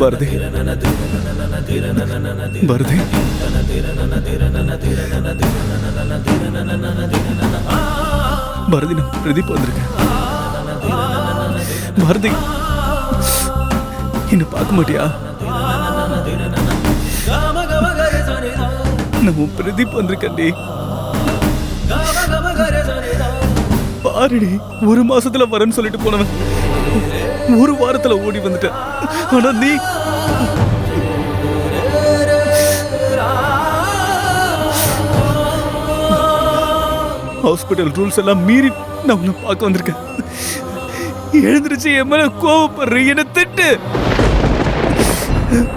பாரதி பாரதி பாரதி, நான் பிரதீப் வந்திருக்கேன். பாரதி, என்ன பார்க்க மாட்டியா? நான் உன் பிரதீப் வந்திருக்கேன்டி. பாருடி, ஒரு மாசத்துல வரேன்னு சொல்லிட்டு போனவன் ஒரு வாரத்துல ஓடி வந்துட்டேன். ஆனா நீ ஹாஸ்பிட்டல் ரூல்ஸ் எல்லாம் மீறி நான் உன்னை பார்க்க வந்திருக்கேன். எழுந்திருச்சு என் மேல கோவப்படுற, என்ன திட்டு.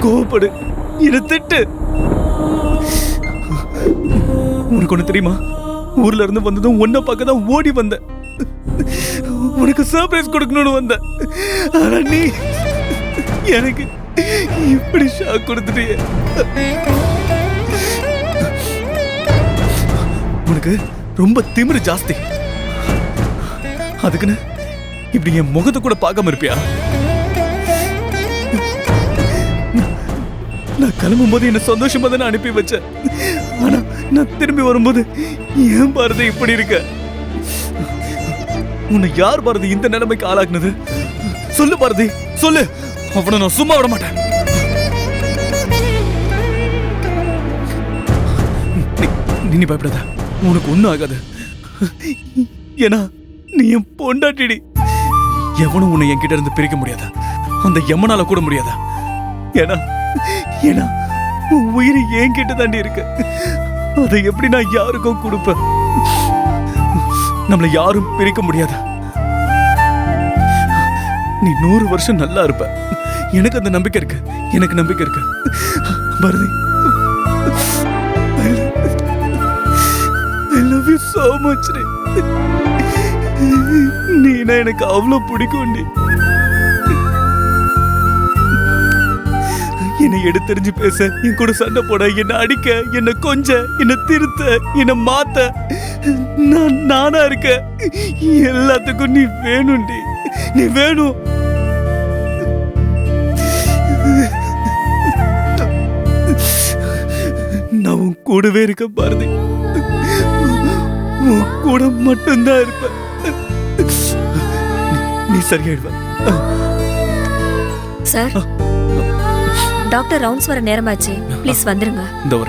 கோவப்படு, என்ன திட்டு. உனக்கு ஒண்ணு தெரியுமா? ஊர்ல இருந்து வந்ததும் உன்னை பார்க்க தான் ஓடி வந்தேன். உனக்கு சர்ப்ரைஸ் கொடுக்கணும்னு வந்தேன். ஆனா நீ எனக்கு இப்படி ஷாக் கொடுத்துட்டிய. உனக்கு ரொம்ப திமிரு ஜாஸ்தி. அதுக்குன்னு இப்படி என் முகத்தை கூட பார்க்காம இருப்பியா? நான் கிளம்பும் போது என்ன சந்தோஷமா தானே அனுப்பி வச்சேன். ஆனா நான் திரும்பி வரும்போது ஏன் பாரதி இப்படி இருக்க? உன்னை யார் பாரதி இந்த நிலைமைக்கு ஆளாக்குனது? சொல்லு பாரதி, சொல்லு. அவனை நான் சும்மா விட மாட்டேன். நீ பயப்படாத, உனக்கு ஒண்ணும் ஆகாது. ஏன்னா நீ என் பொண்டாட்டிடி. எவனும் உன்னை என்கிட்ட இருந்து பிரிக்க முடியாத, அந்த எம்மனால கூட முடியாத. ஏன்னா ஏன்னா உன் உயிரை என்கிட்ட தாண்டி இருக்கு. அதை எப்படி நான் யாருக்கும் கொடுப்பேன்? நம்மளை யாரும் பிரிக்க முடியாத. நீ 100 வருஷம் நல்லா இருப்ப. எனக்கு அந்த நம்பிக்கை இருக்கு. எனக்கு நம்பிக்கை இருக்கு Bharathi. I love you so much. நீனா எனக்கு அவ்வளவு பிடிக்கும். என்னை எடுத்தெறிஞ்சு பேச, என் கூட சண்டை போட, என்னை அடிக்க, என்னை கொஞ்ச, என்னை திருத்த, என்னை மாத்த நானா இருக்க. எல்லாத்துக்கும் நீ வேணும்டி, நீ வேணும். நான் உன் கூடவே இருக்க பாரதி. உன் கூட மட்டும்தான் இருப்ப. நீ சரியாயிடுவ. சார், டாக்டர் ரவுண்ட்ஸ் வர நேரமாச்சு. ப்ளீஸ் வந்துருங்க. இந்த வர.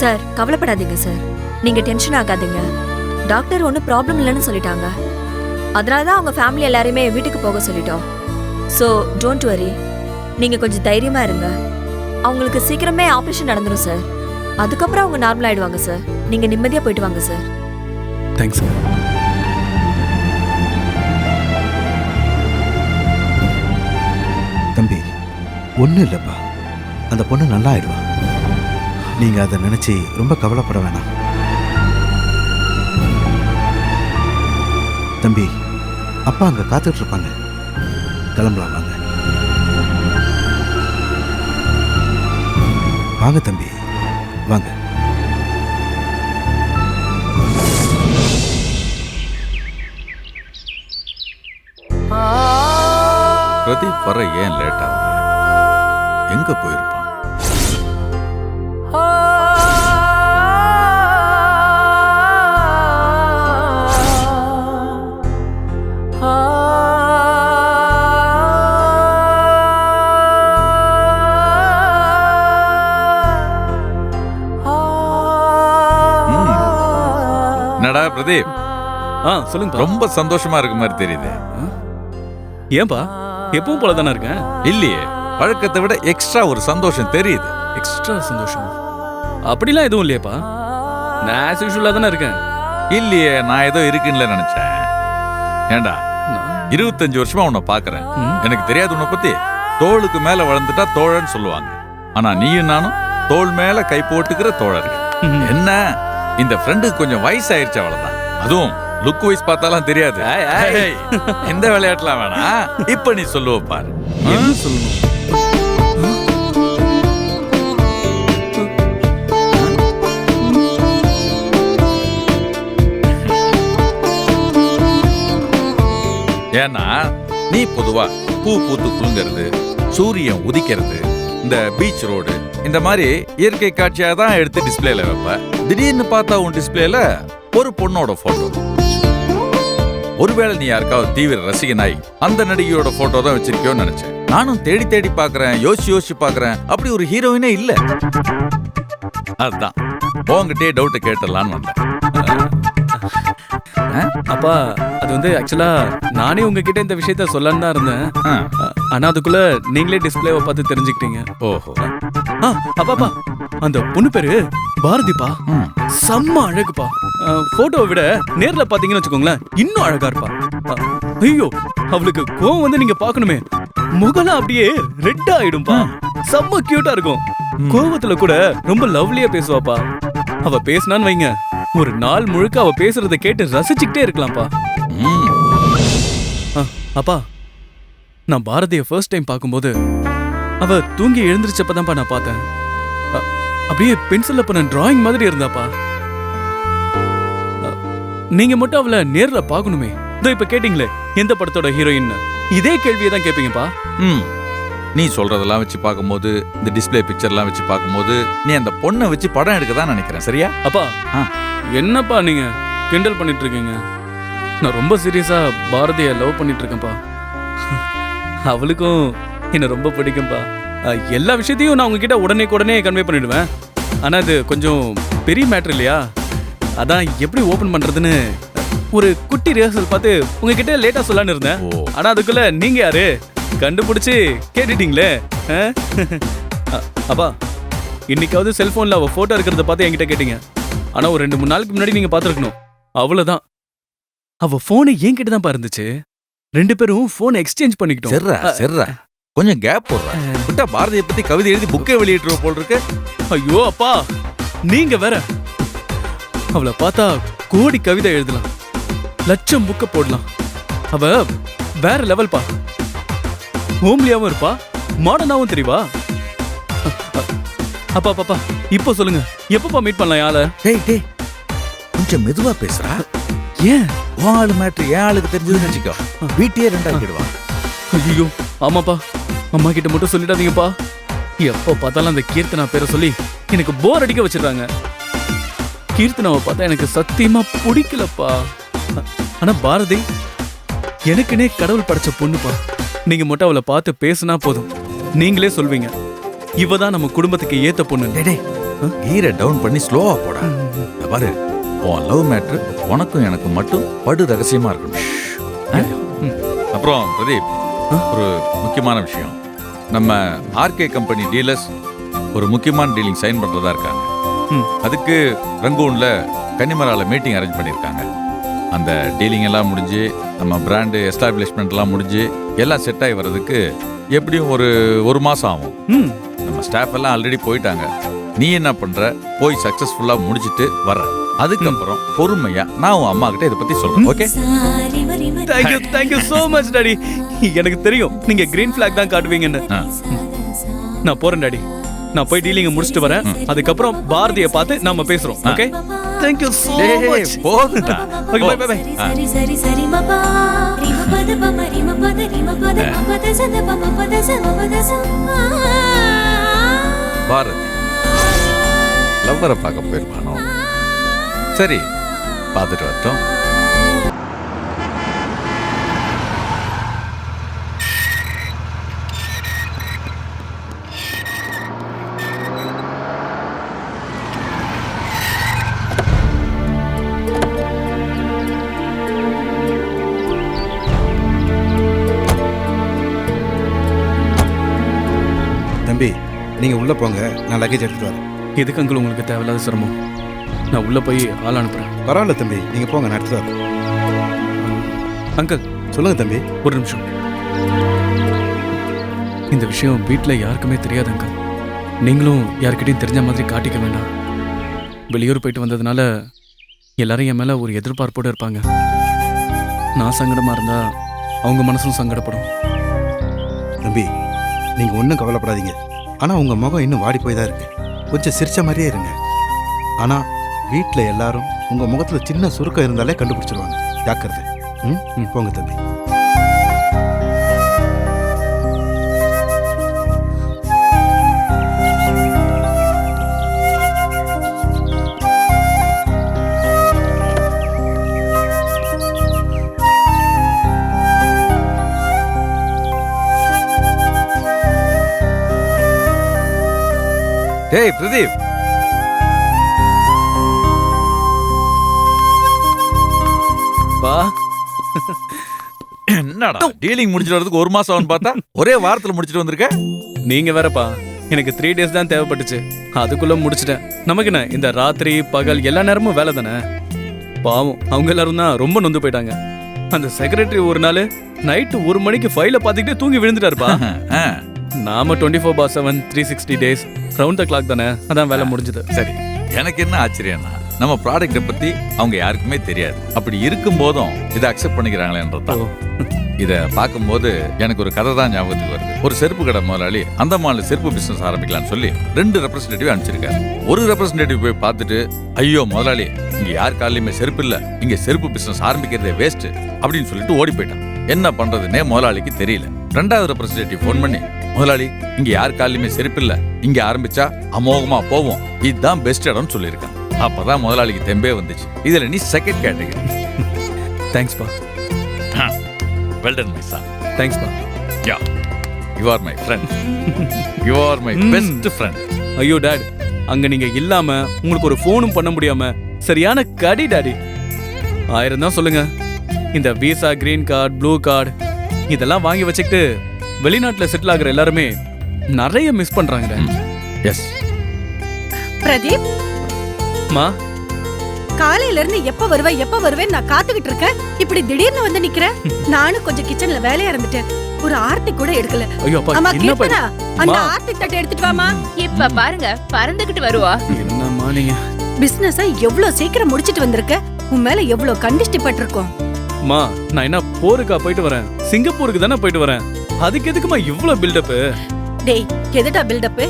சார், கவலைப்படாதீங்க சார். நீங்க டென்ஷன் ஆகாதீங்க. டாக்டர் ஒன்றும் ப்ராப்ளம் இல்லைன்னு சொல்லிட்டாங்க. அதனால தான் அவங்க ஃபேமிலி எல்லாரையுமே வீட்டுக்கு போக சொல்லிட்டோம். So don't worry. நீங்க கொஞ்சம் தைரியமா இருங்க. அவங்களுக்கு சீக்கிரமே ஆபரேஷன் நடந்துடும் சார். அதுக்கப்புறம் அவங்க நார்மல் ஆயிடுவாங்க சார். நீங்க நிம்மதியா போயிட்டு வாங்க சார். தேங்க்ஸ். தம்பி, ஒன்றும் இல்லைப்பா. அந்த பொண்ணு நல்லா ஆயிடுவா. நீங்க அதை நினைச்சு ரொம்ப கவலைப்பட வேணாம். தம்பி, அப்பா அங்க காத்துட்டு இருப்பாங்க. கிளம்பலாம் வாங்க. வாங்க தம்பி, வாங்க. பிரதீப் வர ஏன் லேட் ஆகுது? எங்க போயிருப்பான்? என்னடா பிரதீப், சொல்லுங்க. ரொம்ப சந்தோஷமா இருக்க மாதிரி தெரியுது. ஏன்பா, எப்பவும் போல தானே இருக்கேன். இல்லையே, வழக்கத்தை விட எக்ஸ்ட்ரா ஒரு சந்தோஷம் தெரியுது. எக்ஸ்ட்ரா சந்தோஷம் அப்படிலாம் எதுவும் இல்லையப்பா. நான் ஆஸ் யூஷுவலா தானே இருக்கேன். இல்லையே, நான் ஏதோ இருக்குன்னு நினைச்சேன். ஏண்டா, 25 வருஷமா உன்னை பாக்குறேன். எனக்கு தெரியாது உன்னை பத்தி. தோளுக்கு மேல வளர்ந்துட்டா தோழன்னு சொல்லுவாங்க. ஆனா நீயும் நானும் தோள் மேல கை போட்டுக்கிற தோழர்கள். என்ன, இந்த ஃப்ரெண்டுக்கு கொஞ்சம் வயசாயிருச்சு, அவ்வளவுதான். அதுவும் லுக் வைஸ் பார்த்தாலாம் தெரியாது. எந்த விளையாட்டுலாம் வேணாம். இப்ப நீ சொல்லுவ பாரு. என்ன சொல்லணும்? ஏன்னா நீ பொதுவா பூ பூத்து குலுங்கிறது, சூரியன் உதிக்கிறது, இந்த பீச் ரோடு இந்த மாதிரி இயற்கை காட்சியா தான் எடுத்து டிஸ்பிளேல வைப்ப. திடீர்னு பார்த்தா உன் டிஸ்பிளேல ஒரு பொண்ணோட போட்டோ. ஒருவேளை நீ யாருக்காவது தீவிர ரசிகனாய் அந்த நடிகையோட போட்டோ தான் வச்சிருக்கியோன்னு நினைச்சேன். நானும் தேடி தேடி பாக்குறேன், யோசிச்சு பாக்குறேன், அப்படி ஒரு ஹீரோயினே இல்ல. அதுதான் உங்ககிட்டே டவுட் கேட்டலான்னு வந்தேன். அப்பா அது வந்து ஆக்சுவலா நானே உங்ககிட்ட இந்த விஷயத்த சொல்லலான்னு தான் இருந்தேன். ஆனா அதுக்குள்ள நீங்களே டிஸ்பிளேவை பார்த்து தெரிஞ்சுக்கிட்டீங்க. ஓஹோ. அப்பாப்பா அந்த பொண்ணு பேரு பாரதிப்பா. செம்ம அழகுப்பா. போட்டோவை விட நேர்ல பாத்தீங்கன்னு வச்சுக்கோங்களேன் இன்னும் அழகா இருப்பா. ஐயோ அவளுக்கு கோவம் வந்து நீங்க பாக்கணுமே, முகலாம் அப்படியே ரெட் ஆயிடும்பா. செம்ம கியூட்டா இருக்கும். கோவத்துல கூட ரொம்ப லவ்லியா பேசுவாப்பா. அவ பேசினான்னு வைங்க, ஒரு நாள் முழுக்க அவ பேசுறத கேட்டு ரசிச்சுக்கிட்டே இருக்கலாம்ப்பா. அப்பா நான் பாரதிய ஃபர்ஸ்ட் டைம் பார்க்கும்போது அவ தூங்கி எழுந்திருச்சப்பதான்ப்பா நான் பார்த்தேன். அப்படியே பென்சில்ல பண்ண டிராயிங் மாதிரி இருந்தாப்பா. நீங்க மட்டும் அவளை நேர்ல பார்க்கணுமே. இதோ இப்ப கேட்டீங்களே எந்த படத்தோட ஹீரோயின், இதே கேள்வியை தான் கேட்பீங்கப்பா. நீ சொல்றதெல்லாம் வச்சு பார்க்கும்போது, இந்த டிஸ்பிளே பிக்சர்லாம் வச்சு பார்க்கும்போது நீ அந்த பொண்ணை வச்சு படம் எடுக்க தான் நினைக்கிறேன். சரியா? அப்பா என்னப்பா நீங்க கிண்டல் பண்ணிட்டு இருக்கீங்க? நான் ரொம்ப சீரியஸா பாரதிய லவ் பண்ணிட்டு இருக்கேன்ப்பா. அவளுக்கும் என்ன ரொம்ப பிடிக்கும்பா. எல்லா விஷயத்தையும் நான் உங்ககிட்ட உடனே கன்வே பண்ணிடுவேன். ஆனா அது கொஞ்சம் பெரிய மேட்டர் இல்லையா? அதான் எப்படி ஓபன் பண்றதுன்னு ஒரு குட்டி ரிஹர்சல் பார்த்து உங்ககிட்ட லேட்டா சொல்லலான்னு இருந்தேன். ஆனா அதுக்குள்ள நீங்க யாரு கண்டுபிடிச்சு கேட்டுட்டீங்களே. அப்பா இன்னைக்காவது செல்போன்ல அவ போட்டோ இருக்கிறத பார்த்து என்கிட்ட கேட்டீங்க. ஆனா ஒரு 2-3 நாளுக்கு முன்னாடி நீங்க பாத்துருக்கணும். அவ்வளவுதான். அவ போனு என்கிட்ட தான் இருந்துச்சு. 2 பேரும் போன் எக்ஸ்சேஞ்ச் பண்ணிக்கிட்டோம். சரிடா கொஞ்சம் கேப் போடுற. விட்டா பாரதியை பத்தி கவிதை எழுதி புக்கே வெளியிட்டு போல் இருக்கு. ஐயோ அப்பா நீங்க வேற. அவளை பார்த்தா கோடி கவிதை எழுதலாம், லட்சம் புக்க போடலாம். அவ வேற லெவல் பா. ஹோம்லியாவும் இருப்பா, மாடர்னாவும் தெரியவா. அப்பா பாப்பா இப்போ சொல்லுங்க, எப்பப்பா மீட் பண்ணலாம் யால? டேய் கொஞ்சம் மெதுவா பேசுறா. ஏன் உன் ஆளு மேட்ரு என் ஆளுக்கு தெரிஞ்சதுன்னு வச்சுக்கோ, வீட்டையே ரெண்டாக்கிடுவா. ஐயோ ஆமாப்பா, அம்மா கிட்ட மட்டும் சொல்லிடாதீங்கப்பா. எப்போ பார்த்தாலும் அந்த கீர்த்தனா பேரை சொல்லி எனக்கு போர் அடிக்க வச்சிருக்காங்க. கீர்த்தனாவை பார்த்தா எனக்கு சத்தியமா பிடிக்கலப்பா. ஆனா பாரதி எனக்குனே கடவுள் படைச்ச பொண்ணுப்பா. நீங்க மட்டும் அவளை பார்த்து பேசுனா போதும், நீங்களே சொல்வீங்க இவதான் நம்ம குடும்பத்துக்கு ஏத்த பொண்ணு. கீரை டவுன் பண்ணி ஸ்லோவா போடா. பாரு உன் லவ் மேட்ரு உனக்கும் எனக்கு மட்டும் படு ரகசியமா இருக்கணும். அப்புறம் பிரதீப், ஒரு முக்கியமான விஷயம். நம்ம ஆர்கே கம்பெனி டீலர்ஸ் ஒரு முக்கியமான டீலிங் சைன் பண்றதா இருக்காங்க. அதுக்கு ரங்கூன்ல கன்னிமரால மீட்டிங் அரேஞ்ச் பண்ணியிருக்காங்க. அந்த டீலிங் எல்லாம் முடிஞ்சு நம்ம பிராண்டு எஸ்டாப்ளிஷ்மெண்ட் எல்லாம் முடிஞ்சு எல்லாம் செட் ஆகி வர்றதுக்கு எப்படியும் ஒரு மாசம் ஆகும். நம்ம ஸ்டாஃப் எல்லாம் ஆல்ரெடி போயிட்டாங்க. நீ என்ன பண்ற, போய் சக்சஸ்ஃபுல்லா முடிச்சிட்டு வர்ற. அதுக்கப்புறம் பொறுமையா நான் உன் அம்மா கிட்ட இதை பத்தி சொல்றேன். Okay? Thank you so much daddy. எனக்கு தெரியும் நீங்க கிரீன் ஃபிளாக் தான் காட்டுவீங்கன்னு. நான் போறேன் டாடி. நான் போய் டீலிங் முடிச்சிட்டு வரேன். அதுக்கப்புறம் பாரதியை பார்த்து நாம பேசுறோம். ஓகே? Thank you so much. போதுடா. Okay bye bye bye. சரி சரி சரி மபா ரிம பத பம ரிம பத மபத சத பமபத சமபத சமா. பாரதி லவ்வரை பார்க்க போயிருப்பானோ? சரி பார்த்துட்டு வரட்டும். தம்பி நீங்க உள்ள போங்க, நான் லக்கேஜ் எடுத்துட்டு வரேன். எதுக்கு அங்கிள் உங்களுக்கு தேவையில்லாத சிரமம்? நான் உள்ள போய் ஆள் அனுப்புறேன். பரவாயில்ல தம்பி, நீங்க போங்க, நான் எடுத்துட்டு வரேன். அங்கிள் சொல்லுங்க தம்பி. ஒரு நிமிஷம். இந்த விஷயம் வீட்டில் யாருக்குமே தெரியாது அங்கிள். நீங்களும் யாருக்கிட்டையும் தெரிஞ்ச மாதிரி காட்டிக்க வேண்டாம். வெளியூர் போயிட்டு வந்ததுனால எல்லாரும் என் மேலே ஒரு எதிர்பார்ப்போடு இருப்பாங்க. நான் சங்கடமாக இருந்தா அவங்க மனசும் சங்கடப்படும். தம்பி நீங்க ஒன்றும் கவலைப்படாதீங்க. ஆனா உங்க முகம் இன்னும் வாடி போய் தான் இருக்கு. கொஞ்சம் சிரிச்ச மாதிரியே இருங்க. ஆனா வீட்டில் எல்லாரும் உங்க முகத்துல சின்ன சுருக்கம் இருந்தாலே கண்டுபிடிச்சிருவாங்க. ஜாக்கிரதை. போங்க தம்பி. ஏய் பிரதீப், பா என்னடா டீலிங் முடிச்சிட்டு வரதுக்கு 1 மாசம் ஆகும் பார்த்தா ஒரே வாரத்துல முடிச்சிட்டு வந்திருக்க. நீங்க வேறப்பா, எனக்கு 3 days தான் தேவைப்பட்டுச்சு, அதுக்குள்ள முடிச்சிட்டேன். நமக்கு என்ன இந்த ராத்திரி பகல் எல்லா நேரமும் வேலை தானே. பாவம் அவங்க எல்லாரும் தான் ரொம்ப நொந்து போயிட்டாங்க. அந்த செக்ரட்டரி ஒரு நாள் நைட்டு 1 மணிக்கு ஃபைலை பார்த்துக்கிட்டே தூங்கி விழுந்துட்டாருப்பா. ஆ, நாம 24/7 360 days ரவுண்ட் த கிளாக் தானே, அதான் வேலை முடிஞ்சது. சரி, எனக்கு என்ன ஆச்சரியம்னா நம்ம ப்ராடக்ட்டை பத்தி அவங்க யாருக்குமே தெரியாது. அப்படி இருக்கும் போதும் இதை அக்செப்ட் பண்ணிக்கிறாங்களேன்றதான். இதை பார்க்கும்போது எனக்கு ஒரு கதை தான் ஞாபகத்துக்கு வருது. ஒரு செருப்பு கடை முதலாளி அந்தமான்ல செருப்பு பிசினஸ் ஆரம்பிக்கலாம்னு சொல்லி 2 ரெப்ரஸன்டேட்டிவ் அனுப்பிச்சிருக்காரு. ஒரு ரெப்ரஸன்டேட்டிவ் போய் பார்த்துட்டு, ஐயோ முதலாளி, இங்க யார் காலையுமே செருப்பு இல்ல, இங்க செருப்பு பிசினஸ் ஆரம்பிக்கிறதே வேஸ்ட் அப்படின்னு சொல்லிட்டு ஓடி போயிட்டான். என்ன பண்றதுன்னே முதலாளிக்கு தெரியல. 2வது ரெப்ரஸன்டேட்டிவ் ஃபோன் பண்ணி, முதலாளி இங்க யார் காலையுமே செருப்பு இல்ல, இங்க ஆரம்பிச்சா அமோகமா போவோம், இதுதான் பெஸ்ட் இடம்னு சொல்லியிருக்கான். அப்பதான் முதலாளிக்கு தெம்பே வந்துச்சு. இதுல நீ செகண்ட் கேட்டகரி. தேங்க்ஸ் பா. Well done my son. Thanks பா. Yeah, you are my friend. You are my best friend. ஐயோ டாட், அங்க நீங்க இல்லாம உங்களுக்கு ஒரு ஃபோனும் பண்ண முடியாம சரியான கடி டாடி. 1000 தான் சொல்லுங்க. இந்த visa, green card, blue card இதெல்லாம் வாங்கி வச்சுக்கிட்டு வெளிநாட்டுல செட்டில் ஆகுற எல்லாருமே நிறைய மிஸ் பண்றாங்க. எஸ் பிரதீப், மா, காலையில இருந்து எப்ப வருவேன் நான் காத்துக்கிட்டு இருக்கேன். இப்படி திடீர்னு வந்து நிக்கிற. நானும் கொஞ்சம் கிச்சன்ல வேலையா இருந்துட்டேன். ஒரு ஆர்த்தி கூட எடுக்கல. ஐயோ அப்பா, அம்மா என்ன கீர்த்தனா, அந்த மா. ஆர்த்தி தட்டை எடுத்துட்டு வாமா. இப்ப பாருங்க பறந்துகிட்டு வருவா. என்னம்மா நீங்க? பிசினஸ் எவ்வளவு சீக்கிரம் முடிச்சிட்டு வந்திருக்க. உன் மேல எவ்வளவு கண்டிஷ்டப்பட்டிருக்கோம். மா, நான் என்ன போருக்கா போயிட்டு வரேன்? சிங்கப்பூருக்கு தானே போயிட்டு வரேன். அதுக்கு எதுக்குமா இவ்வளவு பில்டப்? டேய், எதுடா பில்டப்?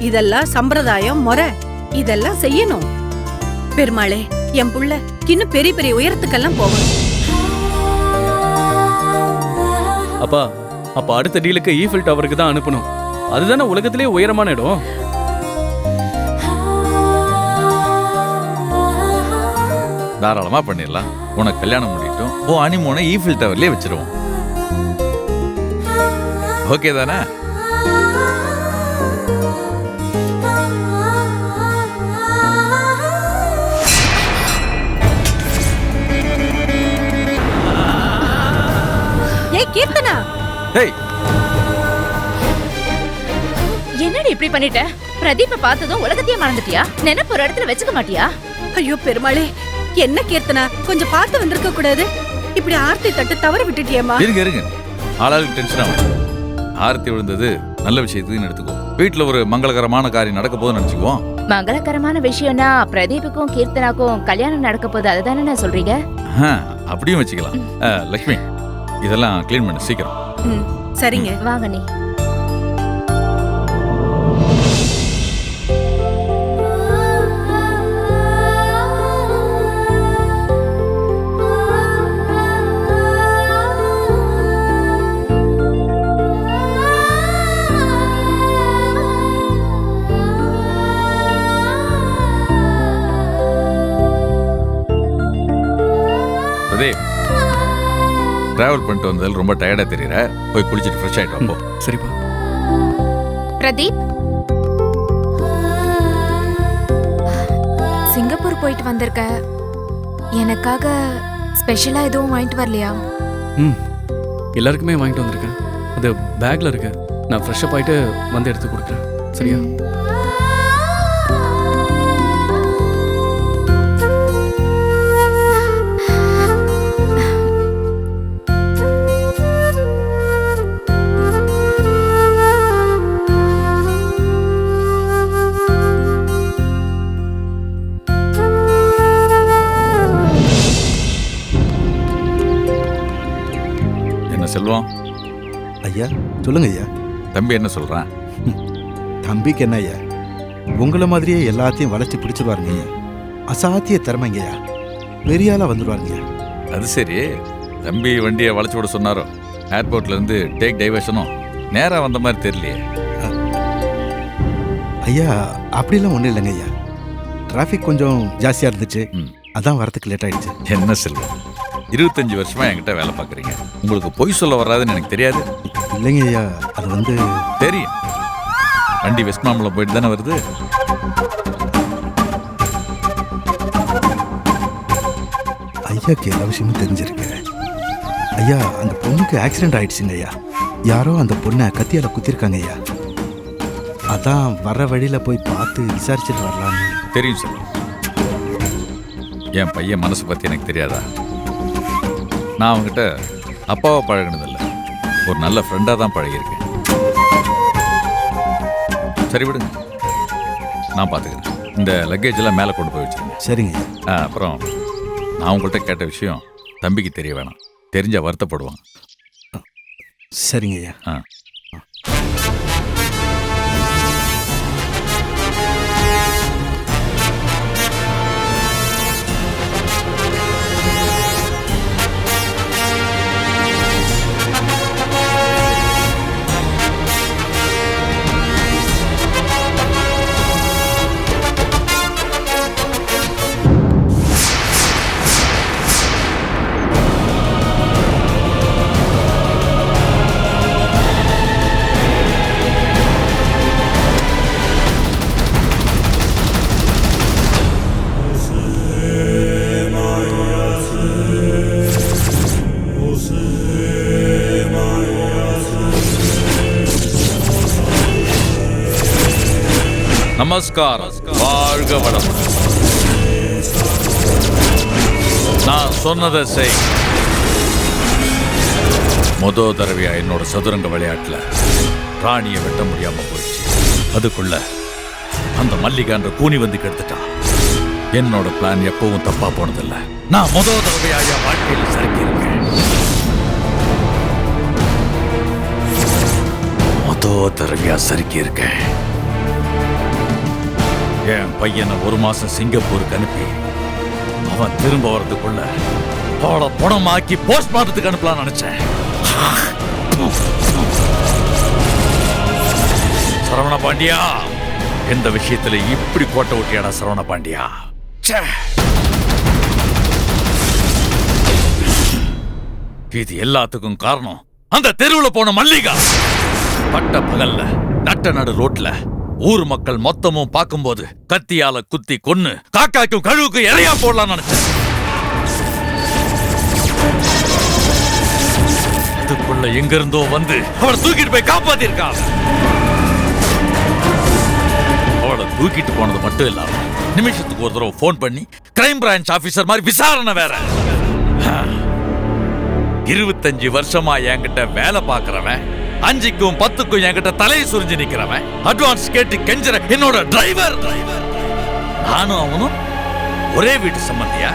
இதெல்லாம் சம்பிரதாயம், முறை, இதெல்லாம் செய்யணும். பெருமாளே, என் புள்ள இன்னும் பெரிய பெரிய உயரத்துக்கெல்லாம் போகணும். அப்பா, அப்ப அடுத்த டீலுக்கு ஈஃபில் டவருக்கு தான் அனுப்பணும். அதுதானே உலகத்திலேயே உயரமான இடம். தாராளமா பண்ணிடலாம். உனக்கு கல்யாணம் முடியட்டும், ஓ அனிமோனை ஈஃபில் டவர்லயே வச்சிருவோம். ஓகே தானே? ஏய் கீர்த்தனா, டேய், என்னடி இப்படி பண்ணிட்ட? பிரதீப்ப பார்த்ததும் உலகத்தையே மறந்துட்டியா? நினைப்பு ஒரு இடத்துல வச்சுக்க மாட்டியா? ஐயோ பெருமாளே, என்ன கீர்த்தனா, கொஞ்சம் பார்த்து வந்திருக்க கூடாது. இப்படி ஆர்த்தி தட்டு தவற விட்டுட்டியேம்மா. இருங்க இருங்க, ஆளாளுக்கு டென்ஷன் ஆகும். ஆரத்தி விழுந்தது நல்ல விஷயத்துக்குன்னு எடுத்துக்கோ. வீட்டுல ஒரு மங்களகரமான காரியம் நடக்க போதுன்னு நினைச்சுக்குவோம். மங்களகரமான விஷயம்னா பிரதீப்புக்கும் கீர்த்தனாக்கும் கல்யாணம் நடக்க போகுது, அதுதானே சொல்றீங்க? அப்படியும் வச்சுக்கலாம். லக்ஷ்மி, இதெல்லாம் க்ளீன் பண்ணு சீக்கிரம். ம், சரிங்க. வாங்க நீ. டிராவல் பண்ணிட்டு வந்ததில் ரொம்ப டயர்டா தெரியற, போய் குளிச்சிட்டு ஃப்ரெஷ் ஆயிட்டு வா. சரிப்பா. பிரதீப், சிங்கப்பூர் போயிட்டு வந்திருக்க, எனக்காக ஸ்பெஷலா எதுவும் வாங்கிட்டு வரலையா? ம், எல்லாருக்குமே வாங்கிட்டு வந்திருக்கேன். அது பேக்ல இருக்கு. நான் ஃப்ரெஷ்ஷப் ஆயிட்டு வந்து எடுத்து கொடுக்குறேன். சரியா? செல்வம், ஐயா சொல்லுங்க ஐயா. தம்பி என்ன சொல்றான்? தம்பிக்கு என்ன ஐயா, உங்களை மாதிரியே எல்லாத்தையும் வளைச்சு பிடிச்சிருவாருங்க ஐயா. அசாத்திய திறமைங்க ஐயா, பெரிய ஆளா வந்துருவாருங்க ஐயா. அது சரி, தம்பி வண்டியை வளைச்சு விட சொன்னாரோ? ஏர்போர்ட்ல இருந்து டேக் டைவர்ஷனும் நேரா வந்த மாதிரி தெரியலையே. ஐயா அப்படிலாம் ஒன்றும் இல்லைங்க ஐயா, டிராஃபிக் கொஞ்சம் ஜாஸ்தியாக இருந்துச்சு, அதான் வரதுக்கு லேட் ஆயிடுச்சு. என்ன செல்வம், 25 வருஷமா என்கிட்ட வேலை பார்க்குறீங்க, உங்களுக்கு பொய் சொல்ல வராதுன்னு எனக்கு தெரியாது. இல்லைங்க ஐயா, அது வந்து தெரியும். வண்டி வெஸ்ட் மாம்பலம் போயிட்டு தானே வருது. ஐயாக்கு எல்லா விஷயமும் தெரிஞ்சிருக்கு. ஐயா, அந்த பொண்ணுக்கு ஆக்சிடென்ட் ஆயிடுச்சுங்க ஐயா. யாரோ அந்த பொண்ணை கத்தியால குத்திருக்காங்க ஐயா. அதான் வர வழியில போய் பார்த்து விசாரிச்சுட்டு வரலான்னு. தெரியும் சார். என் பையன் மனசு பத்தி எனக்கு தெரியாதா? நான் அவங்ககிட்ட அப்பாவை பழகினதில்லை, ஒரு நல்ல ஃப்ரெண்டா தான் பழகியிருக்கேன். சரி விடுங்க, நான் பார்த்துக்கிறேன். இந்த லக்கேஜ் எல்லாம் மேலே கொண்டு போய் வச்சிருங்க. சரிங்க ஐயா. அப்புறம் நான் உங்கள்கிட்ட கேட்ட விஷயம் தம்பிக்கு தெரிய வேணாம், தெரிஞ்சா வருத்தப்படுவான். சரிங்க ஐயா. நமஸ்காரம். வாழ்க வளமுடன். நான் சொன்னதை செய். முதல் தடவையா என்னோட சதுரங்க விளையாட்டுல ராணியை வெட்ட முடியாம போயிடுச்சு. அதுக்குள்ள அந்த மல்லிகான்ற கூனி வந்து கெடுத்துட்டான். என்னோட பிளான் எப்பவும் தப்பா போனதில்லை. நான் முதல் தடவையா என் வாழ்க்கையில் சறுக்கி இருக்கேன். முதல் தடவையா சறுக்கி இருக்கேன். என் பையனை ஒரு மாசம் சிங்கப்பூருக்கு அனுப்பி அவன் திரும்ப வர்றதுக்குள்ள அவளை பணமாக்கி போஸ்ட்மார்ட்டத்துக்கு அனுப்பலாம்னு நினைச்சேன். சரவண பாண்டியா, எந்த விஷயத்துல இப்படி கோட்டை ஒட்டியாடா சரவண பாண்டியா? இது எல்லாத்துக்கும் காரணம் அந்த தெருவுல போன மல்லிகா. பட்ட பகல்ல நட்ட நடு ரோட்ல ஊர் மக்கள் மொத்தமும் பார்க்கும்போது கத்தியால குத்தி கொன்னு காக்காக்கும் கழுவுக்கு இறையா போடலாம் நினைச்சேன். அதுக்குள்ள எங்க இருந்தோ வந்து அவளை தூக்கிட்டு போய் காப்பாத்திருக்கா. அவளை தூக்கிட்டு போனது மட்டும் இல்லாம நிமிஷத்துக்கு ஒரு தடவை போன் பண்ணி கிரைம் பிரான்ச் ஆபீசர் மாதிரி விசாரணை வேற. 25 வருஷமா என்கிட்ட வேலை பார்க்கறவன், 5க்கும் 10க்கும் என்கிட்ட தலையை சுரிஞ்சு நிக்கிறவன், அட்வான்ஸ் கேட்டு கெஞ்சற என்னோட டிரைவர். நானும் அவனும் ஒரே வீட்டு சம்பந்தியா?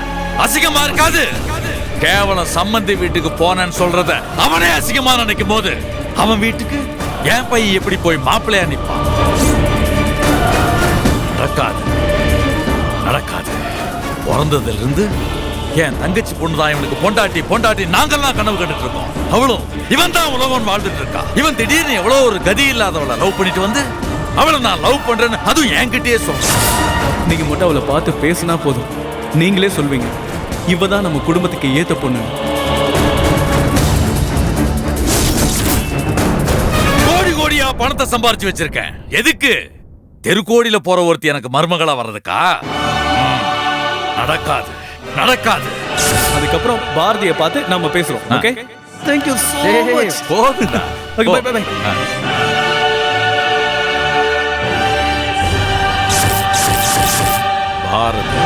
அசிங்கமா இருக்காது? கேவலம் சம்பந்தி வீட்டுக்கு போனேன்னு சொல்றத அவனே அசிங்கமா நினைக்கும் போது அவன் வீட்டுக்கு என் பையன் எப்படி போய் மாப்பிள்ளையா நிப்பான்? நடக்காது, நடக்காது. பிறந்ததுல இருந்து என் தங்கச்சி பொண்ணுதான் இவனுக்கு பொண்டாட்டி பொண்டாட்டி நாங்கெல்லாம் கனவு கண்டுட்டு இருக்கோம். அவளும் இவன் தான் உலகம் வாழ்ந்துட்டு இருக்கா. இவன் திடீர்னு எவ்வளவு ஒரு கதி இல்லாதவளை லவ் பண்ணிட்டு வந்து அவளை நான் லவ் பண்றேன்னு அதுவும் என்கிட்டயே சொல்றேன். நீங்க மட்டும் அவளை பார்த்து பேசினா போதும், நீங்களே சொல்வீங்க இவதான் நம்ம குடும்பத்துக்கு ஏத்த பொண்ணு. கோடி கோடியா பணத்தை சம்பாரிச்சு வச்சிருக்கேன். எதுக்கு? தெருக்கோடியில போற ஒருத்தி எனக்கு மருமகளா வர்றதுக்கா? நடக்காது, நடக்காது. அதுக்கப்புறம் பாரதியை பார்த்து நம்ம பேசுறோம். Okay, thank you so much. போகுதா? Okay, bye bye bye. Bharathi,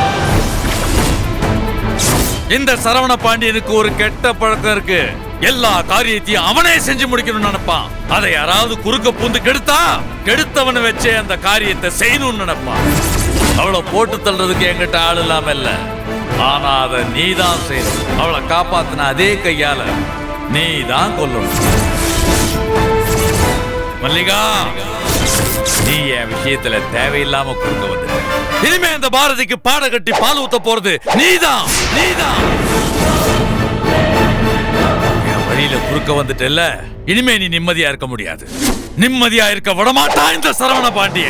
இந்த சரவண பாண்டியனுக்கு ஒரு கெட்ட பழக்கம் இருக்கு. எல்லா காரியத்தையும் அவனே செஞ்சு முடிக்கணும்னு நினைப்பான். அதை யாராவது குறுக்க பூந்து கெடுத்தா கெடுத்தவனை வச்சே அந்த காரியத்தை செய்யணும்னு நினைப்பான். அவளை போட்டு தள்ளுறதுக்கு என்கிட்ட ஆள் இல்லாம இல்ல. ஆனா அதை நீதான் செய்யணும். அவளை காப்பாத்தின அதே கையால நீதான் கொல்லணும். மல்லிகா, நீ என் விஷயத்துல தேவையில்லாம குறுக்க வந்து இனிமே இந்த பாரதிக்கு பாட கட்டி பால் ஊத்த போறது நீதான், நீதான். என் வழியில குறுக்க வந்துட்டல்ல, இனிமே நீ நிம்மதியா இருக்க முடியாது. நிம்மதியா இருக்க விடமாட்டா இந்த சரவண பாண்டிய.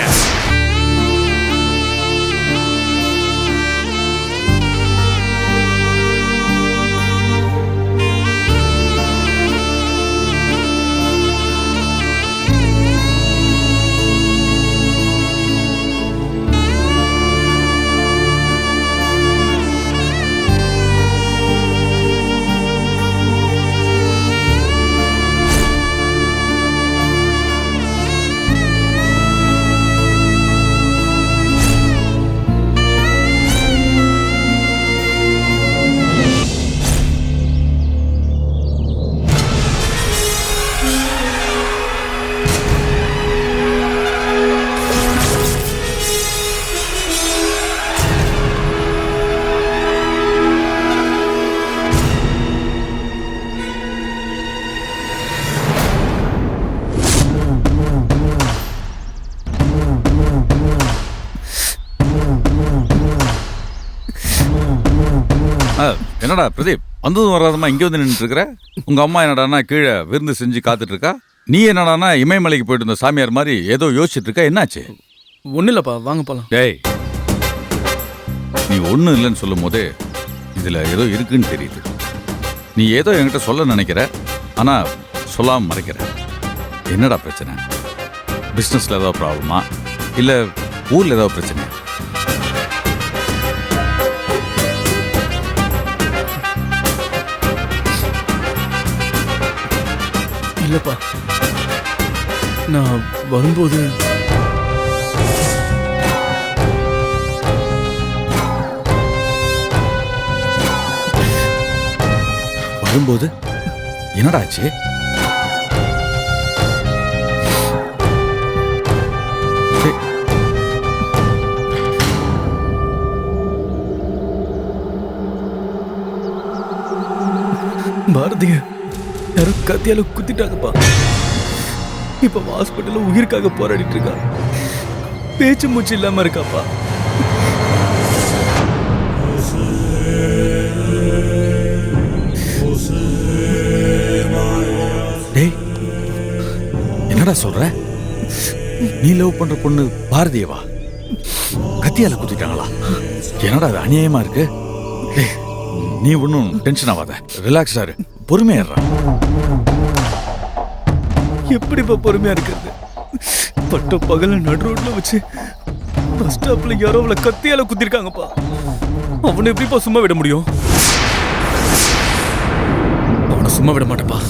என்னடா பிரதீப், வந்ததும் வராதமா இங்கே வந்து நின்றுட்டு இருக்கிற? உங்க அம்மா என்னடானா கீழே விருந்து செஞ்சு காத்துட்டு இருக்கா, நீ என்னடானா இமயமலைக்கு போயிட்டு இருந்த சாமியார் மாதிரி ஏதோ யோசிச்சுட்டு இருக்கா, என்னாச்சு? ஒன்றும் இல்லைப்பா, வாங்க போகலாம். டேய், நீ ஒன்றும் இல்லைன்னு சொல்லும் போதே இதில் ஏதோ இருக்குன்னு தெரியுது. நீ ஏதோ என்கிட்ட சொல்ல நினைக்கிற, ஆனால் சொல்லாமல் மறைக்கிற. என்னடா பிரச்சனை? பிஸ்னஸில் ஏதாவது ப்ராப்ளமா, இல்லை ஊரில் ஏதாவது பிரச்சனை? இல்லைப்பா, நான் வரும்போது என்னடா ஆச்சு? பாரதிய யாரோ கத்தியால குத்திட்டாங்கப்பா. இப்ப ஹாஸ்பிட்டல்ல உயிருக்காக போராடிட்டு இருக்கா. பேச்சு மூச்சு இல்லாம இருக்காப்பா. டேய், என்னடா சொல்ற? நீ லவ் பண்ற பொண்ணு பாரதியவா கத்தியால குத்திட்டாங்களா? என்னடா அது அநியாயமா இருக்கு. டேய், நீ ஒன்னும் டென்ஷன் ஆகாத, ரிலாக்ஸா இரு, பொறுமையா இருடா. எப்படிப்பா பொறுமையா இருக்கிறது? பட்ட பகல நடு ரோட்ல வச்சு பஸ் ஸ்டாப்ல யாரோ அவளை கத்தியால குத்திருக்காங்கப்பா. அவனை எப்படிப்பா சும்மா விட முடியும்? அவனை சும்மா விட மாட்டேப்பா.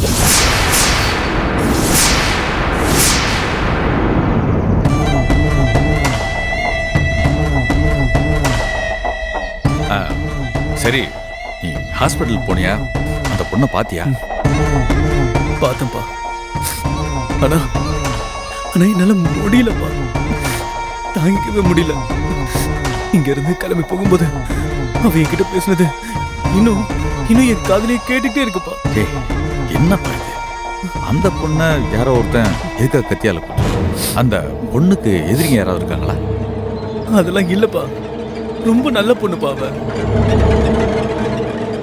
சரி, நீ ஹாஸ்பிட்டல் போனியா? அந்த பொண்ணை பாத்தியா? பார்த்தேன்ப்பா. ஆனா என்னால முடியலப்பா, தாங்கிக்கவே முடியல. இங்க இருந்து கிளம்பி போகும்போது அவ என்கிட்ட பேசினது இன்னும் என் காதுலயே கேட்டுட்டே இருக்குப்பா. டேய், என்னப்பா இது? அந்த பொண்ணை யாரோ ஒருத்தன் எதுக்காக கத்தியால குத்திட்டான்? அந்த பொண்ணுக்கு எதிரிங்க யாராவது இருக்காங்களா? அதெல்லாம் இல்லப்பா, ரொம்ப நல்ல பொண்ணுப்பா அவ.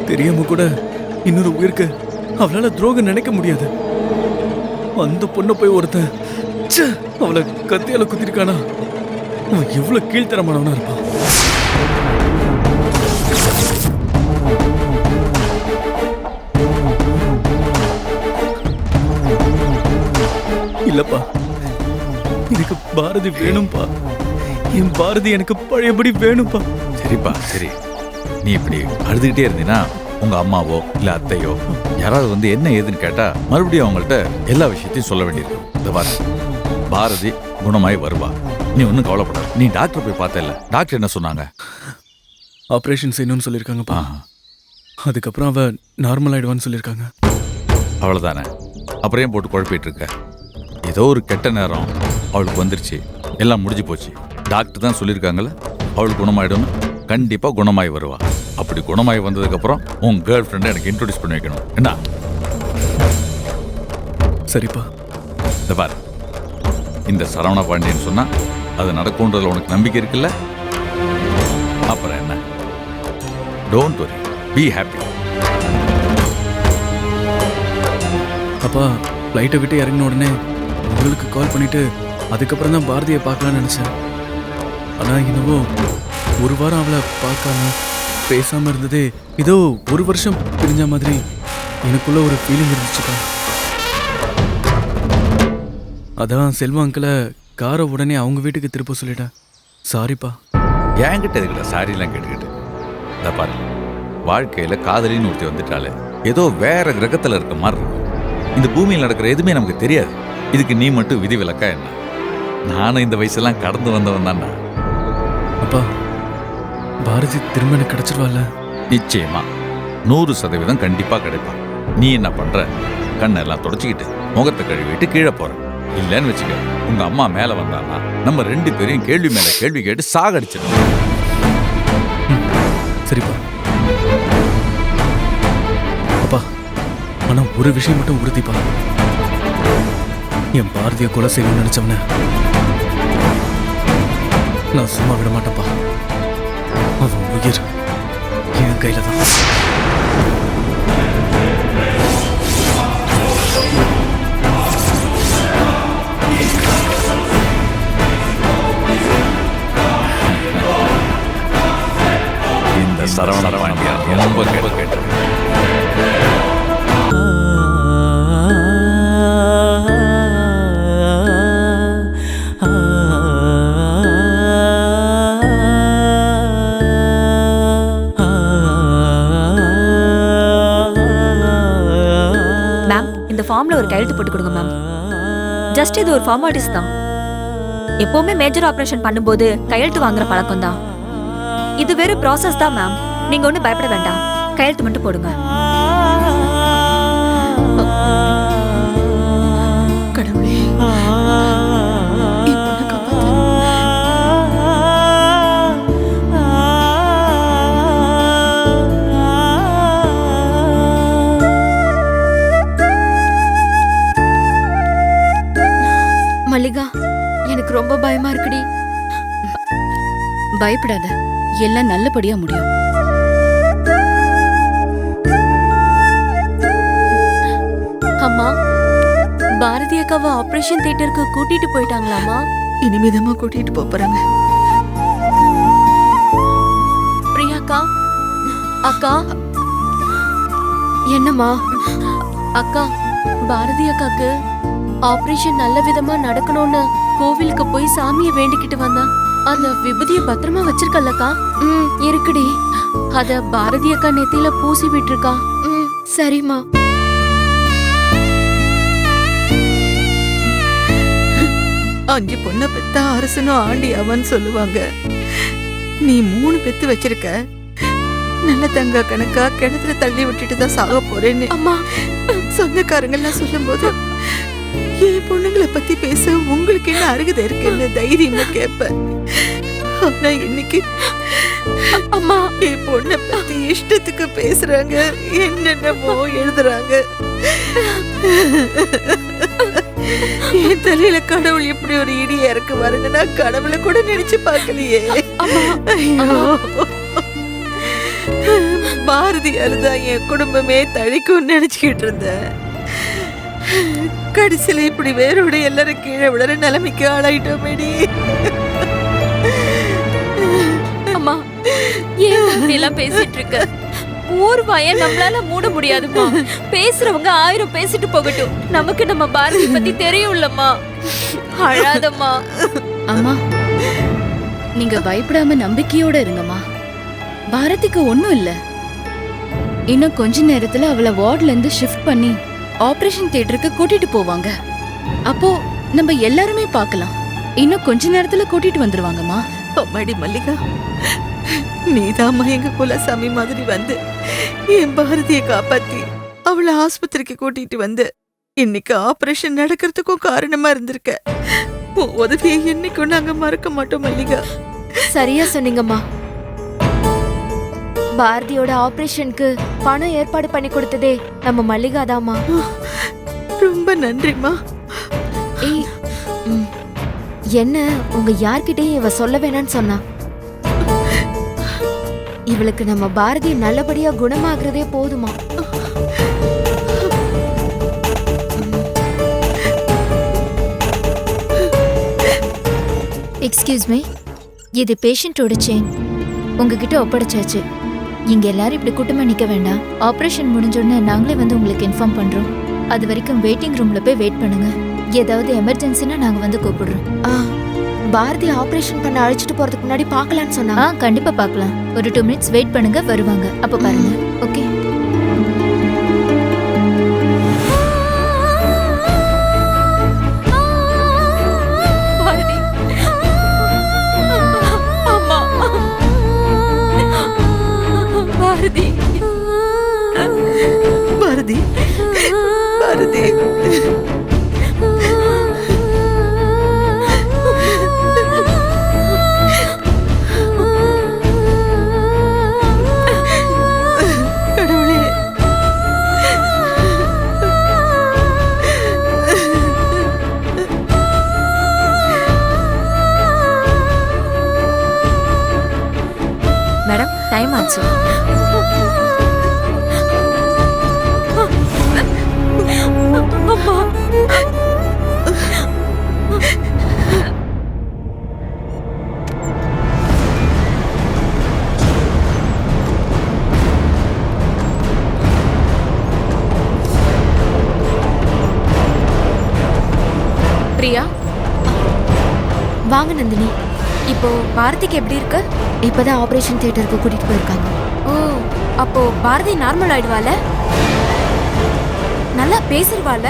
தெரியாம கூட இன்னொரு உயிருக்கு அவளால துரோகம் நினைக்க முடியாது. அந்த பொண்ணை போய் ஒருத்தன் அவளை கத்தியால குத்திருக்கானா, அவன் எவ்வளவு கீழ்த்தரமானவனா இருப்பான். இல்லப்பா, எனக்கு பாரதி வேணும்பா. என் பாரதி எனக்கு பழையபடி வேணும்பா. சரிப்பா, சரி. நீ இப்படி அழுதுகிட்டே இருந்தீன்னா உங்க அம்மாவோ இல்ல அத்தையோ யாராவது வந்து என்ன ஏதுன்னு கேட்டா மறுபடியும் அவங்கள்ட்ட எல்லா விஷயத்தையும் சொல்ல வேண்டியிருக்கும். இந்த பாரதி குணமாய் வருவா, நீ ஒன்றும் கவலைப்படாத. நீ டாக்டர் போய் பார்த்தல, டாக்டர் என்ன சொன்னாங்க? ஆப்ரேஷன் செய்யணும்னு சொல்லியிருக்காங்கப்பா. அதுக்கப்புறம் அவ நார்மல் ஆயிடுவான்னு சொல்லியிருக்காங்க. அவ்வளோதானே? அப்புறம் ஏன் போட்டு குழப்பிட்டு இருக்க? ஏதோ ஒரு கெட்ட நேரம் அவளுக்கு வந்துருச்சு, எல்லாம் முடிஞ்சு போச்சு. டாக்டர் தான் சொல்லியிருக்காங்கல்ல அவளுக்கு குணமாயிடும், கண்டிப்பா குணமாய் வருவா. அப்படி குணமாய் வந்ததுக்கு அப்புறம் உன் கேர்ள் ஃப்ரெண்டை எனக்கு இன்ட்ரோடியூஸ் பண்ணி வைக்கணும். என்ன? சரிப்பா. இந்த பார், இந்த சரவண பாண்டியன் சொன்னா அது நடக்கும்ன்றதுல உனக்கு நம்பிக்கை இருக்குல்ல? அப்புறம் என்ன? Don't worry, be happy. அப்பா, ஃப்ளைட்டை விட்டு இறங்கின உடனே உங்களுக்கு கால் பண்ணிட்டு அதுக்கப்புறம் தான் பாரதியை பார்க்கலான்னு நினைச்சேன். ஆனா என்னவோ ஒரு வாரம் அவளை பார்க்காம பேசாம இருந்ததே ஏதோ ஒரு வருஷம் பிரிஞ்ச மாதிரி எனக்குள்ள ஒரு ஃபீலிங் இருந்துச்சுப்பா. அதான் செல்வா அங்கிளை காரை உடனே அவங்க வீட்டுக்கு திருப்ப சொல்லிட்டேன். சாரிப்பா. என்கிட்ட இருக்கிற சாரிலாம் கேட்டுக்கிட்டு இந்த பாரு, வாழ்க்கையில காதலின்னு ஒருத்தி வந்துட்டாலே ஏதோ வேற கிரகத்துல இருக்க மாதிரி இருக்கும். இந்த பூமியில் நடக்கிற எதுவுமே நமக்கு தெரியாது. இதுக்கு நீ மட்டும் விதி விலக்கா என்ன? நானும் இந்த வயசெல்லாம் கடந்து வந்தவன் தான்டா. அப்பா, பாரதி திரும்ப எனக்கு கிடைச்சிருவாள்? நிச்சயமா 100% கண்டிப்பா கிடைப்பா. நீ என்ன பண்ற? கண்ணெல்லாம் தொடச்சிக்கிட்டு முகத்தை கழுவிட்டு கீழே போற. இல்லைன்னு வச்சுக்க, உங்க அம்மா மேல வந்தான்னா நம்ம 2 பேரையும் கேள்வி மேல கேள்வி கேட்டு சாகடிச்சிடும். சரிப்பா. அப்பா, ஆனா ஒரு விஷயம் மட்டும் உறுதிப்பா, என் பாரதியை கொலை செய்யணும்னு நினைச்சவன நான் சும்மா விட மாட்டேன்ப்பா. அவன் உயிர் என் கையில தான். சரவண பாண்டியா ரொம்ப கேட்டு மேம் இந்த ஃபார்ம்ல ஒரு கையெழுத்து போட்டு கொடுங்க மேம். ஜஸ்ட் இது ஒரு ஃபார்மாலிட்டிஸ் தான். எப்பவுமே மேஜர் ஆபரேஷன் பண்ணும்போது கையெழுத்து வாங்குற பழக்கம் தான். இது வெறும் ப்ராசஸ் தான் மேம். நீங்க ஒன்றும் பயப்பட வேண்டாம். கையெழுத்து மட்டும் போடுங்க. கடவுளே, மல்லிகா, எனக்கு ரொம்ப பயமா இருக்குடி. பயப்படாத, எல்லாம் நல்லபடியா முடியும். அம்மா, பாரதி அக்காவை ஆபரேஷன் தியேட்டருக்கு கூட்டிட்டு போயிட்டாங்களாமா? இனிமேதமா கூட்டிட்டு போறாங்க. பிரியாக்கா, அக்கா, என்னம்மா? அக்கா, பாரதி அக்காக்கு ஆபரேஷன் நல்ல விதமா நடக்கணும்னு கோவிலுக்கு போய் சாமியை வேண்டிக்கிட்டு வந்தா. அந்த விபூதியை பத்திரமா வச்சிருக்கல்லக்கா? இருக்குடி. அத பாரதி அக்கா நெத்தியில பூசி விட்டுருக்கா. சரிம்மா. அஞ்சு பொண்ணை பெத்தா அரசனும் ஆண்டி அவன் சொல்லுவாங்க. நீ 3 பெத்து வச்சிருக்க. நல்ல தங்க கணக்கா கிணத்துல தள்ளி விட்டுட்டு தான் சாக போறேன்னு அம்மா சொந்தக்காரங்க எல்லாம் சொல்லும் போது என் பொண்ணுங்களை பத்தி பேச உங்களுக்கு என்ன அருகதை இருக்குன்னு தைரியமா கேப்ப. ஆனா இன்னைக்கு அம்மா, என் பொண்ணை பத்தி இஷ்டத்துக்கு பேசுறாங்க, என்னென்னமோ எழுதுறாங்க. என் தலையில கடவுள் இப்படி ஒரு இடியா இருக்கு வருங்க. நான் கடவுளை கூட நினைச்சு பார்க்கலையே. ஐயோ, பாரதியார் தான் என் குடும்பமே தழிக்கும் நினைச்சுக்கிட்டு இருந்தேன். கடைசியில இப்படி வேரோட எல்லாரும் கீழே விடுற நிலைமைக்கு ஆளாயிட்டோமேடி. அம்மா, ஏன் இப்படி எல்லாம் பேசிட்டு இருக்க? ஊர் வாய நம்மளால மூட முடியாதுமா. பேசுறவங்க 1000 பேசிட்டு போகட்டும். நமக்கு நம்ம பாரதி பத்தி தெரியும்லம்மா. அழாதம்மா. அம்மா, நீங்க பயப்படாம நம்பிக்கையோட இருங்கம்மா. பாரதிக்கு ஒண்ணும் இல்ல. இன்னும் கொஞ்ச நேரத்துல அவளை வார்ட்ல இருந்து ஷிஃப்ட் பண்ணி ஆபரேஷன் தியேட்டருக்கு கூட்டிட்டு போவாங்க. அப்போ நம்ம எல்லாருமே பார்க்கலாம். இன்னும் கொஞ்ச நேரத்துல கூட்டிட்டு வந்துருவாங்கம்மா. அம்மாடி மல்லிகா, நீதாம்மா எங்க குலசாமி மாதிரி வந்து என் பாரதியை காப்பாத்தி அவளை ஆஸ்பத்திரிக்கு கூட்டிட்டு வந்து இன்னைக்கு ஆபரேஷன் நடக்கிறதுக்கும் காரணமா இருந்திருக்க. உன் உதவியை என்னைக்கும் நாங்க மறக்க மாட்டோம் மல்லிகா. சரியா சொன்னீங்கம்மா. பாரதியோட ஆபரேஷனுக்கு பணம் ஏற்பாடு பண்ணி கொடுத்ததே நம்ம மல்லிகாதாம்மா. ரொம்ப நன்றிம்மா. ஏய், என்ன உங்க யார்கிட்டயும் இவ சொல்ல வேணான்னு சொன்னா? இவளுக்கு நம்ம பாரதி நல்லபடியா குணமாகறதே போதுமா? எக்ஸ்கியூஸ் மீ, இது பேஷண்டோட செயின். உங்ககிட்ட ஒப்படைச்சாச்சு. இங்க எல்லாரும் இப்படி கூட்டமா நிக்க வேண்டாம். ஆபரேஷன் முடிஞ்சோடனே நாங்களே வந்து உங்களுக்கு இன்ஃபார்ம் பண்றோம். அது வரைக்கும் வெயிட்டிங் ரூம்ல போய் வெயிட் பண்ணுங்க. ஏதாவது எமர்ஜென்சினா நாங்க வந்து கூப்பிடுறோம். பாரதி ஆபரேஷன் பண்ண அழைச்சிட்டு போறதுக்கு முன்னாடி பார்க்கலாம்னு சொன்னா. கண்டிப்பா பார்க்கலாம். ஒரு 2 மினிட்ஸ் வெயிட் பண்ணுங்க, வருவாங்க. அப்ப பாருங்க. ஓகே. பாரதி, அம்மா, பாரதி, பாரதி, பாரதி. மேடம், டைம் ஆச்சு. வாங்க நந்தினி. இப்போ பாரதிக்கு எப்படி இருக்கு? இப்பதான் ஆபரேஷன் தியேட்டருக்கு கூட்டிட்டு போயிருக்காங்க. ஓ, அப்போ பாரதி நார்மல் ஆயிடுவால? நல்லா பேசிடுவால?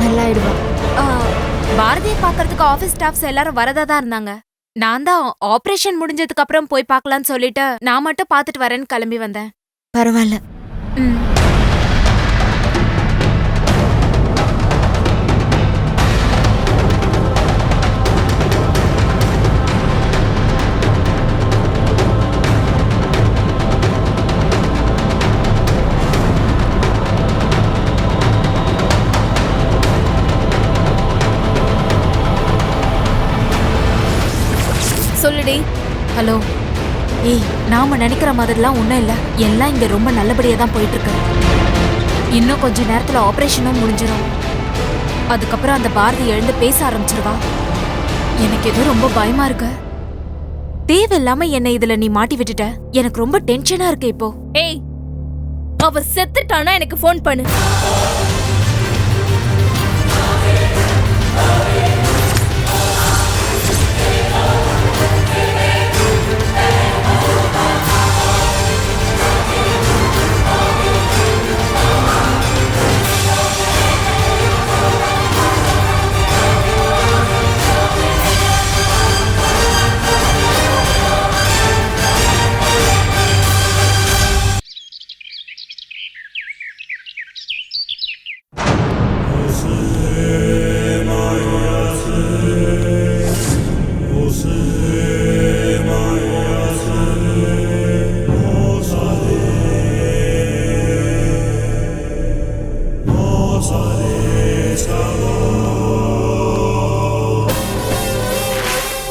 நல்லா ஆயிடுவா. பாரதியை பார்க்கறதுக்கு ஆபீஸ் ஸ்டாஃப்ஸ் எல்லாரும் வரதா தான் இருந்தாங்க. நான் தான் ஆபரேஷன் முடிஞ்சதுக்கு அப்புறம் போய் பார்க்கலாம்னு சொல்லிட்டு நான் மட்டும் பார்த்துட்டு வரேன்னு கிளம்பி வந்தேன். பரவாயில்ல. ம். சொல்லுடி. ஹலோ. ஏய், நாம நினைக்கிற மாதிரிலாம் ஒன்றும் இல்லை. எல்லாம் இங்க ரொம்ப நல்லபடியா தான் போயிட்டு இருக்கு. இன்னும் கொஞ்ச நேரத்துல ஆபரேஷனும் முடிஞ்சிடும். அதுக்கப்புறம் அந்த பாரதி எழுந்து பேச ஆரம்பிச்சிருவா. எனக்கு ஏதோ ரொம்ப பயமா இருக்கு. தேவையில்லாம என்னை இதுல நீ மாட்டி விட்டுட்ட. எனக்கு ரொம்ப டென்ஷனா இருக்கு இப்போ. ஏய், அவ செத்துட்டானா எனக்கு ஃபோன் பண்ணு.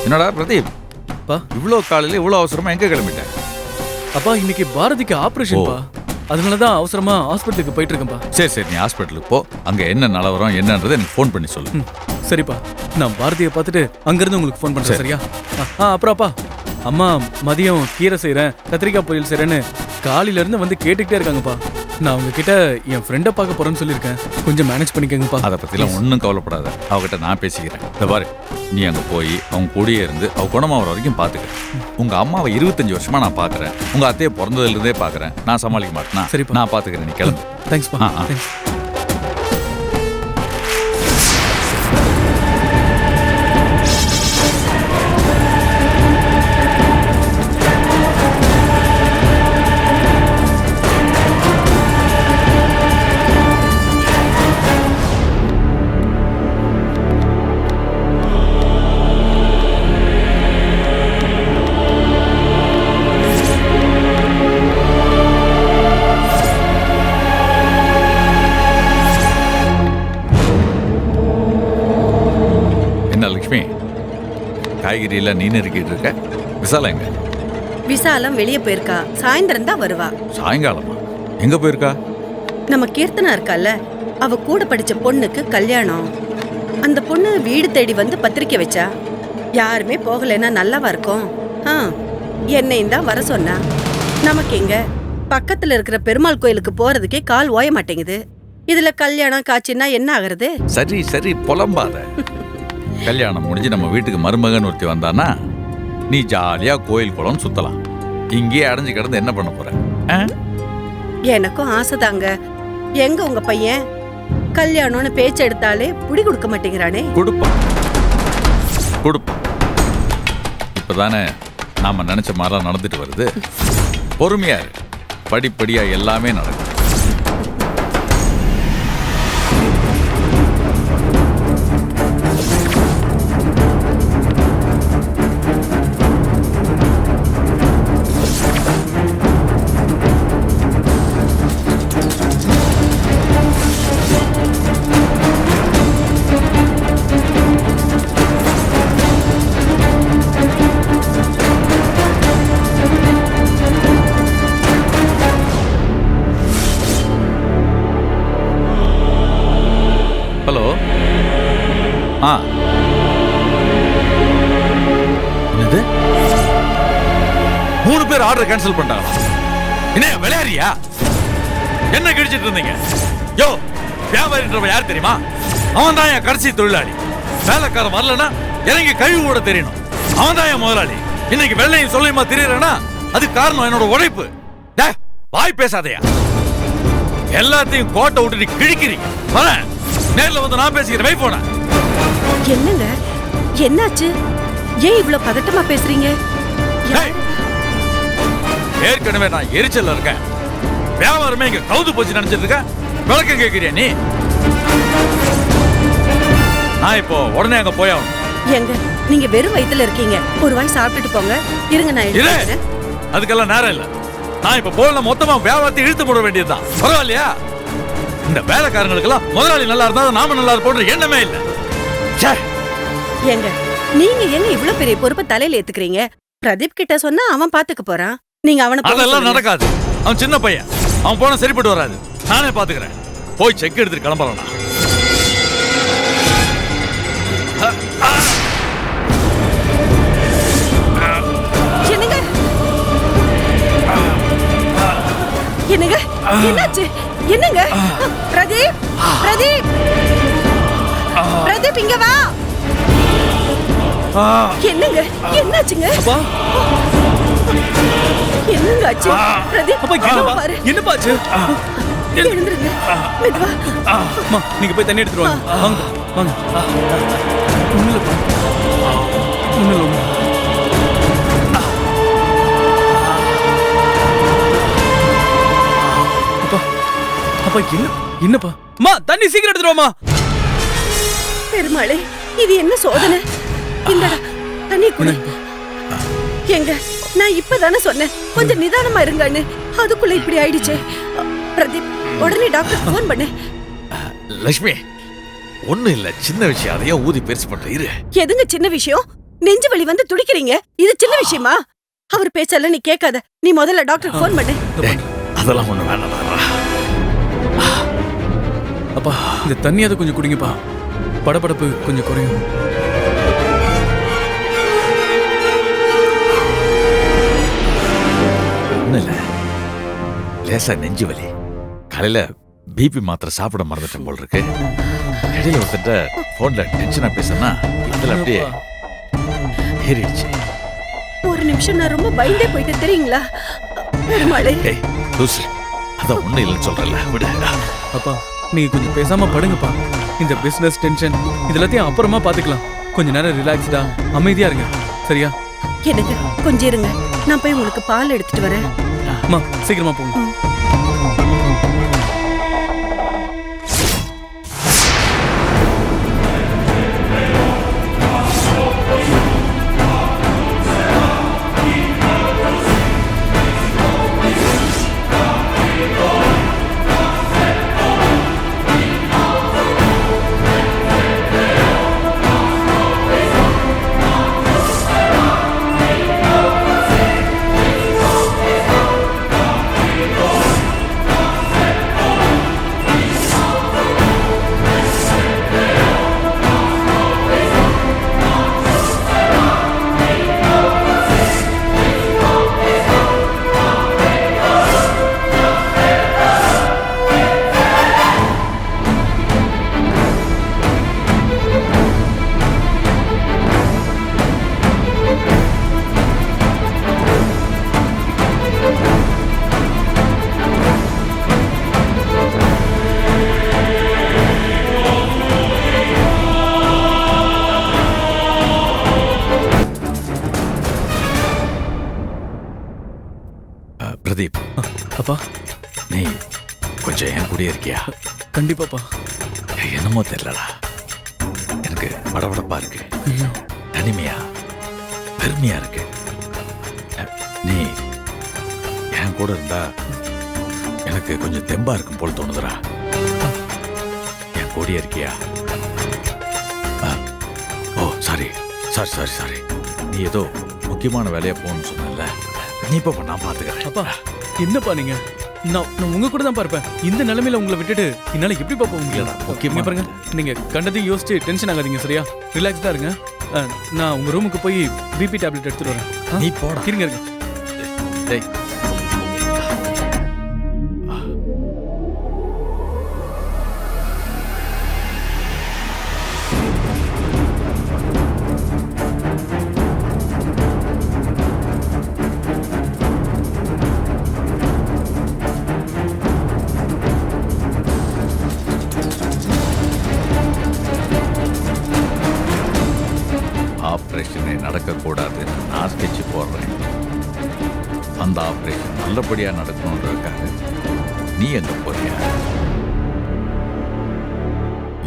என்னடா பிரதீப், பா இவ்வளோ காலையில இவ்வளோ அவசரமா எங்க கிளம்பிட்டேன்? அப்பா இன்னைக்கு பாரதிக்கு ஆபரேஷன்ப்பா. அதனாலதான் அவசரமா ஹாஸ்பிட்டலுக்கு போயிட்டு இருக்கேன்ப்பா. சரி சரி, நீ ஹாஸ்பிட்டலுக்கு போ. அங்க என்ன நிலவரம் என்னன்றதை எனக்கு ஃபோன் பண்ணி சொல்லு. சரிப்பா, நான் பாரதியை பார்த்துட்டு அங்கிருந்து உங்களுக்கு ஃபோன் பண்றேன். சரி. சரியா? அப்புறம்ப்பா, அம்மா மதியம் கீரை செய்றேன், கத்திரிக்காய் பொரியல் செய்றேன்னு காலையில இருந்து வந்து கேட்டுக்கிட்டே இருக்காங்கப்பா. நான் உங்ககிட்ட என் ஃப்ரெண்டை பார்க்க போறேன்னு சொல்லியிருக்கேன். கொஞ்சம் மேனேஜ் பண்ணிக்கங்கப்பா. அதை பத்திலாம் ஒன்றும் கவலைப்படாத, அவகிட்ட நான் பேசிக்கிறேன். இந்த பாரு, நீ அங்க போய் அவங்க கூடயே இருந்து அவ குணமாகற வரைக்கும் பாத்துக்க. உங்க அம்மாவை 25 வருஷமா நான் பாக்குறேன். உங்க அத்தையை பிறந்ததுல இருந்தே பாக்குறேன். நான் சமாளிக்க மாட்டேனா? சரிப்பா. நான் பாத்துக்கிறேன், நீ கிளம்பு. தேங்க்ஸ்ப்பா. தேங்க்ஸ். லட்சுமி, காய்கறி எல்லாம் நீ நறுக்கிட்டு இருக்க. விசாலம் எங்க? விசாலம் வெளியே போயிருக்கா. சாயந்தரம் தான் வருவா. சாயங்காலமா? எங்க போயிருக்கா? நம்ம கீர்த்தனா இருக்கால, அவ கூட படிச்ச பொண்ணுக்கு கல்யாணம். அந்த பொண்ணு வீடு தேடி வந்து பத்திரிக்கை வச்சா. யாருமே போகலைன்னா நல்லாவா இருக்கும்? என்னையும் தான் வர சொன்னா. நமக்கு எங்க பக்கத்துல இருக்கிற பெருமாள் கோயிலுக்கு போறதுக்கே கால் ஓய மாட்டேங்குது. இதுல கல்யாணம் காட்சின்னா என்ன ஆகுறது? சரி சரி, புலம்பாத. கல்யாணம் முடிஞ்சு நம்ம வீட்டுக்கு மருமகன் ஒருத்தி வந்தானா நீ ஜாலியா கோயில் குளம் சுத்தலாம். இங்கே அடைஞ்சு கிடந்து என்ன பண்ண போற? எனக்கும் ஆசைதாங்க. எங்க உங்க பையன் கல்யாணம்னு பேச்சு எடுத்தாலே புடி கொடுக்க மாட்டேங்கிறானே. கொடுப்பான் கொடுப்பான். இப்பதானே நாம நினைச்ச மாதிரிலாம் நடந்துட்டு வருது. பொறுமையா இரு, படிப்படியா எல்லாமே நடக்கும். என்னது? 3 பேர் ஆர்டர் கேன்சல் பண்ணிட்டாங்க. என்ன விளையாடுறியா? என்ன கிழிச்சிட்டு இருந்தீங்க? யோ, வியாபாரின்றவன் யார் தெரியுமா? அவன் தான் என் கடைசி தொழிலாளி. வேலைக்காரன் வரலன்னா இறங்கி கழுவி கூட தெரியணும். அவன் தான் என் முதலாளி. இன்னைக்கு வெள்ளையும் சொல்லியுமா தெரியறேன்னா அது காரணம் என்னோட உழைப்பு. வாய் பேசாதையா, எல்லாத்தையும் கோட்டை விட்டு கிழிக்கிறீங்க. வரேன், நேர்ல வந்து நான் பேசிக்கிறேன். வை போன. என்னங்க என்னாச்சு? ஏன் இவ்ளோ பதட்டமா பேசுறீங்க? ஏற்கனவே நான் எரிச்சல்ல இருக்கேன். வியாபாரமே இங்க கவுது போச்சு நினைச்சிட்டு இருக்க. விளக்கம் கேட்கிறியா நீ? நான் இப்போ உடனே அங்க போயாகணும். எங்க நீங்க வெறும் வயித்துல இருக்கீங்க, ஒரு வாய் சாப்பிட்டுட்டு போங்க. இருங்க நான் எடுத்துக்கிறேன். அதுக்கெல்லாம் நேரம் இல்ல. நான் இப்ப போல மொத்தமா வியாபாரத்தை இழுத்து போட வேண்டியதுதான். பரவாயில்லையா? இந்த வேலைக்காரங்களுக்கெல்லாம் முதலாளி நல்லா இருந்தா நாம நல்லா இருப்போன்ற எண்ணமே இல்ல. ஏங்க நீங்க எங்க இவ்வளவு பெரிய பொறுப்பை தலையில ஏத்துக்கிறீங்க? பிரதீப் கிட்ட சொன்னா அவன் பாத்துக்க போறான். நீங்க அவனை அதெல்லாம் நடக்காது. அவன் சின்ன பையன், அவன் போன சரிப்பட்டு வராது. நானே பாத்துக்கிறேன். போய் செக் எடுத்துட்டு கிளம்பலாம். என்னங்க என்னங்க என்னாச்சு? என்னங்க பிரதீப், பிரதீப், பிரதீப் இங்க வா. என்னங்க என்னாச்சுங்க? என்னங்க ஆச்சு? பிரதீப் என்னப்பா ஆச்சு? எழுந்துருங்க, மெதுவா. அம்மா நீங்க போய் தண்ணி எடுத்துட்டு வாங்க. வாங்க வாங்க. ஒண்ணுலப்பா, ஒண்ணுல. அப்பா அப்பா என்னப்பா? அம்மா தண்ணி சீக்கிரம் எடுத்துட்டு வாமா. பெருமாளே, இது என்ன சோதனை? இந்தடா தண்ணி குடி. எங்க நான் இப்பதானே சொன்னேன் கொஞ்சம் நிதானமா இருங்கன்னு, அதுக்குள்ள இப்படி ஆயிடுச்சு. பிரதீப் உடனே டாக்டர் போன் பண்ணு. லட்சுமி, ஒண்ணு இல்ல, சின்ன விஷயம். அதையே ஊதி பெருசு பண்ற. இரு. எதுங்க சின்ன விஷயம்? நெஞ்சு வலி வந்து துடிக்கிறீங்க, இது சின்ன விஷயமா? அவர் பேச்சல நீ கேட்காத. நீ முதல்ல டாக்டருக்கு போன் பண்ணு. அதெல்லாம் ஒண்ணு வேணாம். அப்பா இந்த தண்ணியாவது கொஞ்சம் குடிங்கப்பா, படபடப்பு கொஞ்சம் குறையும். ஒண்ணு இல்ல, லேசா நெஞ்சு வலி. காலையில பிபி மாத்திரை சாப்பிட மறந்துட்டேன் போல் இருக்கு. இடையில ஒருத்தட்ட போன்ல டென்ஷனா பேசுனா இதுல அப்படியே ஏறிடுச்சு. ஒரு நிமிஷம் நான் ரொம்ப பயந்தே போயிட்டேன் தெரியுங்களா? பெருமாளே, லூசு, அதான் ஒண்ணு இல்லைன்னு சொல்றல, விடு. அப்பா நீங்க கொஞ்சம் பேசாம படுங்கப்பா. இந்த பிசினஸ் டென்ஷன் இதெல்லாத்தையும் அப்புறமா பாத்துக்கலாம். கொஞ்ச நேரம் ரிலாக்ஸ்டா அமைதியா இருங்க, சரியா? எனக்கு கொஞ்சம் இருங்க, நான் போய் உங்களுக்கு பால் எடுத்துட்டு வரேன். அம்மா சீக்கிரமா போங்க. பிரதீப், அப்பா நீ கொஞ்சம் என் கூடயே இருக்கியா? கண்டிப்பாப்பா. என்னமோ தெரியலடா, எனக்கு படபடப்பா இருக்கு. தனிமையா பெருமையா இருக்கு. நீ என் கூட இருந்தா எனக்கு கொஞ்சம் தெம்பா இருக்கும் போல் தோணுதுடா. என் கூடயே இருக்கியா? ஓ சாரி சாரி சாரி சாரி, நீ ஏதோ முக்கியமான வேலையா போகணும்னு சொன்னல, நீ இப்ப நான் பாத்துக்கிறேன். அப்பா என்னப்பா நீங்க, நான் உங்க கூட தான் பார்ப்பேன். இந்த நிலைமையில உங்களை விட்டுட்டு என்னால எப்படி போக முடியல? முக்கியமா பாருங்க, நீங்க கண்டதையும் யோசிச்சு டென்ஷன் ஆகாதீங்க, சரியா? ரிலாக்ஸ்டா இருங்க. நான் உங்க ரூமுக்கு போய் பிபி டேப்லெட் எடுத்துட்டு வரேன். நீ போடா. இருங்க இருங்க. டேய், போடுறேன். அந்த ஆபரேஷன் நல்லபடியா நடக்கணுன்றதுக்காக நீ எங்க போறிய?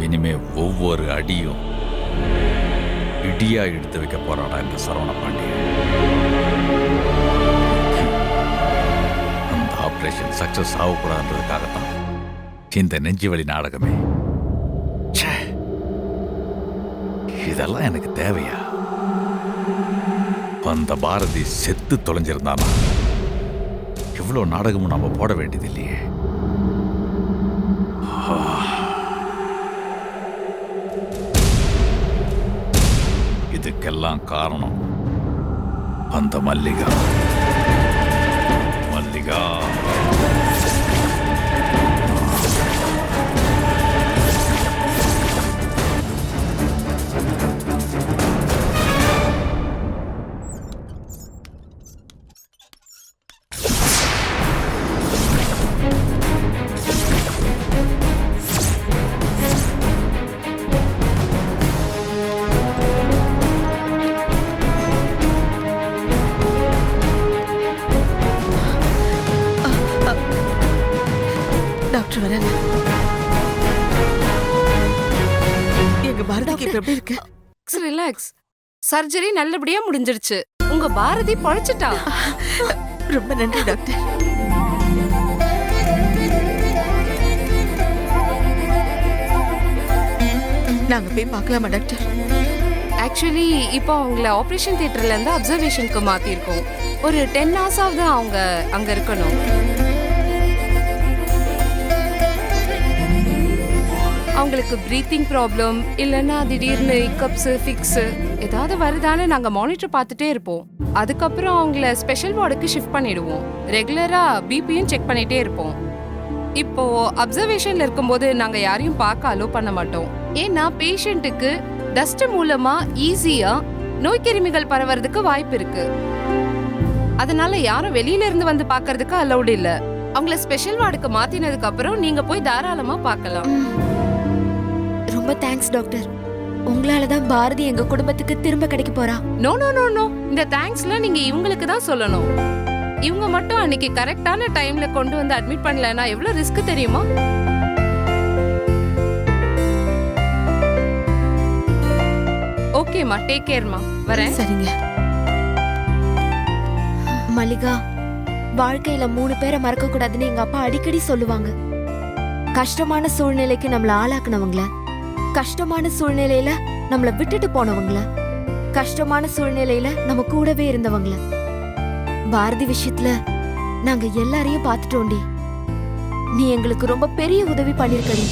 இனிமே ஒவ்வொரு அடியும் இடியா எடுத்து வைக்க போறாடா இந்த சரவண பாண்டியன். அந்த ஆபரேஷன் சக்சஸ் ஆகக்கூடாதுன்றதுக்காகத்தான் இந்த நெஞ்சுவலி நாடகமே. ச்சே, இதெல்லாம் எனக்கு தேவையா? அந்த பாரதி செத்து தொலைஞ்சிருந்தானா இவ்வளோ நாடகமும் நாம போட வேண்டியது இல்லையே. இதுக்கெல்லாம் காரணம் அந்த மல்லிகா. மல்லிகா டாக்டர் வராங்க. எங்க பாரதிக்கு இப்ப எப்படி இருக்கு? ரிலாக்ஸ். சர்ஜரி நல்லபடியா முடிஞ்சிருச்சு. உங்க பாரதி பொழைச்சிட்டா. ரொம்ப நன்றி டாக்டர். நாங்க போய் பார்க்கலாமா டாக்டர்? ஆக்சுவலி இப்போ அவங்கள ஆபரேஷன் தியேட்டர்ல இருந்து அப்சர்வேஷனுக்கு மாத்திருக்கோம். ஒரு 10 hours ஆவது அவங்க அங்க இருக்கணும். அவங்களுக்கு பிரீத்திங் ப்ராப்ளம் இல்லைன்னா திடீர்னு இக்கப்ஸ் ஃபிக்ஸ் ஏதாவது வருதான்னு நாங்க மானிட்டர் பார்த்துட்டே இருப்போம். அதுக்கப்புறம் அவங்கள ஸ்பெஷல் வார்டுக்கு ஷிஃப்ட் பண்ணிடுவோம். ரெகுலரா பிபியும் செக் பண்ணிட்டே இருப்போம். இப்போ அப்சர்வேஷன்ல இருக்கும்போது நாங்க யாரையும் பார்க்க அலோ பண்ண மாட்டோம். ஏன்னா பேஷண்ட்டுக்கு டஸ்ட் மூலமா ஈஸியா நோய் கிருமிகள் பரவறதுக்கு வாய்ப்பு இருக்கு. அதனால யாரும் வெளியில இருந்து வந்து பார்க்கறதுக்கு அலௌட் இல்ல. அவங்கள ஸ்பெஷல் வார்டுக்கு மாத்தினதுக்கு அப்புறம் நீங்க போய் தாராளமா பார்க்கலாம். ரொம்ப தேங்க்ஸ் டாக்டர். உங்களால தான் பாரதி எங்க குடும்பத்துக்கு திரும்ப கிடைக்க போறா. நோ நோ நோ நோ, இந்த தேங்க்ஸ்ல நீங்க இவங்களுக்கு தான் சொல்லணும். இவங்க மட்டும் அன்னைக்கு கரெக்டான டைம்ல கொண்டு வந்து அட்மிட் பண்ணலனா எவ்வளவு ரிஸ்க் தெரியுமா? ஓகேமா, டேக் கேர்மா. வரேன். சரிங்க. மல்லிகா, வாழ்க்கையில 3 பேரை மறக்க கூடாதுன்னு எங்க அப்பா அடிக்கடி சொல்லுவாங்க. கஷ்டமான சூழ்நிலைக்கு நம்மள ஆளாக்குனவங்கள, கஷ்டமான சூழ்நிலையில நம்மள விட்டுட்டு போனவங்கள, கஷ்டமான சூழ்நிலையில நம்ம கூடவே இருந்தவங்கள. பாரதி விஷயத்துல நாங்க எல்லாரையும் பார்த்துட்டோண்டி. நீ எங்களுக்கு ரொம்ப பெரிய உதவி பண்ணிருக்கடி.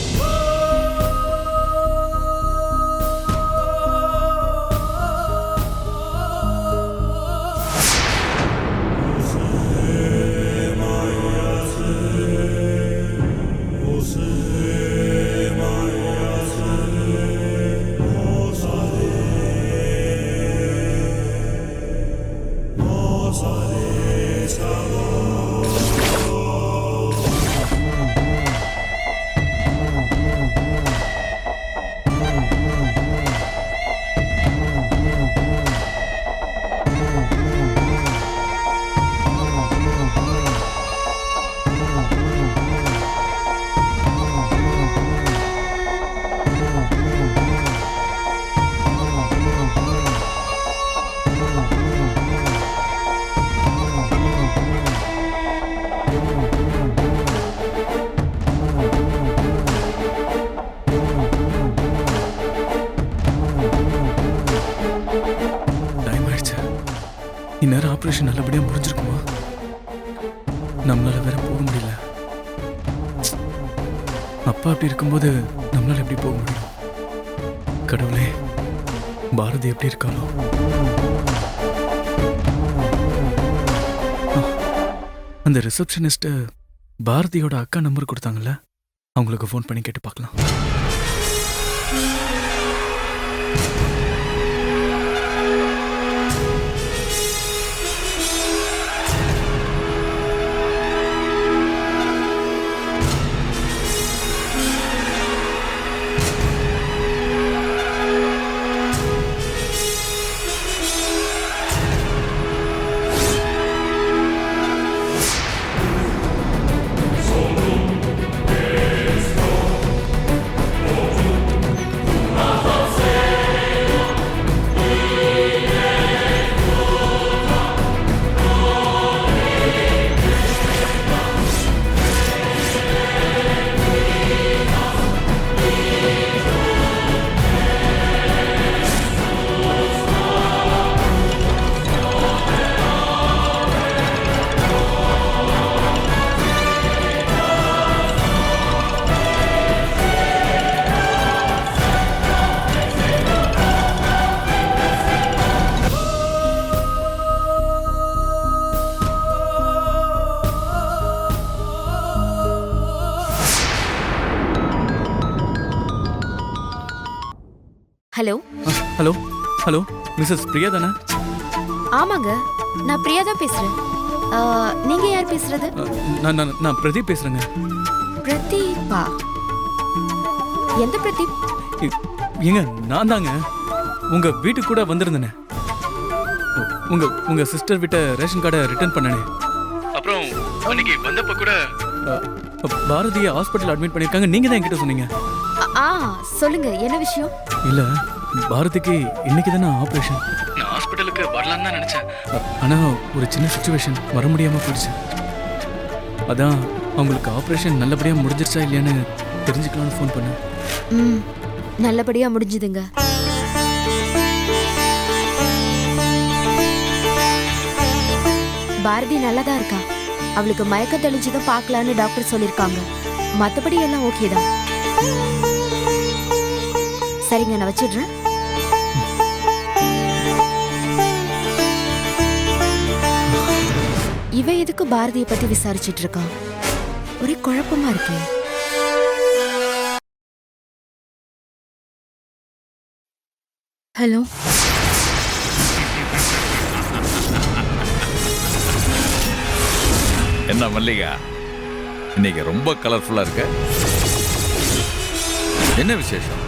இந்நேரம் ஆபரேஷன் நல்லபடியா முடிஞ்சிருக்குமா? நம்மளால வேற போக முடியல. அப்பா அப்படி இருக்கும்போது நம்மளால எப்படி போக முடியும்? கடவுளே, பாரதி எப்படி இருக்காளோ? அந்த ரிசப்ஷனிஸ்ட் பாரதியோட அக்கா நம்பர் கொடுத்தாங்கல்ல, அவங்களுக்கு ஃபோன் பண்ணி கேட்டு பார்க்கலாம். Hello. Hello hello missus Priya தானே? ஆமாங்க, நான் பிரியா தான் பேசுறேன். நீங்க யார் பேசுறது? நான் நான் நான் பிரதீப் பேசுறேங்க. பிரதீப்பா? எந்த பிரதீப்? ஏங்க நான் தாங்க உங்க வீட்டுக்கு கூட வந்திருந்தேனே. உங்க உங்க சிஸ்டர் விட்ட ரேஷன் கார்டை ரிட்டர்ன் பண்ணனே. அப்புறம் அன்னைக்கு வந்தப்ப கூட பாரதியை ஹாஸ்பிட்டல் அட்மிட் பண்ணிருக்காங்க. நீங்க தான் என்கிட்ட சொன்னீங்க. சொல்லுங்க, என்ன விஷயம்? இல்ல, பாரதிக்கு இன்னைக்கு தானே ஆபரேஷன். நான் ஹாஸ்பிட்டலுக்கு வரலான்னு தான் நினைச்சேன். ஆனா ஒரு சின்ன சிச்சுவேஷன், வர முடியாம போயிடுச்சு. அதான் அவங்களுக்கு ஆபரேஷன் நல்லபடியா முடிஞ்சிருச்சா இல்லையான்னு தெரிஞ்சுக்கலாம்னு ஃபோன் பண்ணேன். நல்லபடியா முடிஞ்சுதுங்க. பாரதி நல்லாதான் இருக்கா. அவளுக்கு மயக்கம் தெளிஞ்சுதான் பார்க்கலான்னு டாக்டர் சொல்லிருக்காங்க. மத்தபடி எல்லாம் ஓகே தான். சரிங்க, நான் வச்சிடுறேன். இவ எதுக்கு பாரதியை பத்தி விசாரிச்சிட்டு இருக்கான்? ஒரே குழப்பமா இருக்கு. ஹலோ. என்ன மல்லிகா, இன்னைக்கு ரொம்ப கலர்ஃபுல்லா இருக்க. என்ன விசேஷம்?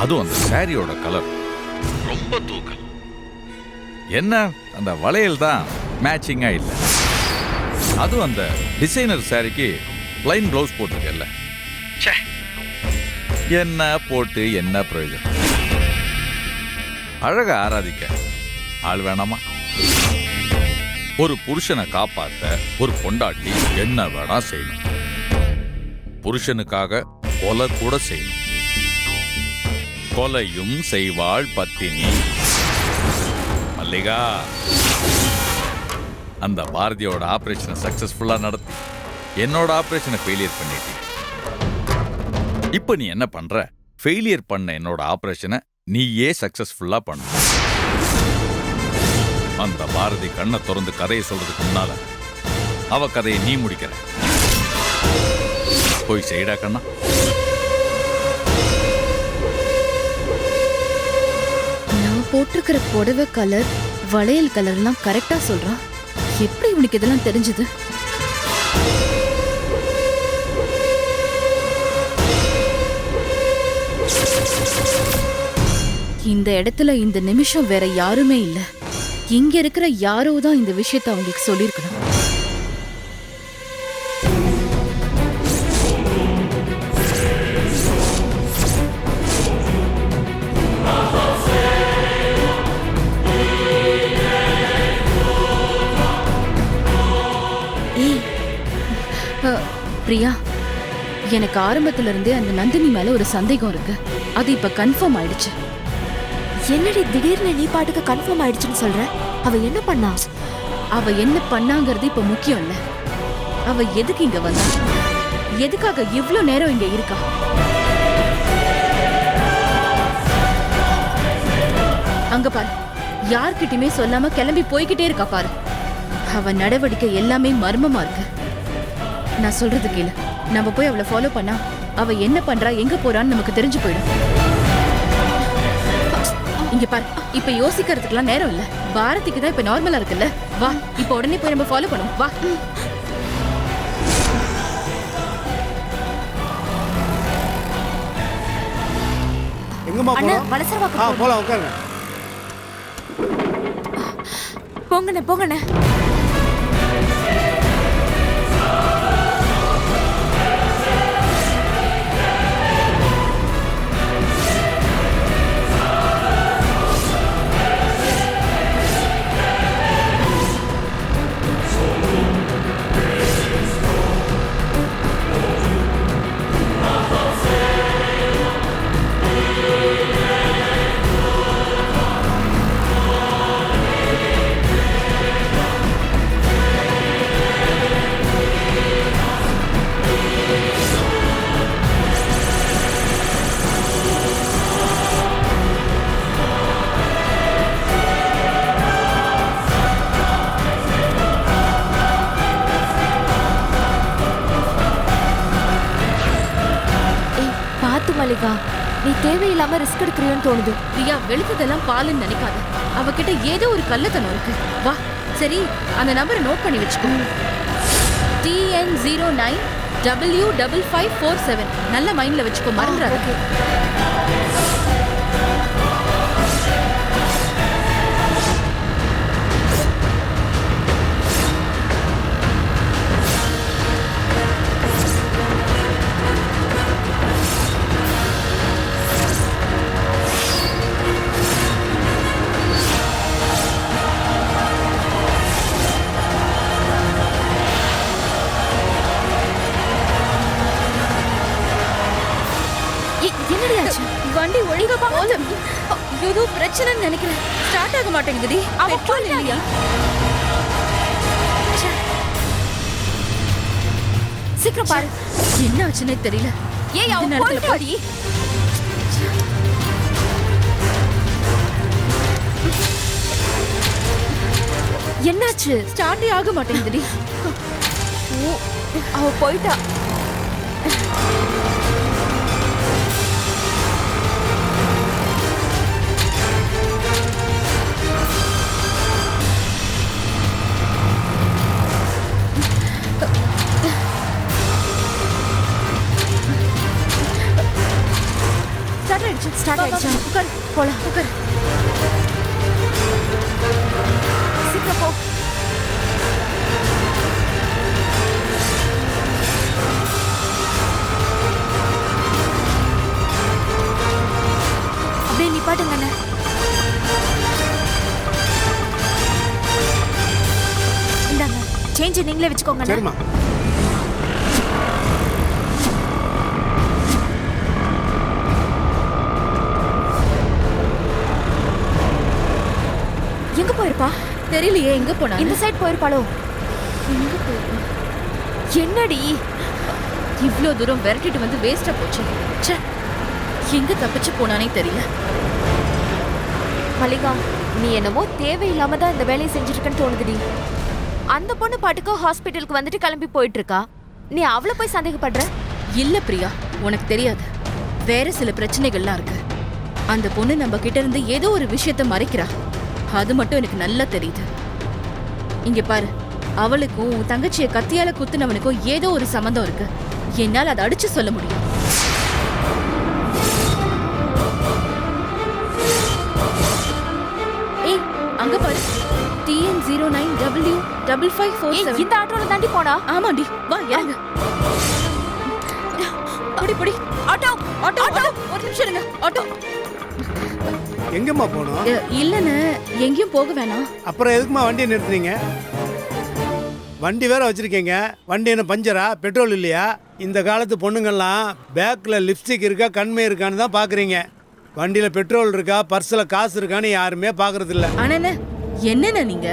அதுவும் அந்த சாரியோட கலர் ரொம்ப தூக்கல். என்ன அந்த வளையல் தான் மேட்சிங்கா இல்ல. அதுவும் அந்த டிசைனர் சாரிக்கு ப்ளைன் ப்ளவுஸ் போட்டிருக்கல. என்ன போட்டு என்ன பிரயோஜனம்? அழக ஆராதிக்க ஆள் வேணாமா? ஒரு புருஷனை காப்பாத்த ஒரு பொண்டாட்டி என்ன வேணா செய்யணும். புருஷனுக்காக கொலை கூட செய்யணும். கொலையும் செய்வாள் பத்தினி. மல்லிகா, அந்த பாரதியோட ஆபரேஷனை சக்சஸ்ஃபுல்லா நடத்தி என்னோட ஆபரேஷனை ஃபெயிலியர் பண்ணிட்டீங்க. இப்ப நீ என்ன பண்ற? ஃபெயிலியர் பண்ண என்னோட ஆபரேஷனை நீயே சக்சஸ்ஃபுல்லா பண்ண. அந்த பாரதி கண்ணை திறந்து கதையை சொல்றதுக்கு முன்னால அவ கதையை நீ முடிக்கிற. போய் செய்டா கண்ணா. நான் போட்டிருக்கிற புடவை கலர், வளையல் கலர்லாம் கரெக்டா சொல்றான். எப்படி இவனுக்கு இதெல்லாம் தெரிஞ்சது? இந்த இடத்துல இந்த நிமிஷம் வேற யாருமே இல்ல. இங்க இருக்கிற யாரோ தான் இந்த விஷயத்தை அவங்களுக்கு சொல்லியிருக்கணும். பிரியா, எனக்கு ஆரம்பத்துல இருந்தே அந்த நந்தினி மேல ஒரு சந்தேகம் இருக்கு. அது இப்ப கன்ஃபார்ம் ஆயிடுச்சு. என்னடி திடீர்னு நீ பாட்டுக்கு கன்ஃபார்ம் ஆயிடுச்சுன்னு சொல்ற? அவ என்ன பண்ணா? அவ என்ன பண்ணாங்கிறது இப்ப முக்கியம் இல்ல. அவ எதுக்கு இங்க வந்தா? எதுக்காக இவ்ளோ நேரம் இங்க இருக்கா? அங்க பாரு, யார்கிட்டயுமே சொல்லாம கிளம்பி போய்கிட்டே இருக்கா பாரு. அவ நடவடிக்கை எல்லாமே மர்மமா இருக்கு. நான் சொல்றது கேளு. நம்ம போய் அவளை ஃபாலோ பண்ணா அவ என்ன பண்றா, எங்க போறான்னு நமக்கு தெரிஞ்சு போயிடும். இங்க பாரு, இப்ப யோசிக்கிறதுக்குலாம் நேரம் இல்ல. பாரதிக்கு தான் இப்ப நார்மலா இருக்குல்ல. வா, இப்ப உடனே போய் நம்ம ஃபாலோ பண்ணுவோம். வா. எங்கம்மா போறோம்? வலசரவாக்கம் போலாம், உட்காருங்க. போங்கண்ணே, போங்கண்ணே. மல்லிகா, நீ தேவையில்லாம ரிஸ்க் எடுக்கிறியோன்னு தோணுது. பிரியா, வெளுத்ததெல்லாம் பாலுன்னு நினைக்காத. அவகிட்ட ஏதோ ஒரு கள்ளத்தனம் இருக்கு. வா, சரி அந்த நம்பரை நோட் பண்ணி வச்சுக்கோ. TN09W5547. நல்ல மைண்ட்ல வச்சுக்கோ, மறந்துடாத. என்னடியாச்சு? வண்டி ஒழுங்கா போகுது. ஏதோ பிரச்சனைன்னு நினைக்கிறேன். ஸ்டார்ட் ஆக மாட்டேங்குதுடி. பெட்ரோல் இல்லையா? சீக்கிரம் பாரு. என்ன ஆச்சுன்னே தெரியல. ஏய், அவ போயிட்டாடி. என்னாச்சு? ஸ்டார்ட்டே ஆக மாட்டேங்குதுடி. ஓ, அவ போயிட்டா. ஸ்டார்ட் ஆயிடுச்சு. உட்கார், போலாம். உட்கார். சீக்கிரம் போ. அப்படியே நிப்பாட்டுங்க அண்ணே. இந்தாங்க, சேஞ்ச் நீங்களே வச்சுக்கோங்க அண்ணே. சரிம்மா. எங்க போயிருப்பா? தெரியலையே, எங்க போனா? இந்த சைடு போயிருப்பாளோ? எங்க போயிருப்பா? என்னடி இவ்ளோ தூரம் விரட்டிட்டு வந்து வேஸ்டா போச்சு. ச்சே, எங்க தப்பிச்சு போனானே தெரியல. மல்லிகா, நீ என்னமோ தேவையில்லாம தான் இந்த வேலையை செஞ்சிருக்கன்னு தோணுதுடி. அந்த பொண்ணு பாட்டுக்கு ஹாஸ்பிட்டலுக்கு வந்துட்டு கிளம்பி போயிட்டு இருக்கா. நீ அவளை போய் சந்தேகப்படுற? இல்ல பிரியா, உனக்கு தெரியாது. வேற சில பிரச்சனைகள்லாம் இருக்கு. அந்த பொண்ணு நம்ம கிட்ட இருந்து ஏதோ ஒரு விஷயத்த மறைக்கிறா. அது மட்டும் எனக்கு நல்லா தெரியுது. இங்க பாரு, அவளுக்கும் உன் தங்கச்சியை கத்தியால குத்துனவனுக்கும் ஏதோ ஒரு சம்மந்தம் இருக்கு. என்னால் அதை அடிச்சு சொல்ல முடியும். ஏய், அங்க பாரு. TN09W5547. இந்த ஆட்டோல தாண்டி போனா? ஆமாண்டி, வா இறங்கு. புடி புடி. Auto auto auto. ஒரு நிமிஷம் இருங்க. ஆட்டோ. எங்கம்மா போகணும்? இல்லன்னு எங்கேயும் போக வேணாம். அப்புறம் எதுக்குமா வண்டியை நிறுத்துறீங்க? வண்டி வேற வச்சிருக்கீங்க. வண்டி என்ன பஞ்சரா? பெட்ரோல் இல்லையா? இந்த காலத்து பொண்ணுங்கள்லாம் பேக்கில் லிப்ஸ்டிக் இருக்கா, கண்மை இருக்கான்னு தான் பார்க்குறீங்க. வண்டியில் பெட்ரோல் இருக்கா, பர்ஸில் காசு இருக்கான்னு யாருமே பார்க்கறது இல்லை. ஆனா என்னண்ணா நீங்க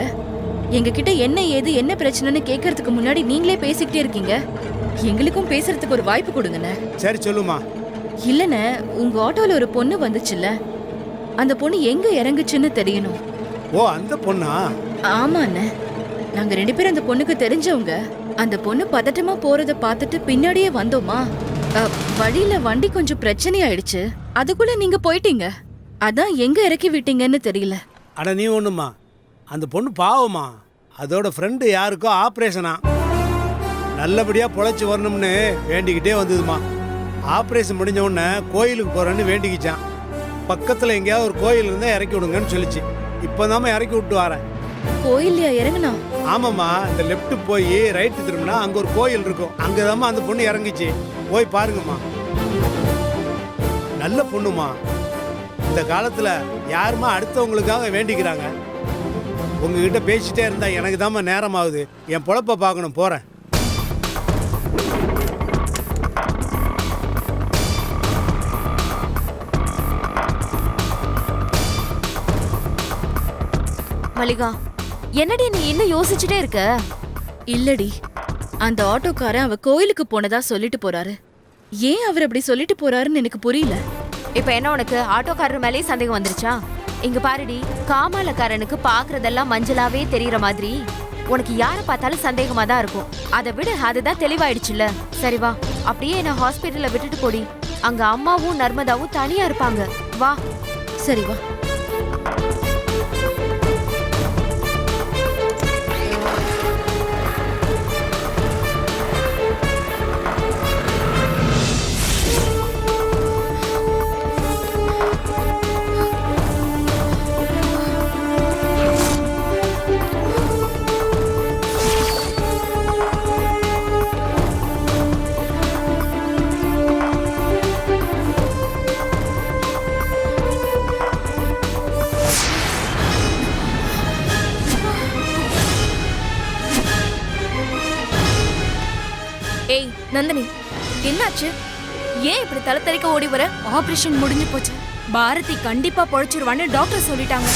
எங்ககிட்ட என்ன ஏது என்ன பிரச்சனைன்னு கேட்கறதுக்கு முன்னாடி நீங்களே பேசிக்கிட்டே இருக்கீங்க. எங்களுக்கும் பேசுறதுக்கு ஒரு வாய்ப்பு கொடுங்கண்ணே. சரி சொல்லுமா. இல்லண்ணே, உங்க ஆட்டோல ஒரு பொண்ணு வந்துச்சுல்ல, அந்த பொண்ணு எங்க இறங்குச்சுன்னு தெரியணும். ஓ, அந்த பொண்ணா? ஆமாண்ணே, நாங்க 2 பேரும் அந்த பொண்ணுக்கு தெரிஞ்சவங்க. அந்த பொண்ணு பதட்டமா போறத பார்த்துட்டு பின்னாடியே வந்தோமா. வழியில வண்டி கொஞ்சம் பிரச்சனை ஆயிடுச்சு. அதுக்குள்ள நீங்க போயிட்டீங்க. அதான் எங்க இறக்கி விட்டீங்கன்னு தெரியல. அட நீ ஒண்ணுமா, அந்த பொண்ணு பாவமா. அதோட ஃப்ரெண்டு யாருக்கோ ஆப்ரேஷனா, நல்லபடியா பொழைச்சி வரணும்னு வேண்டிக்கிட்டே வந்ததுமா. ஆப்ரேஷன் முடிஞ்ச உடனே கோயிலுக்கு போறேன்னு வேண்டிக்கிச்சான். பக்கத்துல எங்கேயாவது ஒரு கோயில் இருந்தா இறக்கி விடுங்கன்னு சொல்லிச்சு. இப்போதாம இறக்கி விட்டு வரேன். கோயில்லையா இறங்குனா? ஆமாம்மா, இந்த லெஃப்ட் போய் ரைட்டு திரும்பினா அங்க ஒரு கோயில் இருக்கும். அங்கதாம்மா அந்த பொண்ணு இறங்குச்சு. போய் பாருங்கம்மா. நல்ல பொண்ணுமா. இந்த காலத்துல யாருமா அடுத்தவங்களுக்காக வேண்டிக்கிறாங்க? உங்ககிட்ட பேசிட்டே இருந்தா எனக்கு தாம்மா நேரம் ஆகுது. என் பொழப்ப பார்க்கணும், போறேன். மல்லிகா, என்னடி நீ இன்னும் யோசிச்சுட்டே இருக்க? இல்லடி, அந்த ஆட்டோக்காரன் அவ கோயிலுக்கு போனதா சொல்லிட்டு போறாரு. ஏன் அவர் அப்படி சொல்லிட்டு போறாருன்னு எனக்கு புரியல. இப்ப என்ன உனக்கு ஆட்டோக்காரர் மேலேயே சந்தேகம் வந்துருச்சா? இங்க பாருடி, காமாலக்காரனுக்கு பாக்குறதெல்லாம் மஞ்சளாவே தெரியற மாதிரி உனக்கு யார பார்த்தாலும் சந்தேகமா தான் இருக்கும். அதை விட அதுதான் தெளிவாயிடுச்சுல்ல. சரி வா, அப்படியே என்ன ஹாஸ்பிட்டல்ல விட்டுட்டு போடி. அங்க அம்மாவும் நர்மதாவும் தனியா இருப்பாங்க. வா. சரி வா. ஏய் நந்தினி, என்னாச்சு? ஏன் இப்படி தலை தெறிக்க ஓடி வர? ஆபரேஷன் முடிஞ்சு போச்சு. பாரதி கண்டிப்பா பொழைச்சிருவான்னு டாக்டர் சொல்லிட்டாங்க.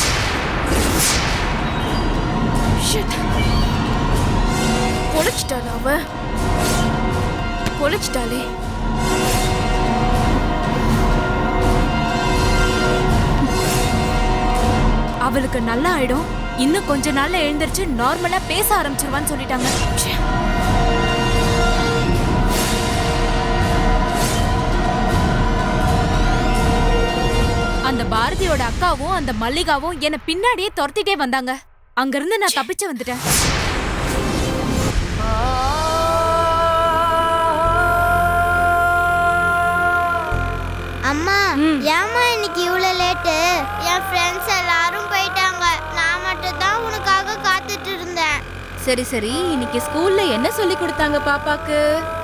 பொழைச்சிட்டாளா அவ? பொழைச்சிட்டாளே. அவளுக்கு நல்லா ஆயிடும். இன்னும் கொஞ்ச நாள்ல எழுந்திருச்சு நார்மலா பேச ஆரம்பிச்சிருவான்னு சொல்லிட்டாங்க. அந்த பாரதியோட அக்காவும் அந்த மல்லிகாவும் என்ன பின்னாடியே துரத்திட்டே வந்தாங்க. அங்கிருந்து நான் தப்பிச்சு வந்துட்டேன். அம்மா, ஏம்மா இன்னைக்கு இவ்வளவு லேட்டு? என் ஃப்ரெண்ட்ஸ் எல்லாரும் போயிட்டாங்க. நான் மட்டும் தான் உனக்காக காத்துட்டு இருந்தேன். சரி சரி, இன்னைக்கு ஸ்கூல்ல என்ன சொல்லி கொடுத்தாங்க பாப்பாக்கு?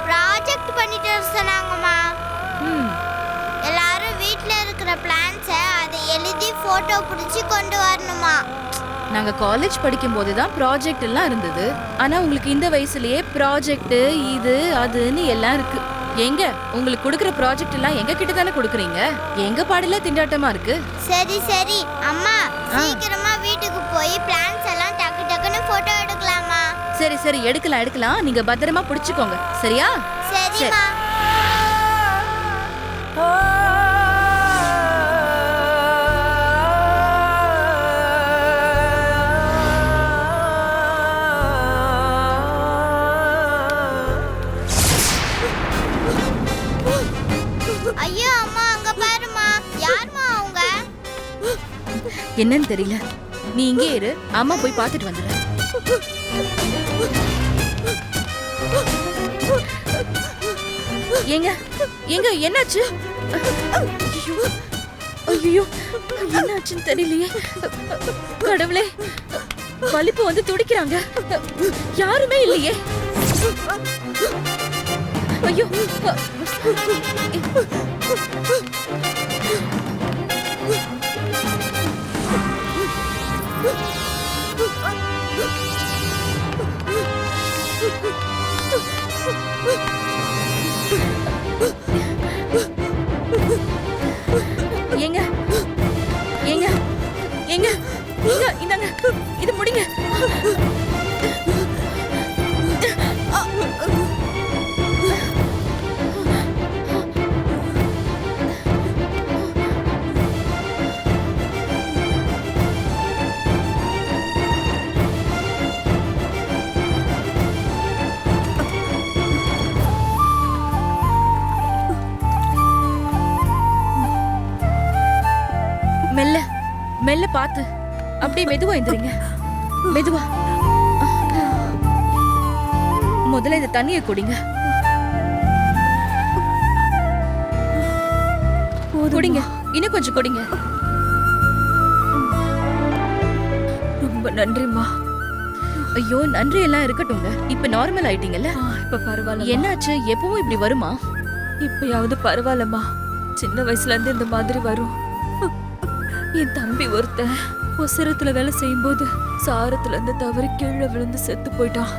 ப்ராஜெக்ட் பண்ணிட்டு சொன்னாங்கம்மா. எல்லாரும் வீட்ல இருக்கிற பிளான்ஸை அதை எழுதி போட்டோ பிடிச்சி கொண்டு வரணுமா? நாங்க காலேஜ் படிக்கும் போதுதான் ப்ராஜெக்ட் எல்லாம் இருந்தது. ஆனா உங்களுக்கு இந்த வயசுலயே ப்ராஜெக்ட் இது அதுன்னு எல்லாம் இருக்கு. எங்க உங்களுக்கு கொடுக்கற ப்ராஜெக்ட் எல்லாம் எங்க கிட்ட தானே கொடுக்குறீங்க? எங்க பாடல திண்டாட்டமா இருக்கு. சரி சரி அம்மா, சீக்கிரமா வீட்டுக்கு போய் பிளான்ஸ் எல்லாம் டக்கு டக்குன்னு போட்டோ எடுக்கலாமா? சரி சரி, எடுக்கலாம். நீங்க பத்திரமா பிடிச்சுக்கோங்க, சரியா? சரிம்மா. ஐயோ அம்மா, அங்க பாருமா. யாருமா அவங்க? என்னன்னு தெரியல. நீ இங்கே இரு, அம்மா போய் பார்த்துட்டு வந்துடுறேன். ஏங்க ஏங்க, என்னாச்சு? ஐயோ, என்னாச்சுன்னு தெரியலையே. கடவுளே, வலிப்பு வந்து துடிக்கிறாங்க. யாருமே இல்லையே. ஐயோ, ஏங்க ஏங்க ஏங்க, இந்தாங்க, இது முடிங்க. மெல்ல மெல்ல பாத்து, அப்படியே மெதுவா எந்திரிங்க. மெதுவா. முதல்ல இந்த தண்ணியை குடிங்க. குடிங்க, இன்னும் கொஞ்சம் குடிங்க. ரொம்ப நன்றிம்மா. ஐயோ, நன்றி எல்லாம் இருக்கட்டும்ங்க. இப்ப நார்மல் ஆயிட்டீங்கல்ல? இப்ப பரவாயில்ல. என்னாச்சு? எப்பவும் இப்படி வருமா? இப்பயாவது பரவாயில்லம்மா. சின்ன வயசுல இருந்து இந்த மாதிரி வரும். என் தம்பி ஒருத்தன் ஒசரத்துல வேலை செய்யும்போது சாரத்துல இருந்து தவறி கீழே விழுந்து செத்து போயிட்டான்.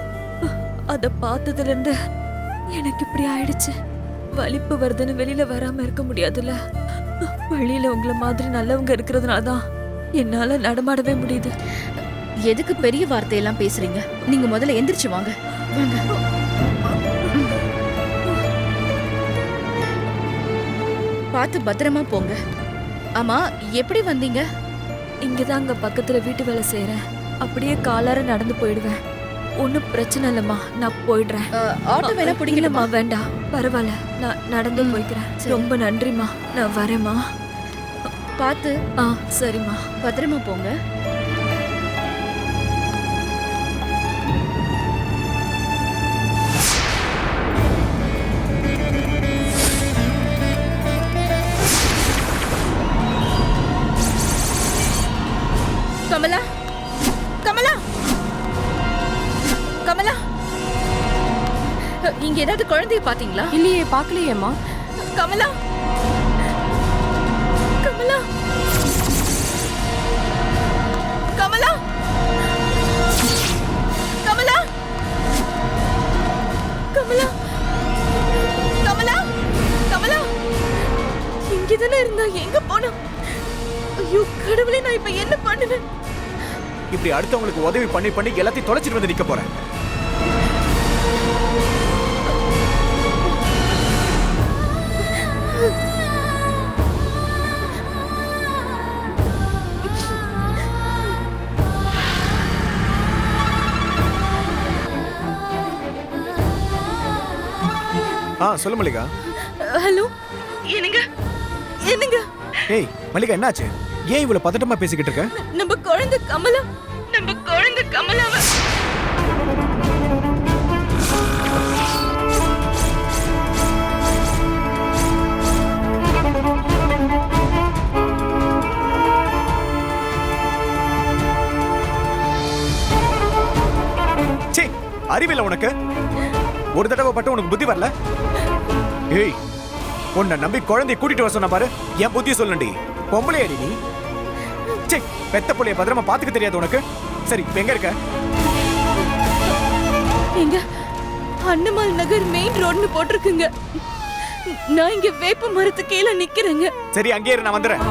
அத பார்த்ததுல இருந்து எனக்கு இப்படி ஆயிடுச்சு. வலிப்பு வருதுன்னு வெளியில வராம இருக்க முடியாதுல்ல. வழியில உங்களை மாதிரி நல்லவங்க இருக்கிறதுனாலதான் என்னால நடமாடவே முடியுது. எதுக்கு பெரிய வார்த்தையெல்லாம் பேசுறீங்க? நீங்க முதல்ல எந்திரிச்சு வாங்க. வாங்க. பார்த்து பத்திரமா போங்க. ஆமா, எப்படி வந்தீங்க? இங்கதான் அங்க பக்கத்துல வீட்டு வேலை செய்யறேன். அப்படியே காலார நடந்து போயிடுவேன். ஒன்றும் பிரச்சனை இல்லைம்மா, நான் போயிடுறேன். ஆட்டோ வேணா பிடிக்கணுமா? இல்லைம்மா, வேண்டாம், பரவாயில்ல, நான் நடந்து போய்க்கிறேன். ரொம்ப நன்றிம்மா, நான் வரேம்மா. பார்த்து. சரிம்மா, பத்திரமா போங்க. கமலா, கமலா, கமலா, இங்க ஏதாவது குழந்தைய பாத்தீங்களா? இல்லையே, பார்க்கலையேம்மா. கமலா, கமலா, கமலா, கமலா, கமலா, கமலா, கமலா, இங்கதானே இருந்தா, எங்க போனா? ஐயோ கடவுளே, நான் இப்ப என்ன பண்ணுவேன்? இப்படி அடுத்தவங்களுக்கு உதவி பண்ணி பண்ணி எல்லாத்தையும் தொலைச்சிட்டு வந்து நிக்க போறேன். சொல்லு மல்லிகா. ஹலோ, என்னங்க என்னங்க? ஏய் மல்லிகா, என்னாச்சு? ஏன் இவ்வளவு பதட்டமா பேசிக்கிட்டு இருக்க? நம்ம குழந்தை கமலா, நம்ம குழந்தை கமலாவை அறிவில்லை உனக்கு? ஒரு தடவை பட்டு உனக்கு புத்தி வரல? ஏய், உன்னை நம்பி குழந்தைய கூட்டிட்டு வர சொன்ன பாரு, என் புத்தி சொல்லண்டி. பொம்பளை அடி நீ. பெத்த புள்ளைய பத்திரமா பாத்துக்க தெரியாது உனக்கு? சரி, இப்ப எங்க இருக்க? எங்க அண்ணமால் நகர் மெயின் ரோட்னு போட்டிருக்குங்க. நான் இங்க வேப்ப மரத்து கீழே நிக்கிறேங்க. சரி, அங்கே இரு, நான் வந்துடுறேன்.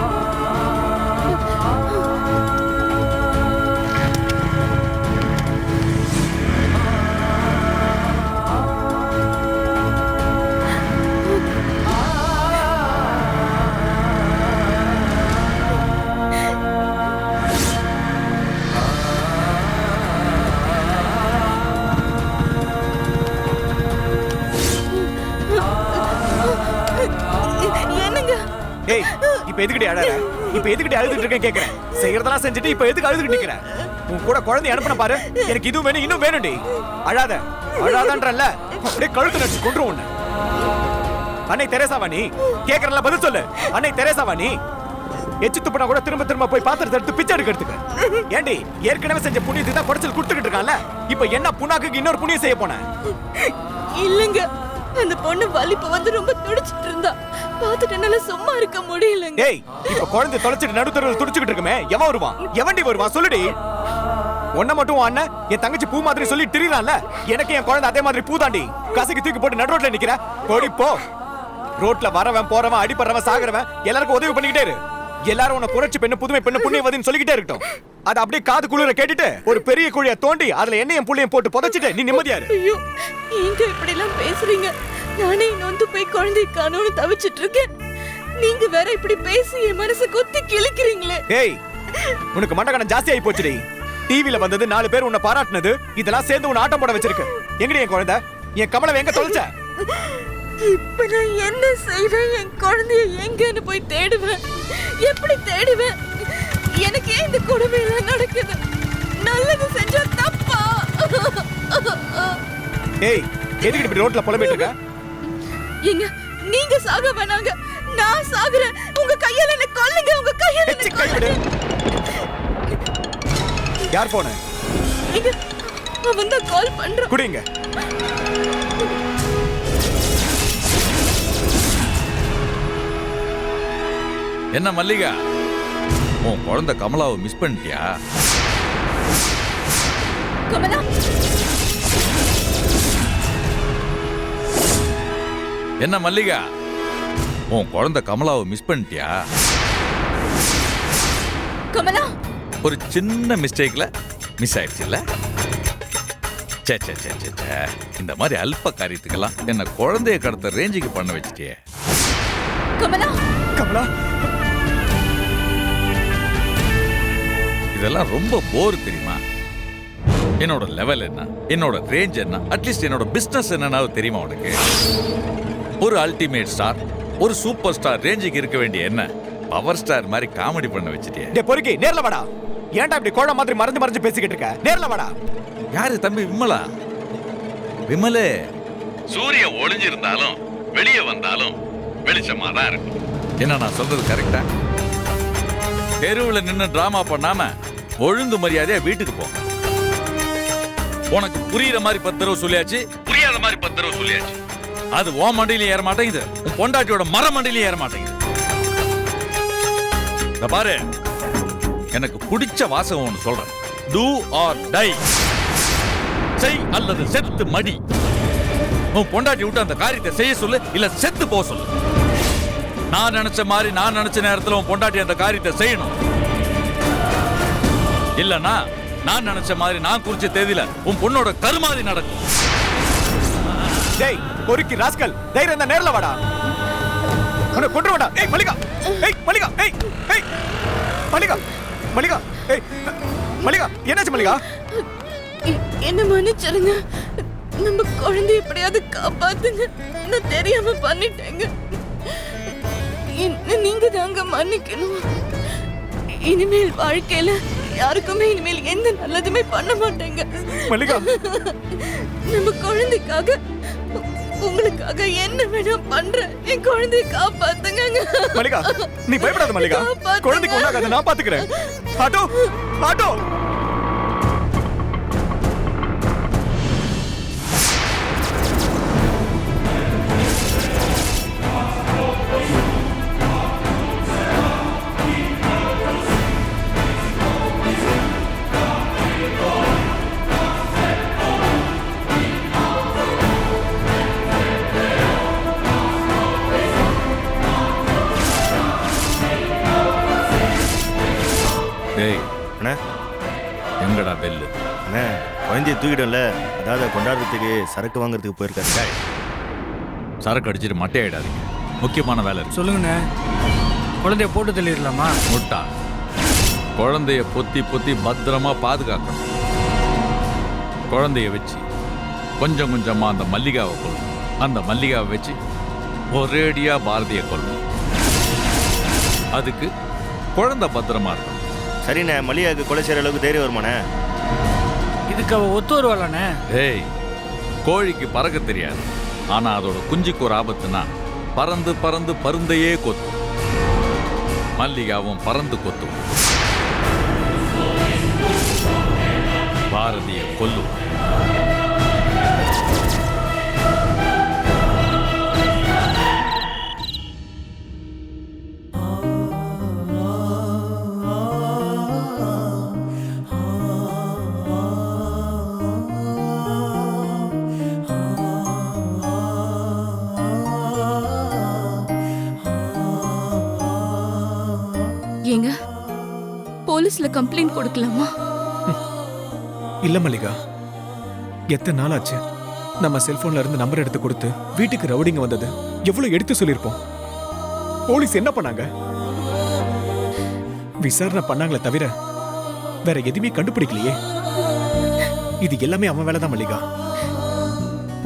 ஏய், இப்ப எதுக்கிட்டே அழற? இப்ப எதுக்கிட்டே அழுதுட்டு இருக்கேன் கேக்குறேன். செய்யறதெல்லாம் செஞ்சுட்டு இப்ப எதுக்கு அழுதுட்டு நிக்கிற? உன் கூட குழந்தைய அனுப்புன பாரு, எனக்கு இதுவும் வேணும் இன்னும் வேணும்டி. அழாத, அழாதன்றல்ல, அப்படியே கழுத்து நடிச்சு கொன்று உன்னை. அன்னை தெரேசாவா நீ? கேக்குறல பதில் சொல்லு. அன்னை தெரேசாவா நீ? எச்சு துப்புனா கூட திரும்ப திரும்ப போய் பாத்திரத்தை எடுத்து பிச்சை எடுக்கிறதுக்கு. ஏண்டி, ஏற்கனவே செஞ்ச புண்ணியத்துக்கு தான் குடைச்சல் கொடுத்துக்கிட்டு இருக்கான்ல, இப்ப என்ன புண்ணாக்கு இன்னொரு புண்ணியம் செய்ய போன? இல்லங்க, அந்த பொண்ணு வலிப்பு வந்து ரொம்ப துடிச்சிட்டு இருந்தா, பாத்துட்டு என்னால சும்மா இருக்க முடியலங்க. ஏய், இப்ப குழந்தை தொலைச்சிட்டு நடுத்தருவில் துடிச்சுக்கிட்டு இருக்குமே, எவன் வருவான்? எவன்டி வருவான் சொல்லுடி. ஒன்ன மட்டும் உன் அண்ணன் என் தங்கச்சி பூ மாதிரி சொல்லி திரியறான்ல, எனக்கு என் குழந்தை அதே மாதிரி பூதாண்டி. கசக்கி தூக்கி போட்டு நடு ரோட்ல நிக்கிற. போடி போ. ரோட்ல வரவன் போறவன் அடிபடுறவன் சாகுறவன் எல்லாருக்கும் உதவி பண்ணிக்கிட்டே இரு. எல்லாரும் உன்னை புரட்சி பெண்ணு புதுமை பெண்ணு புண்ணியவதின்னு சொல்லிக்கிட்டே இருக்கட்டும். அது அப்படியே காது குளிர கேட்டுட்டு ஒரு பெரிய குழியை தோண்டி அதுல எண்ணெயும் புள்ளையும் போட்டு புதைச்சிட்டு நீ நிம்மதியா இரு. ஐயோ, நீங்க இப்படி எல்லாம் பேசுறீங்க. நானே நொந்து போய் குழந்தை காணோன்னு தவிச்சிட்டு இருக்கேன். நீங்க வேற இப்படி பேசி என் மனசை கொத்தி கிழிக்கிறீங்களே. ஏய், உனக்கு மண்டகணம் ஜாஸ்தி ஆகி போச்சுடி. டிவில வந்தது 4 பேர் உன்னை பாராட்டினது, இதெல்லாம் சேர்ந்து உன்னை ஆட்டம் போட வச்சிருக்கு. எங்கடி என் குழந்தை? என் கமலை எங்க தொலைச்ச? இப்ப நான் என்ன செய்வேன்? என் குழந்தைய எங்கன்னு போய் தேடுவேன்? எப்படி தேடுவேன்? எனக்கு ஏன் இந்த கொடுமை எல்லாம் நடக்குது? நல்லது செஞ்சா தப்பா? ஏய், எதுக்கு இப்படி ரோட்ல புலம்பிட்டு இருக்க? ஏங்க, நீங்க சாக வேணாங்க, நான் சாகுறேன். உங்க கையால என்ன கொல்லுங்க, உங்க கையால என்ன கொல்லுங்க. யார் போன? ஏங்க, அவன் தான் கால் பண்றான். குடிங்க. என்ன மல்லிகா, உன் குழந்தை கமலாவை மிஸ் பண்ணிட்டியா? கமலா, என்ன மல்லிகா, உன் குழந்தை கமலாவை மிஸ் பண்ணிட்டியா? கமலா, ஒரு சின்ன மிஸ்டேக்ல மிஸ் ஆயிடுச்சுல்ல? சே சே சே சே சே, இந்த மாதிரி அல்ப காரியத்துக்கெல்லாம் என்ன குழந்தைய கடத்த ரேஞ்சுக்கு பண்ண வச்சுட்டியே. கமலா, கமலா, இதெல்லாம் ரொம்ப போர் தெரியுமா? என்னோட லெவல் என்ன, என்னோட ரேஞ்ச் என்ன, அட்லீஸ்ட் என்னோட பிசினஸ் என்னன்னாவது தெரியுமா உனக்கு? ஒரு அல்டிமேட் ஸ்டார், ஒரு சூப்பர் ஸ்டார் ரேஞ்சுக்கு இருக்க வேண்டிய என்ன பவர் ஸ்டார் மாதிரி காமெடி பண்ண வச்சிட்டியே. டேய் பொறுக்கி, நேர்ல வாடா. ஏன்டா இப்படி கோழ மாதிரி மறைஞ்சு மறைஞ்சு பேசிக்கிட்டு இருக்க? நேர்ல வாடா. யாரு தம்பி? விமலா? விமலே, சூரியன் ஒளிஞ்சிருந்தாலும் வெளியே வந்தாலும் வெளிச்சமா தான் இருக்கும். என்ன நான் சொல்றது கரெக்டா? தெருவில் நின்று டிராமா பண்ணாம ஒழுங்கு மரியாதையா வீட்டுக்கு போ. உனக்கு புரியுற மாதிரி 10 தடவை சொல்லியாச்சு, புரியாத மாதிரி 10 தடவை சொல்லியாச்சு. அது ஓ மண்டியிலும் ஏற மாட்டேங்குது, உன் பொண்டாட்டியோட மர மண்டியிலும் ஏற மாட்டேங்குது. பாரு, எனக்கு பிடிச்ச வாசகம் ஒன்று சொல்றேன். டூ ஆர் டை, செய் அல்லது செத்து மடி. உன் பொண்டாட்டி விட்டு அந்த காரியத்தை செய்ய சொல்லு, இல்ல செத்து போக சொல்லு. நான் நினைச்ச மாதிரி நான் நினைச்ச நேரத்தில் உன் பொண்டாட்டி அந்த காரியத்தை செய்யணும். இல்லனா நான் நினைச்ச மாதிரி நான் குறிச்ச தேதியில உன் பொண்ணோட கருமாதி நடக்கும். டேய் பொறுக்கி ராஸ்கல், தைரியம் இருந்தா நேர்ல வாடா. உன்னை கொன்றுவேன்டா. ஏய் மல்லிகா, ஏய் மல்லிகா, ஏய் ஏய் மல்லிகா, மல்லிகா, ஏய் மல்லிகா, என்னாச்சு மல்லிகா? என்ன மன்னிச்சிருங்க. நம்ம குழந்தை எப்படியாவது காப்பாத்துங்க. நான் தெரியாம பண்ணிட்டேங்க. நீங்க தாங்க மன்னிக்கணும். இனிமேல் வாழ்க்கையில யாருக்குமே இனிமேல் எந்த நல்லதுமே பண்ண மாட்டேங்க. மல்லிகா, நம்ம குழந்தைக்காக உங்களுக்காக என்ன வேணா பண்றேன். என் குழந்தையை காப்பாத்துங்க. மல்லிகா நீ பயப்படாத மல்லிகா, குழந்தைக்கு ஒண்ணாகாத, நான் பாத்துக்கிறேன். Auto auto. எங்கடா பெல்லு? அண்ணே குழந்தைய தூக்கிட்டோம்ல, அதாவது கொண்டாடுறதுக்கு சரக்கு வாங்குறதுக்கு போயிருக்காரு. சரக்கு அடிச்சுட்டு மட்டையாயிடாதீங்க, முக்கியமான வேலை இருக்கு. சொல்லுங்கண்ணே, குழந்தைய போட்டு தள்ளிடலாமா? முட்டா, குழந்தைய பொத்தி பொத்தி பத்திரமா பாதுகாக்கணும். குழந்தைய வச்சு கொஞ்சம் கொஞ்சமா அந்த மல்லிகாவை கொள்ளணும். அந்த மல்லிகாவை வச்சு ஒரேடியா பாரதியை கொள்ளணும். அதுக்கு குழந்தை பத்திரமா இருக்கணும். சரிண்ணே, மல்லிகாவுக்கு கொலை செய்யற அளவுக்கு தைரியம் வருமாண்ணே? இதுக்கு அவ ஒத்து வருவாளாண்ணே? ஏய், கோழிக்கு பறக்க தெரியாது, ஆனா அதோட குஞ்சுக்கு ஒரு ஆபத்துனா பறந்து பறந்து பருந்தையே கொத்தும். மல்லிகாவும் பறந்து கொத்தும். பாரதியை கொல்லும். ஏங்க, போலீஸ்ல கம்ப்ளைண்ட் கொடுக்கலாமா? இல்ல மல்லிகா, எத்தனை நாள் ஆச்சு நம்ம செல்போன்ல இருந்து நம்பர் எடுத்து கொடுத்து வீட்டுக்கு ரவுடிங்க வந்தது எவ்வளவு எடுத்து சொல்லிருப்போம். போலீஸ் என்ன பண்ணாங்க? விசாரணை பண்ணாங்களே தவிர வேற எதுவுமே கண்டுபிடிக்கலையே. இது எல்லாமே அவன் வேலைதான் மல்லிகா.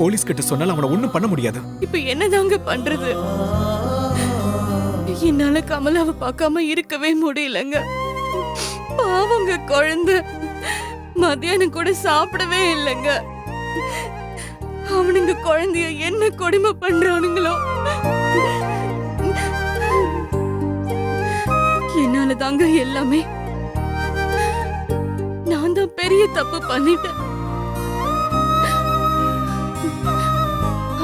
போலீஸ் கிட்ட சொன்னாலும் அவனை ஒண்ணும் பண்ண முடியாது. இப்ப என்னதாங்க பண்றது? என்னால கமலாவை பார்க்காம இருக்கவே முடியலங்க. பாவங்க குழந்தை மத்தியானம் கூட சாப்பிடவே இல்லைங்க. அவனுங்க குழந்தைய என்ன கொடுமை பண்றானுங்களோ. என்னால தாங்க எல்லாமே. நான் தான் பெரிய தப்பு பண்ணிட்டேன்.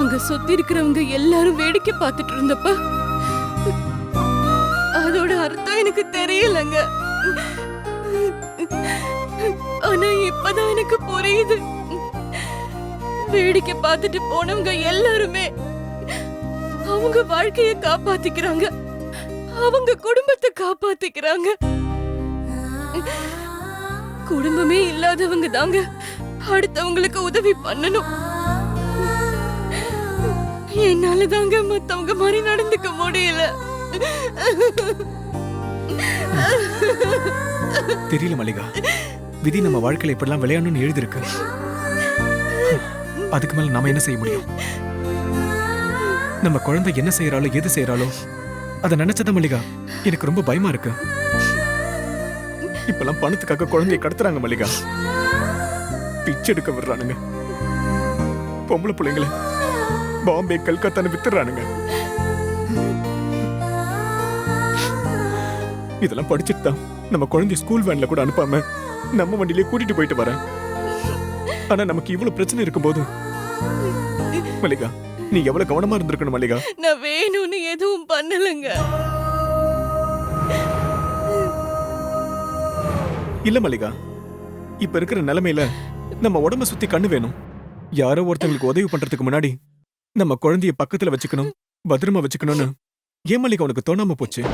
அங்க சுத்தி இருக்கிறவங்க எல்லாரும் வேடிக்கை பார்த்துட்டு இருந்தப்ப அதோட அர்த்தம் எனக்கு தெரியலங்க. ஆனா இப்பதான் எனக்கு புரியுது. வேடிக்கை பார்த்துட்டு போனவங்க எல்லாருமே அவங்க வாழ்க்கைய காப்பாத்திக்கிறாங்க, அவங்க குடும்பத்தை காப்பாத்திக்கிறாங்க. குடும்பமே இல்லாதவங்க தாங்க அடுத்தவங்களுக்கு உதவி பண்ணணும். என்னால தாங்க மத்தவங்க மாதிரி நடந்துக்க முடியல. தெரியல மல்லிகா, விதி நம்ம வாழ்க்கையில இப்படிலாம் விளையாடணும்னு எழுதிருக்கு. அதுக்கு மேல நாம என்ன செய்ய முடியும்? நம்ம குழந்தை என்ன செய்யறாளோ எது செய்யறாளோ அதை நினைச்சதான் மல்லிகா எனக்கு ரொம்ப பயமா இருக்கு. இப்பெல்லாம் பணத்துக்காக குழந்தைய கடத்துறாங்க மல்லிகா. பிச்சை எடுக்க விடுறானுங்க. பொம்பளை பிள்ளைங்களை பாம்பே கல்கத்தான்னு வித்துறானுங்க. இதெல்லாம் படிச்சுட்டு தான் நம்ம குழந்தைய ஸ்கூல் வேன்ல கூட அனுப்பாம நம்ம வண்டியிலே கூட்டிட்டு போயிட்டு வரேன். ஆனா நமக்கு இவ்வளவு பிரச்சனை இருக்கும்போது மல்லிகா நீ எவ்வளவு கவனமா இருந்திருக்கணும் மல்லிகா. நான் வேணும்னு எதுவும் பண்ணலங்க. இல்ல மல்லிகா, இப்ப இருக்கிற நிலைமையில நம்ம உடம்ப சுத்தி கண்ணு வேணும். யாரோ ஒருத்தங்களுக்கு உதவி பண்றதுக்கு முன்னாடி நம்ம குழந்தைய பக்கத்துல வச்சுக்கணும், பத்திரமா வச்சுக்கணும்னு ஏன் மல்லிகா உனக்கு தோணாம போச்சு?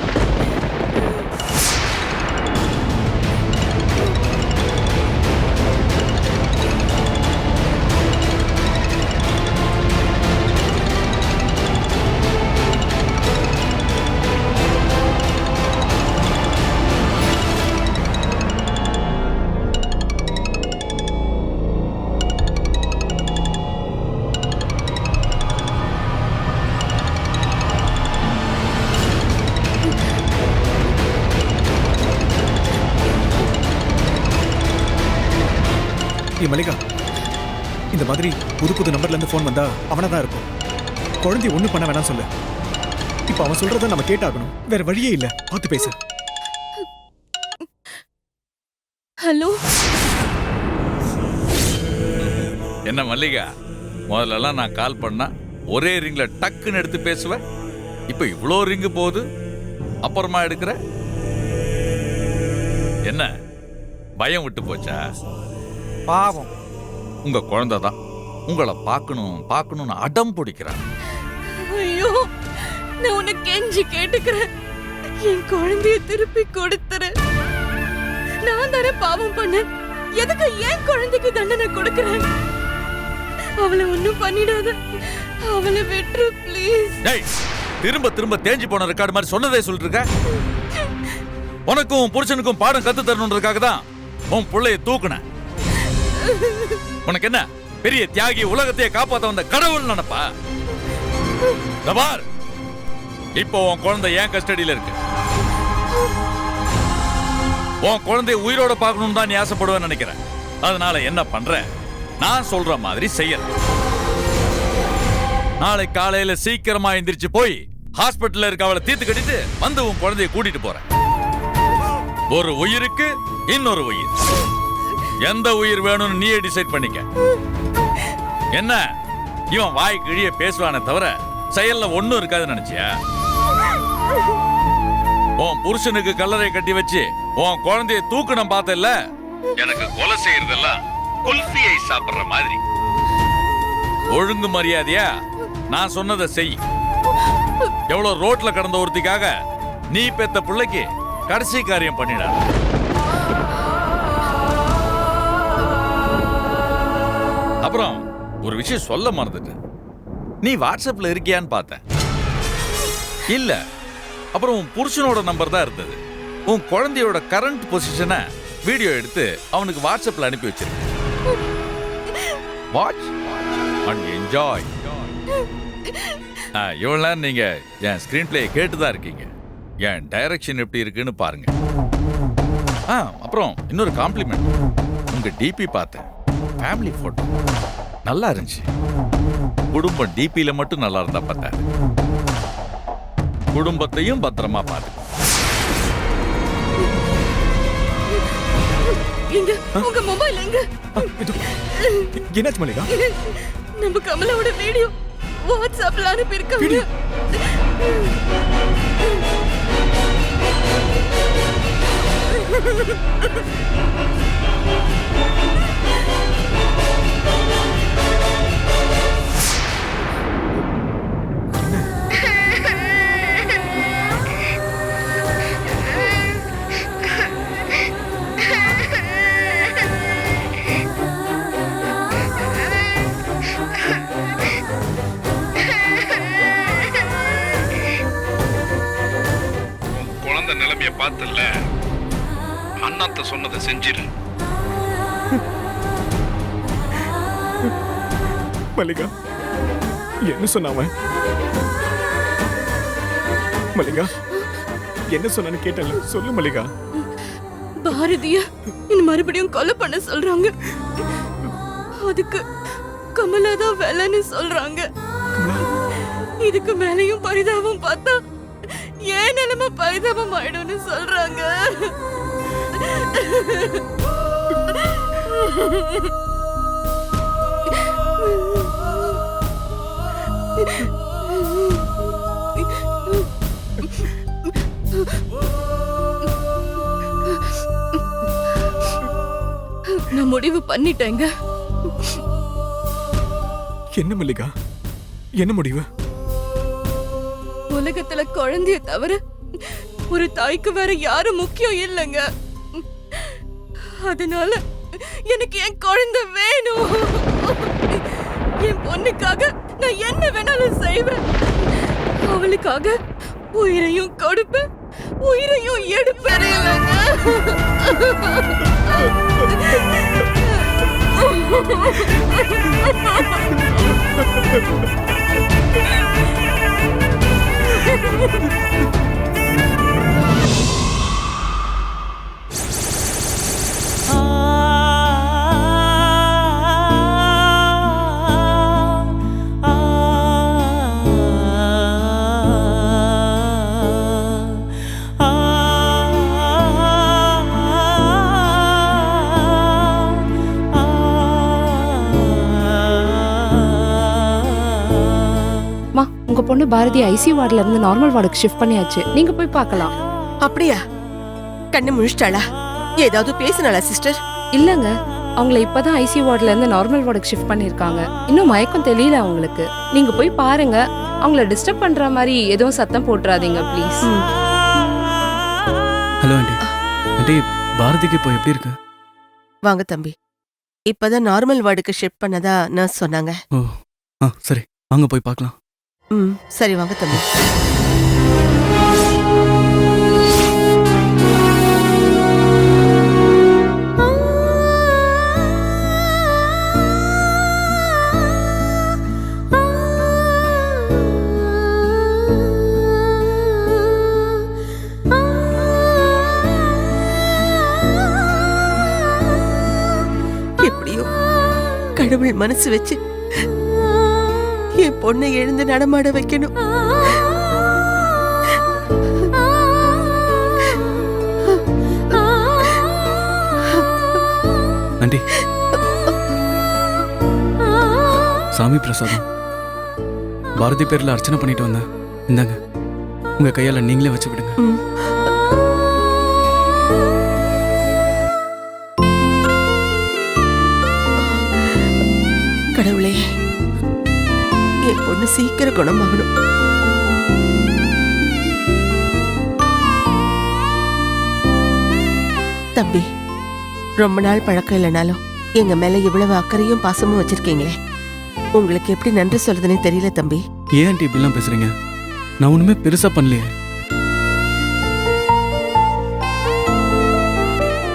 மல்லிகா, இந்த மாதிரி புது புது நம்பர்ல இருந்து போன் வந்தா அவனதான் இருக்கும். குழந்தை ஒண்ணு பண்ண வேணாம் சொல்லு. இப்ப அவன் சொல்றத நம்ம கேட்டாகணும். வேற வழியே இல்ல. பார்த்து பேசு. ஹலோ. என்ன மல்லிகா, முதல்லலாம் நான் கால் பண்ணா ஒரே ரிங்ல டக்குன்னு எடுத்து பேசுவேன். இப்ப இவ்வளோ ரிங்கு போகுது, அப்புறமா எடுக்கிற. என்ன பயம் விட்டு போச்சா? பாவம் உங்க குழந்தை தான் உங்களை பார்க்கணும்னு அடம் பிடிக்கிறான். ஐயோ, நான் உன்னை கெஞ்சி கேட்டுக்கிறேன். என் குழந்தைய திருப்பி கொடுத்துரு. நான் தானே பாவம் பண்ணேன். எதுக்கு என் குழந்தைக்கு தண்டனை கொடுக்கிறேன்? அவளை ஒண்ணும் பண்ணிடாத. அவளை விட்டுரு ப்ளீஸ். திரும்ப திரும்ப தேஞ்சு போன ரெக்கார்டு மாதிரி சொன்னதே சொல்லிட்டு இருக்க. உனக்கும் புருஷனுக்கும் பாடம் கத்து தரணுன்றதுக்காக தான் உன் பிள்ளைய தூக்குன. உனக்கு என்ன பெரிய தியாகி, உலகத்தையே காப்பாத்த வந்த கடவுள் நினைப்பா? இப்போ உன் குழந்தை என் கஸ்டடியில இருக்கு. உன் குழந்தைய உயிரோட பார்க்கணும்னு தான் நீ ஆசைப்படுவேன்னு நினைக்கிறேன். அதனால என்ன பண்ற, நான் சொல்ற மாதிரி செய்ய. நாளை காலையில சீக்கிரமா எந்திரிச்சு போய் ஹாஸ்பிட்டல்ல இருக்க அவளை தீர்த்து கட்டிட்டு வந்து உன் குழந்தைய கூட்டிட்டு போறேன். ஒரு உயிருக்கு இன்னொரு உயிர். எந்த உயிர் வேணும்னு நீயே டிசைட் பண்ணிக்க. என்ன இவன் வாய் கிழிய பேசுவானே தவிர செயல்ல ஒண்ணும் இருக்காதுன்னு நினைச்சியா? உன் புருஷனுக்கு கல்லறை கட்டி வச்சு உன் குழந்தைய தூக்கணும் பார்த்தல. எனக்கு கொலை செய்யறதெல்லாம் குல்ஃபியை சாப்பிடுற மாதிரி. ஒழுங்கு மரியாதையா நான் சொன்னதை செய். எவ்வளவு ரோட்ல கடந்த ஒருத்திக்காக நீ பெத்த பிள்ளைக்கு கடைசி காரியம் பண்ணிட. அப்புறம் ஒரு விஷயம் சொல்ல மறந்துட்டேன். நீ வாட்ஸ்அப்ல இருக்கியான்னு பார்த்தேன். இல்ல. அப்புறம் உன் புருஷனோட நம்பர் தான் இருந்தது. உன் குழந்தையோட கரண்ட் பொசிஷனை வீடியோ எடுத்து அவனுக்கு வாட்ஸ்அப்ல அனுப்பி வச்சிருக்க. Watch and enjoy. இவ்வளவு நேரம் நீங்க என் ஸ்கிரீன் பிளே கேட்டுதான் இருக்கீங்க. என் டைரக்ஷன் எப்படி இருக்குன்னு பாருங்க. அப்புறம் இன்னொரு காம்ப்ளிமெண்ட். உங்க டிபி பார்த்தேன். ஃபேமிலி போட்டோ நல்லா இருந்துச்சு. குடும்பம் டிபியில மட்டும் நல்லா இருந்தா பார்த்தா, குடும்பத்தையும் பத்திரமா பார்த்து. எங்க உங்க மொபைல் எங்க? என்னாச்சு மல்லிகா? நம்ம கமலாவோட வீடியோ வாட்ஸ்அப்ல அனுப்பி இருக்காங்க. குழந்தை நிலைமைய பார்த்தல, அண்ணாத்த சொன்னதை செஞ்சிரு. மல்லிகா என்ன சொன்னாவன்? மல்லிகா என்ன சொன்னான்னு கேட்டல, சொல்லு மல்லிகா. பாரதிய இன்னும் மறுபடியும் கொலை பண்ண சொல்றாங்க. அதுக்கு கமலா தான் வேலைன்னு சொல்றாங்க. இதுக்கு மேலையும் பரிதாபம் பார்த்தா ஏன் நிலைமை பரிதாபம் ஆயிடும்னு சொல்றாங்க. நான் முடிவு பண்ணிட்டேங்க. என்ன மல்லிகா, என்ன முடிவு? உலகத்துல குழந்தைய தவிர ஒரு தாய்க்கு வேற யாரும் முக்கியம் இல்லைங்க. அதனால எனக்கு என் குழந்தை வேணும். என் பொண்ணுக்காக நான் என்ன வேணாலும் செய்வேன். அவளுக்காக உயிரையும் கொடுப்பேன், உயிரையும் எடுப்பேன். உங்க பொண்ணு பாரதி ஐசியூ வார்டுல இருந்து நார்மல் வார்டுக்கு ஷிஃப்ட் பண்ணியாச்சு. நீங்க போய் பார்க்கலாம். அப்படியா? கண்ணு முழிச்சிட்டாளா? ஏதாவது பேசினாளா சிஸ்டர்? இல்லங்க, அவங்கள இப்பதான் ஐசியூ வார்டுல இருந்து நார்மல் வார்டுக்கு ஷிஃப்ட் பண்ணிருக்காங்க. இன்னும் மயக்கம் தெரியல அவங்களுக்கு. நீங்க போய் பாருங்க. அவங்கள டிஸ்டர்ப் பண்ற மாதிரி எதுவும் சத்தம் போட்டுறாதீங்க ப்ளீஸ். Hello aunty. ஆண்டி, பாரதிக்கு இப்போ எப்படி இருக்கு? வாங்க தம்பி, இப்பதான் நார்மல் வார்டுக்கு ஷிஃப்ட் பண்ணதா நர்ஸ் சொன்னாங்க. ஓ சரி, வாங்க போய் பார்க்கலாம். சரி வாங்க தம்பி. எப்படியோ கடவுள் மனசு வச்சு என் பொண்ணை எழுந்து நடமாட வைக்கணும். ஆண்டி, சாமி பிரசாதம் பாரதி பேர்ல அர்ச்சனை பண்ணிட்டு வந்தேன். இந்தாங்க, உங்க கையால நீங்களே வச்சு விடுங்க. கடவுளே, என் பொண்ணு சீக்கிரம் குணமாகணும். தம்பி, ரொம்ப நாள் பழக்கம் இல்லைனாலும் எங்க மேல இவ்வளவு அக்கறையும் பாசமும் வச்சிருக்கீங்களே, உங்களுக்கு எப்படி நன்றி சொல்றதுன்னு தெரியல தம்பி. ஏன் ஆண்டி இப்படிலாம் பேசுறீங்க? நான் ஒண்ணுமே பெருசா பண்ணலையே.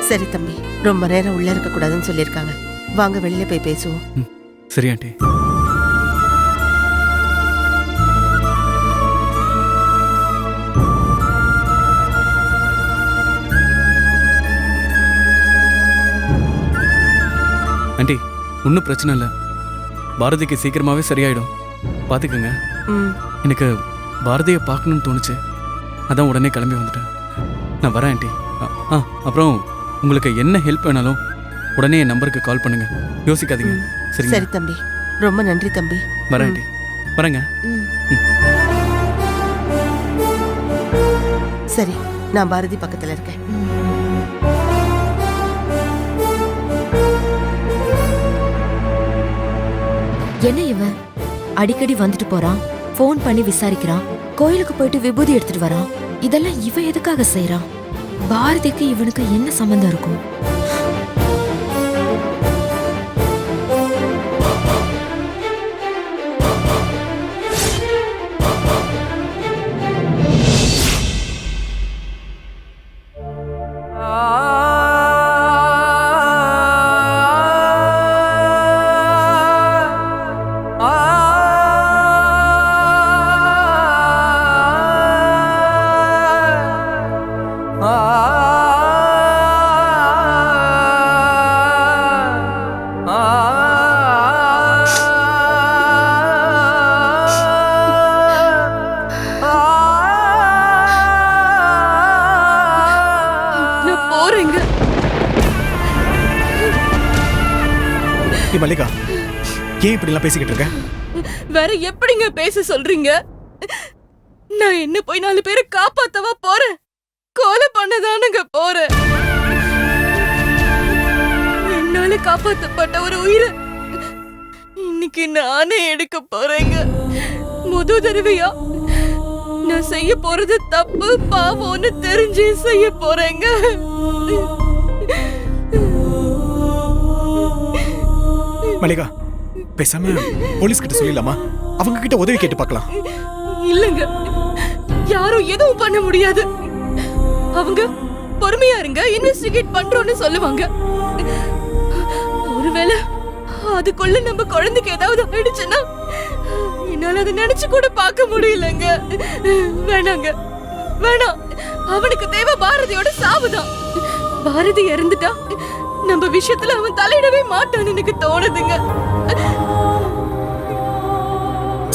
சரி தம்பி, ரொம்ப நேரம் உள்ள இருக்க கூடாதுன்னு சொல்லியிருக்காங்க. வாங்க வெளியில போய் பேசுவோம். சரி ஆண்டி. ஆண்டி, ஒன்றும் பிரச்சனை இல்லை. பாரதிக்கு சீக்கிரமாவே சரியாயிடும், பார்த்துக்கோங்க. எனக்கு பாரதியை பார்க்கணும்னு தோணுச்சு, அதான் உடனே கிளம்பி வந்துட்டேன். நான் வரேன் ஆண்டி. அப்புறம் உங்களுக்கு என்ன ஹெல்ப் வேணாலும் உடனே என் நம்பருக்கு கால் பண்ணுங்க, யோசிக்காதீங்க. சரி சரி தம்பி, ரொம்ப நன்றி தம்பி. வரேன் ஆண்டி, வரேங்க. சரி, நான் பாரதி பக்கத்துல இருக்கேன். என்ன இவன் அடிக்கடி வந்துட்டு போறான், ஃபோன் பண்ணி விசாரிக்கிறான், கோயிலுக்கு போயிட்டு விபூதி எடுத்துட்டு வரான். இதெல்லாம் இவன் எதுக்காக செய்யறான்? பாரதிக்கு இவனுக்கு என்ன சம்பந்தம் இருக்கும்? மல்லிகா ஏன் இப்படி எல்லாம் பேசிக்கிட்டு இருக்க? வேற எப்படிங்க பேச சொல்றீங்க? நான் என்ன போய் 4 பேரை காப்பாத்தவா போறேன்? கொலை பண்ணதானுங்க போறேன். என்னால காப்பாத்தப்பட்ட ஒரு உயிரை இன்னைக்கு நானே எடுக்க போறேங்க. முதல் தடவையா நான் செய்ய போறது தப்பு பாவம்னு தெரிஞ்சு செய்ய போறேங்க. மல்லிகா பேசாம போலீஸ் கிட்ட சொல்லிடலாமா? அவங்க கிட்ட உதவி கேட்டு பார்க்கலாம். இல்லங்க, யாரும் எதுவும் பண்ண முடியாது. அவங்க பொறுமையா இருங்க, இன்வெஸ்டிகேட் பண்றோம்னு சொல்லுவாங்க. ஒருவேளை அதுக்குள்ள நம்ம குழந்தைக்கு ஏதாவது ஆயிடுச்சுன்னா என்னால அதை நினைச்சு கூட பார்க்க முடியலங்க. வேணாங்க, வேணாம். அவனுக்கு தேவை பாரதியோட சாவுதான். பாரதி இறந்துட்டா நம்ம விஷயத்துல அவன் தலையிடவே மாட்டான்னு எனக்கு தோணுதுங்க.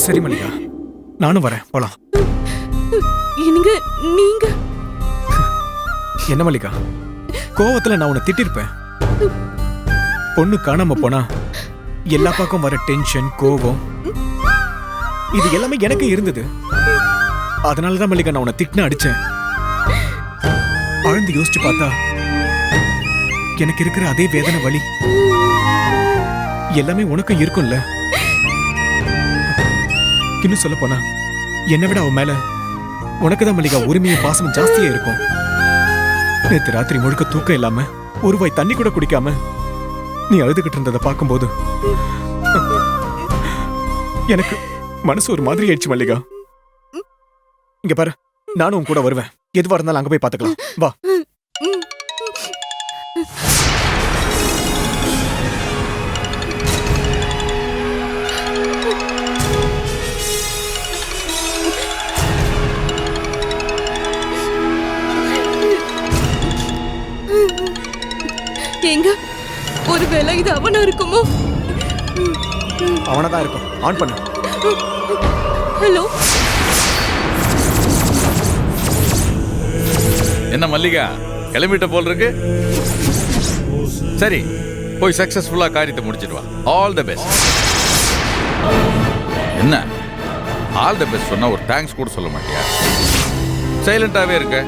சரி மல்லிகா, நானும் வரேன், போலாம். என்னங்க நீங்க? என்ன மல்லிகா, கோவத்துல நான் உன்னை திட்டிருப்பேன். பொண்ணு காணாம போனா எல்லா பக்கம் வர டென்ஷன், கோவம், இது எல்லாமே எனக்கு இருந்தது. அதனாலதான் மல்லிகா நான் உன்னை திட்டின அடிச்சேன். ஆழ்ந்து யோசிச்சு பார்த்தா எனக்கு இருக்கிற அதே வேதனை, வலி எல்லாமே உனக்கும் இருக்கும்ல. இன்னும் சொல்ல போனா என்னை விட அவன் மேல உனக்குதான் மல்லிகா உரிமையும் பாசமும் ஜாஸ்தியா இருக்கும். நேத்து ராத்திரி முழுக்க தூக்கம் இல்லாம ஒரு வாய் தண்ணி கூட குடிக்காம நீ அழுதுகிட்டு இருந்ததை பார்க்கும்போது எனக்கு மனசு ஒரு மாதிரி ஆயிடுச்சு மல்லிகா. இங்க பாரு, நானும் உன் கூட வருவேன். எதுவா இருந்தாலும் அங்க போய் பாத்துக்கலாம், வா. எங்க ஒருவேளை இது அவனா இருக்குமோ? அவனதான் இருக்கும். ஆன் பண்ணு. ஹலோ, என்ன மல்லிகா, கிளம்பிட்ட போல் இருக்கு. சரி, போய் சக்சஸ்ஃபுல்லா காரியத்தை முடிச்சிட்டு வா. All the best. என்ன ஆல் தி பெஸ்ட் சொன்னா ஒரு தேங்க்ஸ் கூட சொல்ல மாட்டியா? சைலண்டாவே இருக்க.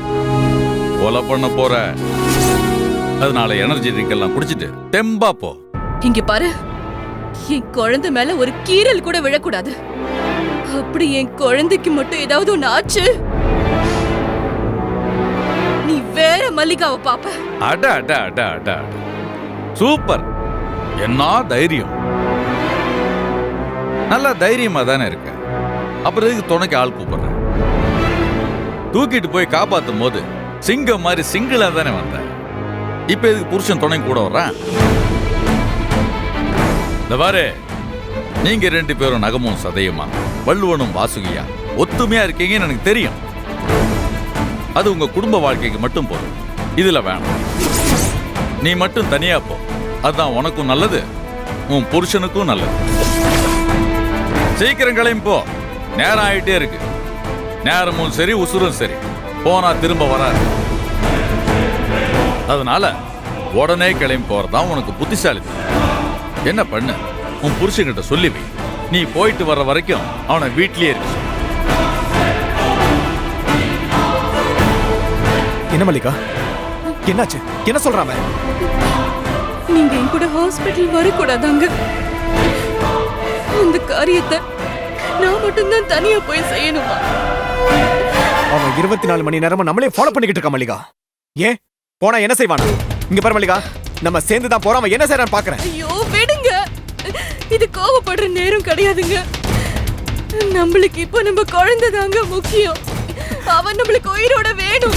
கொலை பண்ண போற, அதனால எனர்ஜி ட்ரிங்க் எல்லாம் குடிச்சிட்டு தெம்பா போ. இங்க பாரு, என் குழந்தை மேல ஒரு கீறல் கூட விழக்கூடாது. அப்படி என் குழந்தைக்கு மட்டும் ஏதாவது ஒண்ணு ஆச்சு, நீ வேற மல்லிகாவை பாப்ப. அட அட அட அட, சூப்பர். என்ன தைரியம்! நல்லா தைரியமா தானே இருக்க. அப்புறம் இதுக்கு துணைக்கு ஆள் கூப்பிடுற. தூக்கிட்டு போய் காப்பாத்தும் போது சிங்கம் மாதிரி சிங்கிளா தானே வந்த. இப்ப இதுக்கு புருஷன் துணை கூட வர்றான். இந்த பாரு, நீங்க 2 பேரும் நகமும் சதையுமா, வள்ளுவனும் வாசுகியா ஒத்துமையா இருக்கீங்கன்னு எனக்கு தெரியும். அது உங்க குடும்ப வாழ்க்கைக்கு மட்டும் போதும். இதுல வேணாம். நீ மட்டும் தனியா போ. அதுதான் உனக்கும் நல்லது, உன் புருஷனுக்கும் நல்லது. சீக்கிரம் கிளம்பி போ. நேரம் ஆயிட்டே இருக்கு. நேரமும் சரி, உசுரும் சரி. போனா திரும்ப வராது. அதனால உடனே கிளம்பி போறதான் உனக்கு புத்திசாலி. என்ன பண்ணு, உன் புருஷன்கிட்ட சொல்லி வை. நீ போயிட்டு வர்ற வரைக்கும் அவனை வீட்லயே இருக்கு. என்ன மல்லிகா, என்னாச்சு? என்ன சொல்றாம? நீங்க என் கூட ஹாஸ்பிட்டல் வரக்கூடாதாங்க. அந்த காரியத்தை நான் மட்டும்தான் தனியா போய் செய்யணுமா? அவன் 24 மணி நேரமும் நம்மளே ஃபாலோ பண்ணிக்கிட்டு இருக்கான் மல்லிகா. ஏன் போனா என்ன செய்வானா? இங்க பாரு மல்லிகா, நம்ம சேர்ந்து தான் போறோம். அவன் என்ன செய்யறான்னு பாக்குறேன். ஐயோ விடுங்க, இது கோவப்படுற நேரம் கிடையாதுங்க. நம்மளுக்கு இப்ப நம்ம குழந்தை தாங்க முக்கியம். அவன் நம்மளுக்கு உயிரோட வேணும்.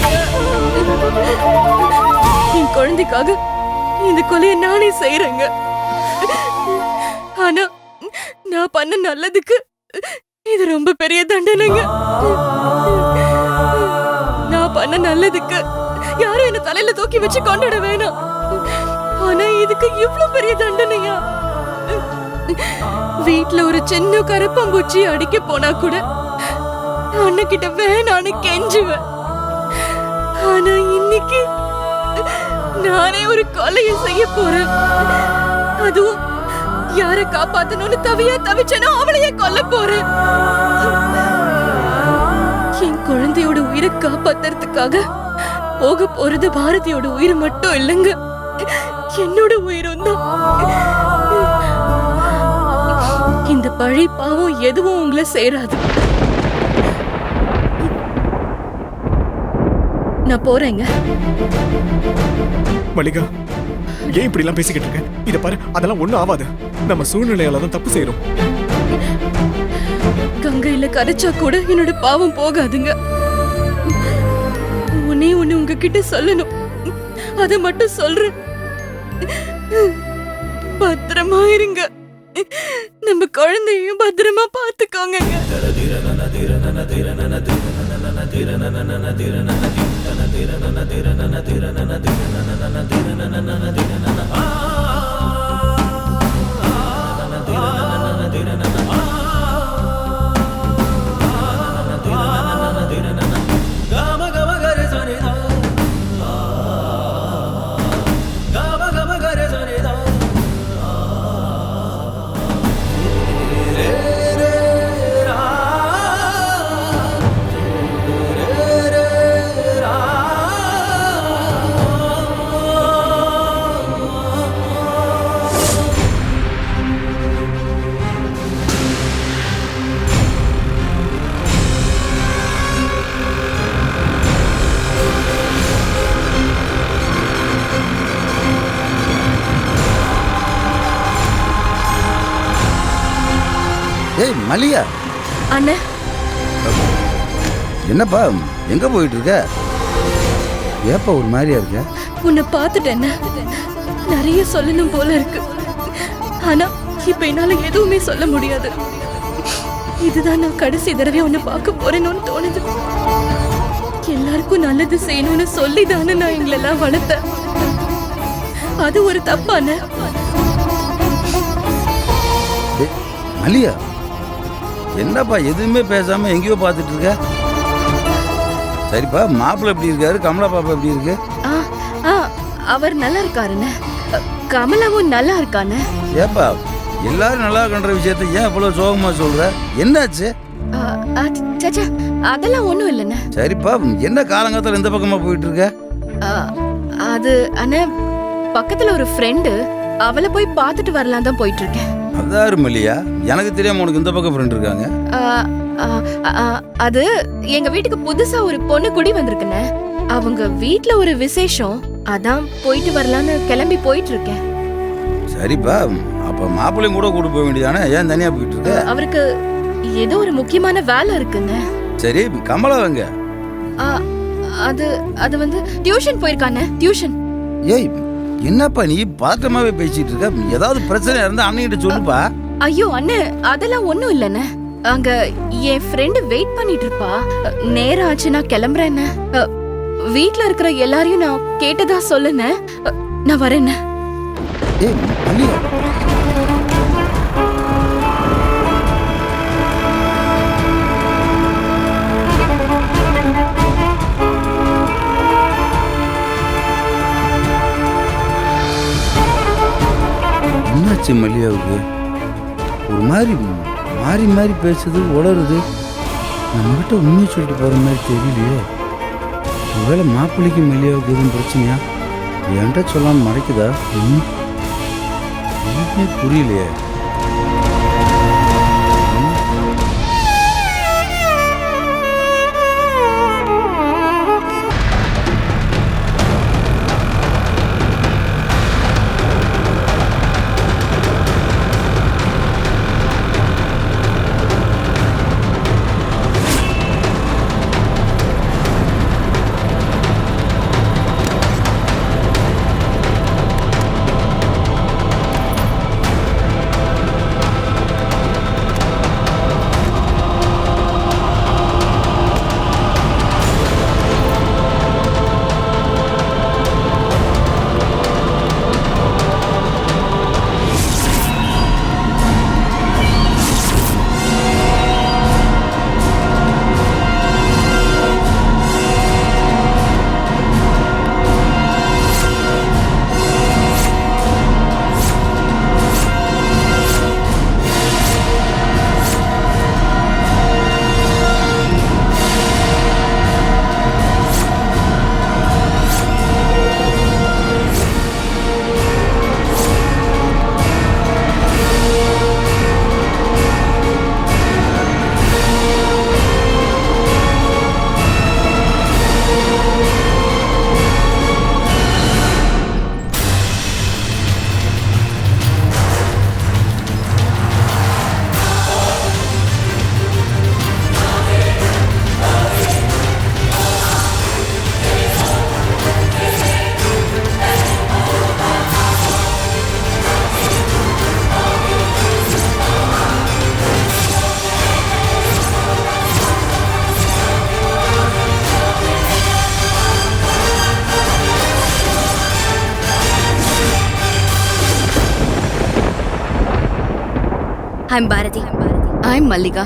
என் குழந்தைக்காக இந்த கொலையை நானே செய்யறேங்க. ஆனா நான் பண்ண நல்லதுக்கு இது ரொம்ப பெரிய தண்டனைங்க. நான் பண்ண நல்லதுக்கு யாரும் என்ன தலையில தூக்கி வச்சு கொண்டாட வேணாம். ஆனா இதுக்கு இவ்வளவு பெரிய தண்டனையா? வீட்ல ஒரு சின்ன கரப்பாம்பூச்சி அடிக்க போனா கூட அண்ணன் கிட்ட வேணான்னு கெஞ்சுவேன். ஆனா இன்னைக்கு நானே ஒரு கொலையை செய்ய போறேன். அதுவும் யார காப்பாத்தணும்னு தவிச்சனோ அவளையே கொல்ல போறேன். என் குழந்தையோட உயிரை காப்பாத்துறதுக்காக போக போறது பாரதியோட உயிர் மட்டும் இல்லைங்க, என்னோட உயிரும் தான். இந்த பழி பாவம் எதுவும் உங்களை சேராது. நான் போறேங்க. மல்லிகா, ஏன் இப்படி எல்லாம் பேசிக்கிட்டு இருக்க? இத பாரு, அதெல்லாம் ஒண்ணும் ஆகாது. நம்ம சூழ்நிலையால தான் தப்பு செய்யறோம். கங்கையில கரைச்சா கூட என்னோட பாவம் போகாதுங்க. ஒன்னே ஒண்ணு உங்ககிட்ட சொல்லணும், அத மட்டும் சொல்றேன். பத்திரமா இருங்க, நம்ம குழந்தையும் பத்திரமா பாத்துக்கோங்க. ஏய் மல்லிகா. அண்ணே. என்னப்பா எங்க போயிட்டு இருக்க? ஏப்பா ஒரு மாதிரியா இருக்க? உன்னை பார்த்துட்டேன், நிறைய சொல்லணும் போல இருக்கு. ஆனா இப்ப என்னால எதுவுமே சொல்ல முடியாது. இதுதான் நான் கடைசி தடவை உன்னை பார்க்க போறேன்னு தோணுது. எல்லாருக்கும் நல்லது செய்யணும்னு சொல்லிதானே நான் எங்களெல்லாம் வளர்த்தேன். அது ஒரு தப்பான. மல்லிகா, என்னப்பா எதுவுமே பேசாம எங்கேயோ பார்த்துட்டு இருக்க? சரிப்பா, மாப்பிள்ளை எப்படி இருக்காரு? கமலா பாப்பா எப்படி இருக்கு? அவர் நல்லா இருக்காருன்னு, கமலாவும் நல்லா இருக்கானே. ஏப்பா எல்லாரும் நல்லா இருக்கின்ற விஷயத்தை ஏன் இவ்வளவு சோகமா சொல்ற? என்னாச்சு? அதெல்லாம் ஒண்ணும் இல்லைண்ணே. சரிப்பா, என்ன காலங்காலத்துல இந்த பக்கமா போயிட்டு இருக்க? அது அண்ணே, பக்கத்துல ஒரு ஃப்ரெண்டு, அவளை போய் பார்த்துட்டு வரலாம் தான் போயிட்டு இருக்கேன். அதாரு மல்லியா, எனக்கு தெரியாம உனக்கு இந்த பக்கம் ஃப்ரெண்ட் இருக்காங்க? அது எங்க வீட்டுக்கு புதுசா ஒரு பொண்ணு குடி வந்திருக்குண்ணே. அவங்க வீட்ல ஒரு விசேஷம், அதான் போயிட்டு வரலான்னு கிளம்பி போயிட்டு இருக்கேன். சரிப்பா, அப்ப மாப்பிள்ளையும் கூட கூட்டு போக வேண்டியதானே? ஏன் தனியா போயிட்டு இருக்க? அவருக்கு ஏதோ ஒரு முக்கியமான வேலை இருக்குங்க. சரி, கமலா எங்க? அது அது வந்து டியூஷன் போயிருக்கானே, டியூஷன். ஏய் என்னப்பா நீ பாத்திரமாவே பேசிட்டு இருக்க? ஏதாவது பிரச்சனை இருந்தா அண்ணன்கிட்ட சொல்லுப்பா. ஐயோ அண்ணே, அதெல்லாம் ஒண்ணும் இல்லைண்ணே. அங்க என் ஃப்ரெண்டு வெயிட் பண்ணிட்டு இருப்பா. நேரம் ஆச்சு, நான் கிளம்புறேன். வீட்ல இருக்கிற எல்லாரையும் நான் கேட்டதா சொல்லுண்ணே. நான் வரேன். ஏய் மல்லிகா, என்னாச்சு மல்லிகாவுக்கு? ஒரு மாதிரி மாறி மாறி பேசுது, உளருது. நம்மகிட்ட உண்மையை சொல்லிட்டு போகிற மாதிரி தெரியலையே. ஒருவேளை மாப்பிள்ளைக்கு மல்லிகாவுக்கு எதுவும் பிரச்சனையா? என்கிட்ட சொல்லாமல் மறைக்குதா? ஒன்றுமே புரியலையே. I'm Bharathi. I'm Mallika.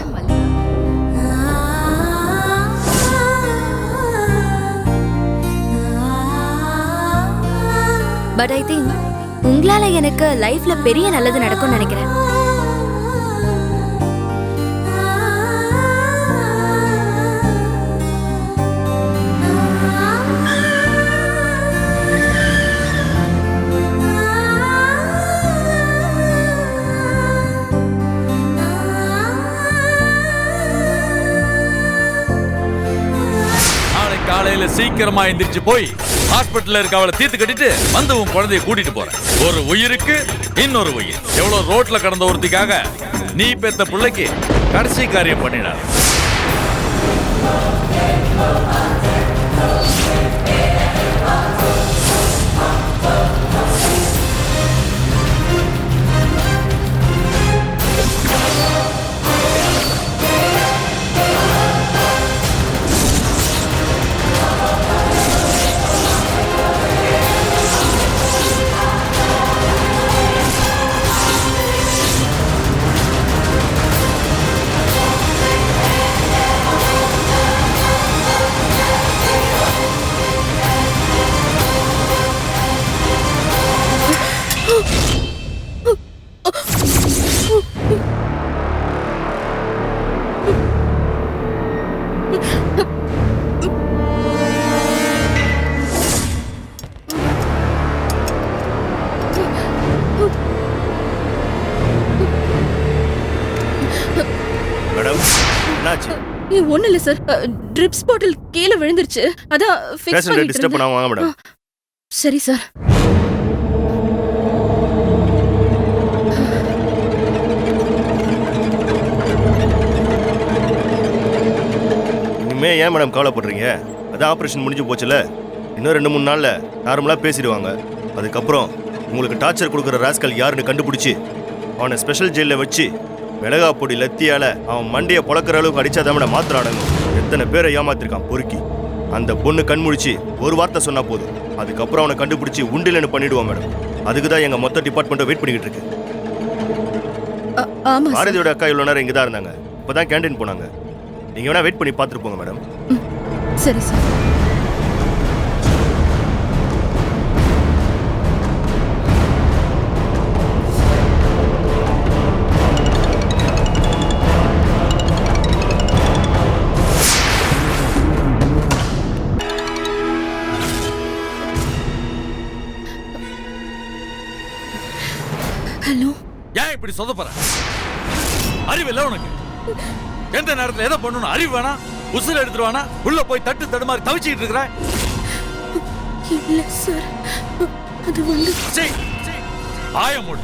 But I think உங்களால எனக்கு லைஃப்ல பெரிய நல்லது நடக்கும்னு நினைக்கிறேன். நாளை காலையில சீக்கிரமா எந்திரிச்சு போய் ஹாஸ்பிட்டல்ல இருக்க அவளை தீர்த்து கட்டிட்டு வந்து உன் குழந்தைய கூட்டிட்டு போறேன். ஒரு உயிருக்கு இன்னொரு உயிர். எவ்வளவு ரோட்ல கடந்த ஒருத்திக்காக நீ பெத்த பிள்ளைக்கு கடைசி காரியம் பண்ணிடாது. மேடம் என்னாச்சு? ஒண்ணு இல்ல சார், ட்ரிப்ஸ் பாட்டில் கீழே விழுந்துருச்சு. அதான் ஃபிக்ஸ் பேஷண்ட்டை பண்ணிட்டு டிஸ்டர்ப் பண்ணாம வாங்க மேடம். சரி சார். இனிமே ஏன் மேடம் கவலைப்படுறீங்க? அதான் ஆப்ரேஷன் முடிஞ்சு போச்சுல. இன்னும் 2-3 நாள்ல நார்மலாக பேசிடுவாங்க. அதுக்கப்புறம் உங்களுக்கு டார்ச்சர் கொடுக்குற ராஸ்கல் யாருன்னு கண்டுபிடிச்சி அவனை ஸ்பெஷல் ஜெயிலில் வச்சு மிளகா பொடி லத்தியால அவன் மண்டையை பொழக்கிற அளவுக்கு அடிச்சாதான் மேடம் மாத்திரம் அடங்கும். எத்தனை பேரை ஏமாத்திருக்கான் பொறுக்கி. அந்த பொண்ணு கண்முழிச்சு ஒரு வார்த்தை சொன்னா போதும், அதுக்கப்புறம் அவனை கண்டுபிடிச்சி உண்டிலன்னு பண்ணிடுவான் மேடம். அதுக்கு தான் எங்க மொத்த டிபார்ட்மெண்ட்டை வெயிட் பண்ணிக்கிட்டு இருக்கு. பாரதியோட அக்கா இவ்வளோ நேரம் இங்கே தான் இருந்தாங்க. இப்போதான் கேண்டீன் போனாங்க. நீங்க வேணா வெயிட் பண்ணி பார்த்துட்டு போங்க மேடம். சரி சார். ஹலோ. ஏன் இப்படி சொதப்பற? அறிவு இல்லை உனக்கு? எந்த நேரத்துல எதை பண்ணணும் அறிவு வேணா? உசுர எடுத்துருவானா? உள்ள போய் தட்டு தடுமாறி தவிச்சுக்கிட்டு இருக்கிற? இல்ல சார், அது வந்து ஆயமோடு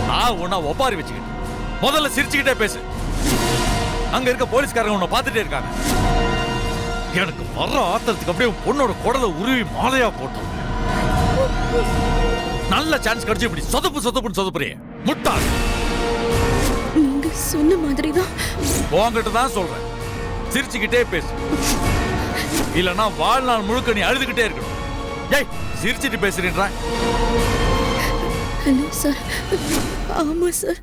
நான் உன்னை ஒப்பாரி வச்சுக்கிட்டு முதல்ல சிரிச்சுக்கிட்டே பேசு. அங்க இருக்க போலீஸ்காரங்க உன்னை பார்த்துட்டே இருக்காங்க. எனக்கு வர்ற ஆத்திரத்துக்கு அப்படியே பொண்ணோட குடலை உருவி மாலையா போட்டோம். நல்ல சான்ஸ் கிடைச்சு இப்படி சொதப்புன்னு சொதப்புறியே முட்டாள். நீங்க சொன்ன மாதிரி தான் உன்கிட்ட தான் சொல்றேன். சிரிச்சுக்கிட்டே பேசு, இல்லனா வாழ்நாள் முழுக்க நீ அழுதுகிட்டே இருக்கணும். ஏய் சிரிச்சிட்டு பேசுறீன்றா? Hello sir. ஆமா சார்,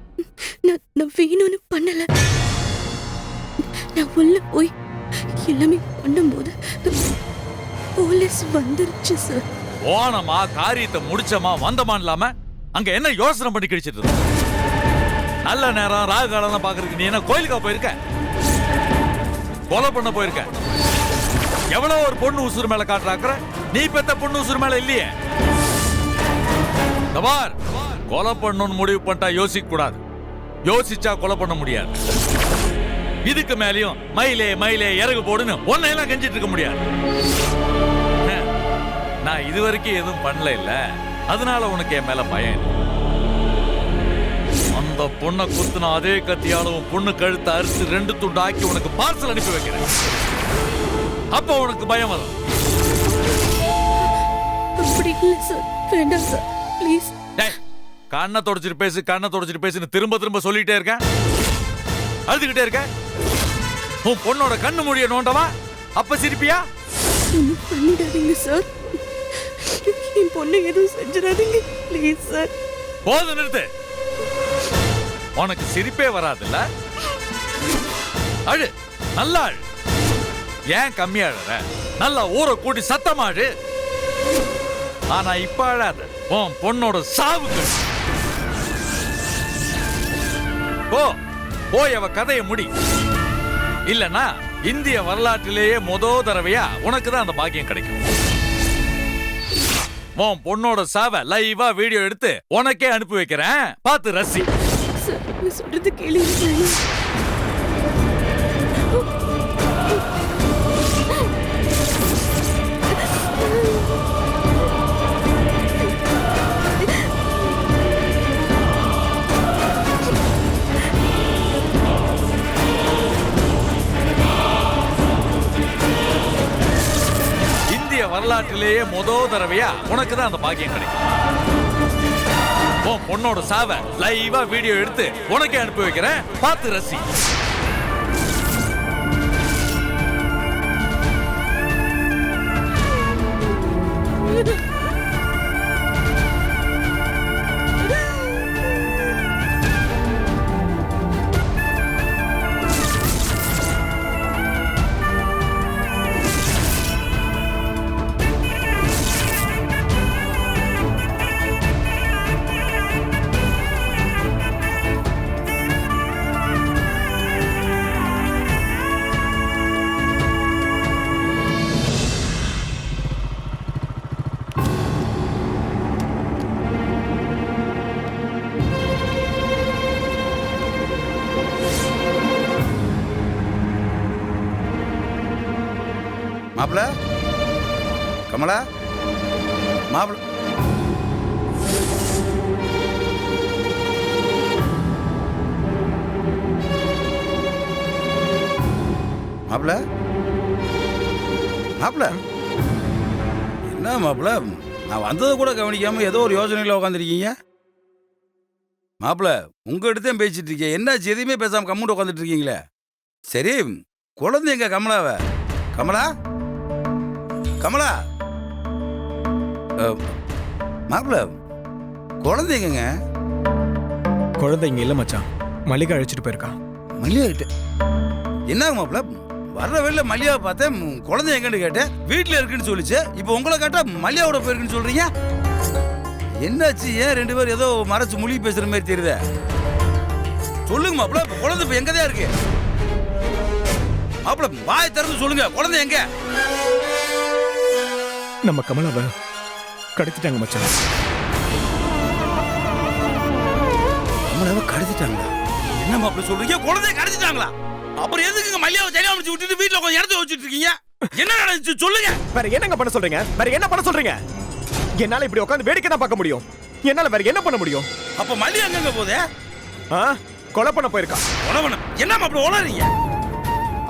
நான் வேணும்னு பண்ணல. நான் உள்ள போய் எல்லாமே பண்ணும்போது போலீஸ் வந்துருச்சு சார். போனமா காரியத்தை முடிச்சமா வந்தமா இல்லாம அங்க என்ன யோசனை பண்ணி கிடைச்சிட்டு இருந்த? நல்ல நேரம் ராகு காலம் பாக்குறதுக்கு நீ என்ன கோயிலுக்கா போயிருக்க? கொலை பண்ண போயிருக்க? எவ்வளவு ஒரு பொண்ணு உசுறு மேல காட்டுறாக்குற? நீ பெத்த பொண்ணு உசுறு மேல இல்லையே. தபார், கொலை பண்ணணும்னு முடிவு பண்ணிட்டா யோசிக்க கூடாது. யோசிச்சா கொலை பண்ண முடியாது. இதுக்கு மேலேயும் மயிலே இறகு போடுன்னு ஒன்னையெல்லாம் கெஞ்சிட்டு இருக்க முடியாது. நான் இதுவரைக்கும் எதுவும் பண்ணல இல்ல, அதனால உனக்கு என் மேல பயம் இல்லை. அந்த பொண்ணை குத்துன அதே கத்தியாலும் பொண்ணு கழுத்தை அறுத்து 2 துண்டு ஆக்கி உனக்கு பார்சல் அனுப்பி வைக்கிறேன். அப்ப உனக்கு பயம் வரும். அப்படி இல்ல சார், வேண்டாம் சார் ப்ளீஸ். கண்ணை தொடச்சிட்டு பேசுன்னு திரும்ப சொல்லிட்டே இருக்கேன். அழுதுகிட்டே இருக்க. உன் பொண்ணோட கண்ணு மூடிய நோண்டவா? அப்ப சிரிப்பியா? பண்ணிடாதீங்க சார், என் பொண்ணு எதுவும் செஞ்சிடாதீங்க ப்ளீஸ் சார். போதும், நிறுத்து. உனக்கு சிரிப்பே வராதுல்ல? அழு, நல்லா அழு. ஏன் கம்மியா அழற? நல்லா ஊரை கூட்டி சத்தமாடு. ஆனா இப்ப அழாத, உன் பொண்ணோட சாவுக்கு. போய் அவ கதையை முடி. இல்லனா இந்திய வரலாற்றிலேயே முதல் தடவையா உனக்கு தான் அந்த பாக்கியம் கிடைக்கும். உன் பொண்ணோட சாவ லைவா வீடியோ எடுத்து உனக்கே அனுப்பி வைக்கிறேன், பார்த்து ரசி. சொல்றது கேளுங்க. வரலாற்றிலேயே முதல் தடவையா உனக்கு தான் அந்த பாக்கியம் கிடைக்கும். உன் பொண்ணோட சாவ லைவா வீடியோ எடுத்து உனக்கே அனுப்பி வைக்கிறேன், பார்த்து ரசி. மாப்பிள, கமலா, மாப்பிள. மாப்பிள, மாப்பிள, என்ன மாப்பிள, நான் வந்ததை கூட கவனிக்காம ஏதோ ஒரு யோசனையில் உட்காந்துருக்கீங்க. மாப்பிள, உங்ககிட்ட பேசிட்டு இருக்கீங்க, என்னாச்சு? எதையுமே பேசாம கம்முன்னு உட்காந்துட்டு இருக்கீங்களே. சரி, குழந்தை எங்க? கமலாவை? கமலா, கமலா, மாப்பிள, குழந்தைங்க? குழந்தைங்க இல்ல மச்சான், மல்லிகா அழைச்சிட்டு போயிருக்கான். மல்லிகா கிட்ட என்ன மாப்பிள? வர்ற வெளில மல்லிகாவை பார்த்தேன், குழந்தை எங்கன்னு கேட்டேன், வீட்டில் இருக்குன்னு சொல்லிச்சு. இப்போ உங்களை கேட்டா மல்லிகாவோட போயிருக்குன்னு சொல்றீங்க. என்னாச்சு? ஏன் ரெண்டு பேரும் ஏதோ மறைச்சு மொழி பேசுற மாதிரி தெரியுது? சொல்லுங்க மாப்பிள, குழந்தை இப்போ எங்கதான் இருக்கு? மாப்பிள, வாய் திறந்து சொல்லுங்க, குழந்தை எங்க? நம்ம கமலாவை கடத்திட்டாங்க மச்சான். கமலாவை கடத்திட்டாங்களா? என்ன மாப்பிள சொல்றீங்க? குழந்தைய கடத்திட்டாங்களா? அப்புறம் எதுக்குங்க மல்லிகாவை தனியா வச்சு விட்டுட்டு வீட்டுல கொஞ்சம் இடத்த வச்சுட்டு இருக்கீங்க? என்ன நடந்துச்சு சொல்லுங்க. வேற என்னங்க பண்ண சொல்றீங்க? வேற என்ன பண்ண சொல்றீங்க? என்னால இப்படி உட்கார்ந்து வேடிக்கை தான் பார்க்க முடியும். என்னால வேற என்ன பண்ண முடியும்? அப்ப மல்லிகா எங்க போதே? கொலை பண்ண போயிருக்கா. கொலை பண்ண? என்ன மாப்பிள உளறீங்க?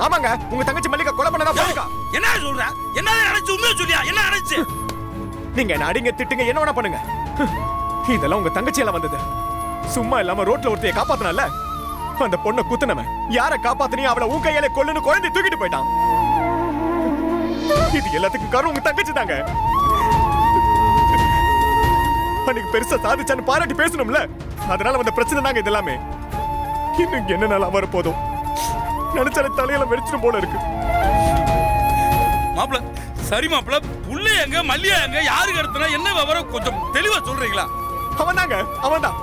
ஆமாங்க, உங்க தங்கச்சி மல்லிகா கொலை பண்ண தான் போயிருக்கா. என்ன சொல்ற? என்ன நடந்துச்சு? உண்மையை சொல்லியா? என்ன நடந்துச்சு? நீங்க என்ன அடிங்க, திட்டுங்க, என்ன வேணா பண்ணுங்க. இதெல்லாம் உங்க தங்கச்சியால வந்தது. சும்மா இல்லாம ரோட்ல ஒருத்தைய காப்பாத்தினால அந்த பொண்ணை குத்துனவன் யார காப்பாத்தினீ அவளை உன் கையால கொல்லுன்னு குழந்தை தூக்கிட்டு போயிட்டான். இது எல்லாத்துக்கும் காரணம் உங்க தங்கச்சி தாங்க. அன்னைக்கு பெருசா சாதிச்சான்னு பாராட்டி பேசணும்ல, அதனால வந்த பிரச்சனை தாங்க இது எல்லாமே. இன்னும் என்ன நாள் வர போதும் நினைச்சாலே தலையில வெடிச்சிடும் போல இருக்கு. மாப்பிள, சரி மாப்பிள, புள்ள எங்க? மல்லிகா எங்க? யாரு கடத்தினா? என்ன விவரம் கொஞ்சம் தெளிவா சொல்றீங்களா? அவன் தாங்க, அவன் தான்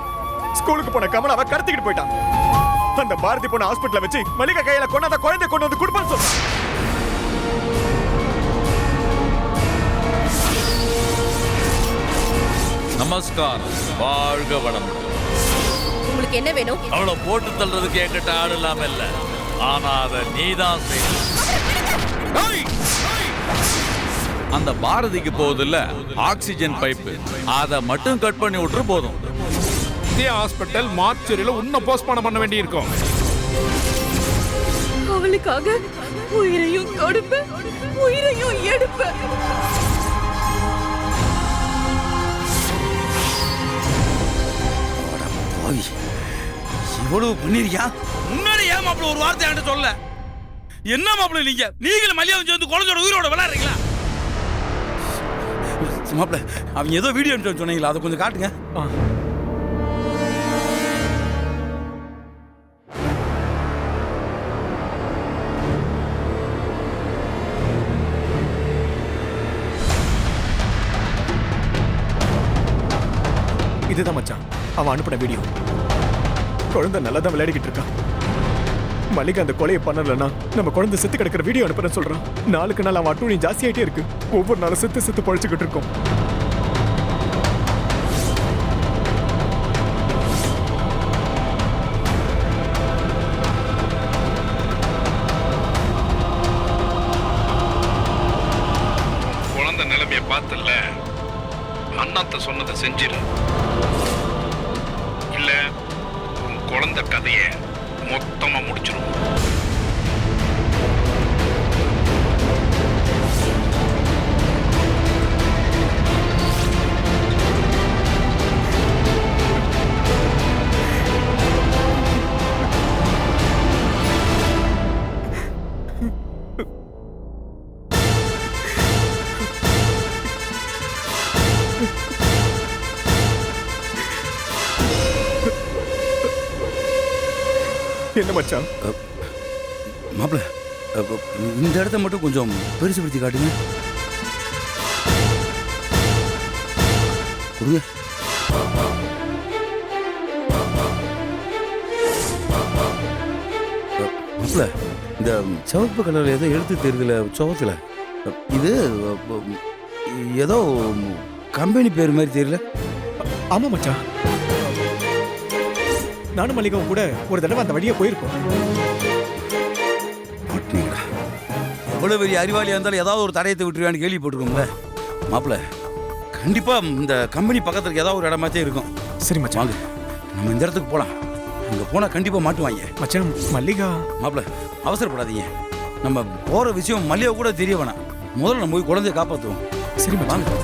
ஸ்கூலுக்கு போன கமலாவை கடத்திக்கிட்டு போயிட்டான். அந்த பாரதி போன ஹாஸ்பிட்டல்ல வச்சு மல்லிகா கையில கொண்டாத குழந்தை கொண்டு வந்து கொடுப்பான்னு சொல்றான். நமஸ்காரம், வாழ்க வளமுடன். உங்களுக்கு என்ன வேணும்? அவளை போட்டு தள்ளுறதுக்கு என்கிட்ட ஆடு இல்லாம இல்ல, ஆனா அதை நீதான் செய்யணும். அந்த பாரதிக்கு போகுதுல்ல ஆக்சிஜன் பைப்பு, அதை மட்டும் கட் பண்ணி விட்டுரு போதும். இந்தியா ஹாஸ்பிட்டல் மார்ச்சரியில உன்னை போஸ்ட்மார்ட்டம் பண்ண வேண்டி இருக்கும். அவளுக்காக உயிரையும் கொடுப்ப, உயிரையும் எடுப்ப. இவ்வளவு பண்ணிருக்கியா? முன்னாடி ஏன் மாப்பிள ஒரு வார்த்தை என்கிட்ட சொல்ல? என்ன மாப்பிள நீங்களும் மல்லிகாவும் சேர்ந்து குழந்தையோட உயிரோட விளையாடுறீங்களா? மாப்பிள, அவங்க ஏதோ வீடியோ எடுத்து சொன்னீங்களா, அதை கொஞ்சம் காட்டுங்க. என்னங்க பண்ண சொல்றீங்க? வேற என்ன பண்ண சொல்றீங்க? என்ன சொல்ற? என்ன நடந்துச்சு சொல்லுங்க. குழந்தை எங்க? மல்லிகா எங்க? யாரு கடத்தினா? என்ன விவரம் கொஞ்சம் தெளிவா சொல்றீங்களா? சொல்றேன். மாப்பிள, சரி மாப்பிள, அவங்க ஏதோ வீடியோ எடுத்து சொன்னீங்களா, அதை கொஞ்சம் காட்டுங்க. இதுதான் மச்சான் அவன் அனுப்பின வீடியோ. குழந்தை நல்லா தான் விளையாடிக்கிட்டு இருக்கான். மல்லிகா அந்த கொலையை பண்ணலன்னா நம்ம குழந்தை செத்து கிடக்கிற வீடியோ அனுப்புறேன்னு சொல்றான். நாளுக்கு நாள் அவன் அட்டூழியம் ஜாஸ்தியாயிட்டே இருக்கு. ஒவ்வொரு நாளும் செத்து செத்து பழிச்சுக்கிட்டு இருக்கோம். குழந்தை நிலைமைய பார்த்தல, அண்ணாத்த சொன்னதை செஞ்சிரு. இல்ல உன் குழந்தை கதைய மொத்தமா முடிச்சிரும். என்ன மச்சான்? மாப்பிள்ள, இந்த இடத்த மட்டும் கொஞ்சம் பெருசுபடுத்தி காட்டுங்க. கொடுங்க. மாப்பிள்ள, இந்த சிவப்பு கலர்ல ஏதோ எழுத்து தெரியுதுல சுவத்துல, இது ஏதோ கம்பெனி பேர் மாதிரி தெரியல. ஆமா மச்சான், நானும் மல்லிகாவும் கூட ஒரு தடவை அந்த வழியா போயிருக்கோம். எவ்வளவு பெரிய அறிவாளியா இருந்தாலும் ஏதாவது ஒரு தடயத்தை விட்டுருவான்னு கேள்விப்பட்டிருக்கோம்ல மாப்பிள்ள. கண்டிப்பா இந்த கம்பெனி பக்கத்துக்கு ஏதாவது ஒரு இடமாச்சே இருக்கும். சரி மச்சான், வாங்க நம்ம இந்த இடத்துக்கு போலாம். அங்க போனா கண்டிப்பா மாட்டுவாங்க. மச்சான் மல்லிகா. மாப்பிள்ள அவசரப்படாதீங்க. நம்ம போற விஷயம் மல்லிகா கூட தெரிய வேணாம். முதல்ல நம்ம போய் குழந்தைய காப்பாற்றுவோம். சரி வாங்க.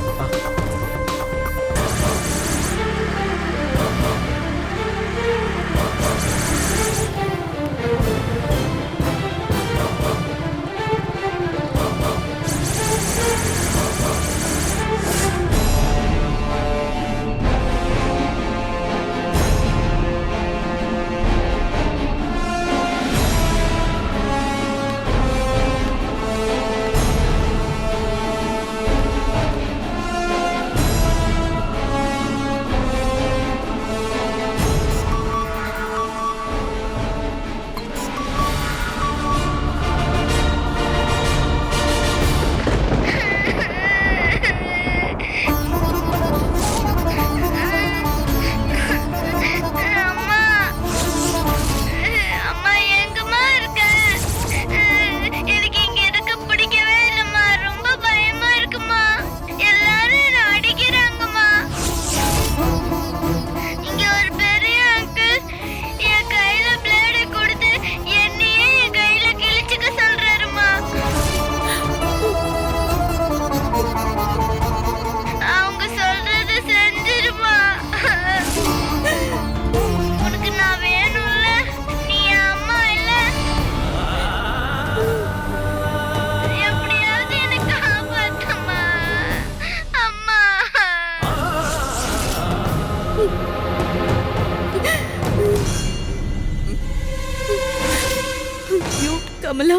கமலா,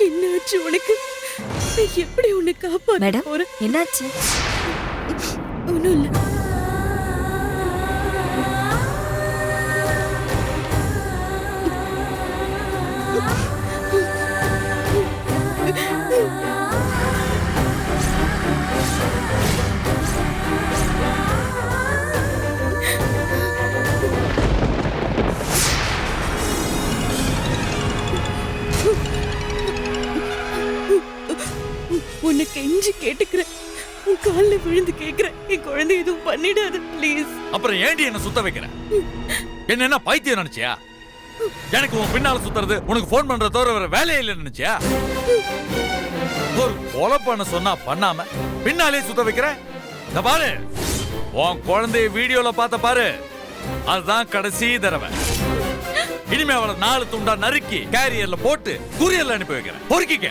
என்னாச்சு உனக்கு? எப்படி உன்னை காப்பாத்த மேடம் போறேன்? என்னாச்சு? ஒன்றும் இல்லை. உன்னை கெஞ்சி கேட்டுக்கிறேன், உன் காலில் விழுந்து கேட்கிறேன், என் குழந்தை எதுவும் பண்ணிடாது ப்ளீஸ். அப்புறம் ஏண்டி என்ன சுத்த வைக்கிற? என்ன பைத்தியம் நினைச்சியா? எனக்கு உன் பின்னால சுத்துறது, உனக்கு போன் பண்ற தவிர வேற வேலையே இல்லைன்னு நினைச்சியா? ஒரு கொலை பண்ண சொன்னா பண்ணாம பின்னாலே சுத்த வைக்கிற. இந்த பாரு, உன் குழந்தைய வீடியோல பார்த்த பாரு, அதுதான் கடைசி தடவை. இனிமே அவளை 4 துண்டா நறுக்கி கேரியர்ல போட்டு குரியர்ல அனுப்பி வைக்கிறேன். பொறுக்கிக்க.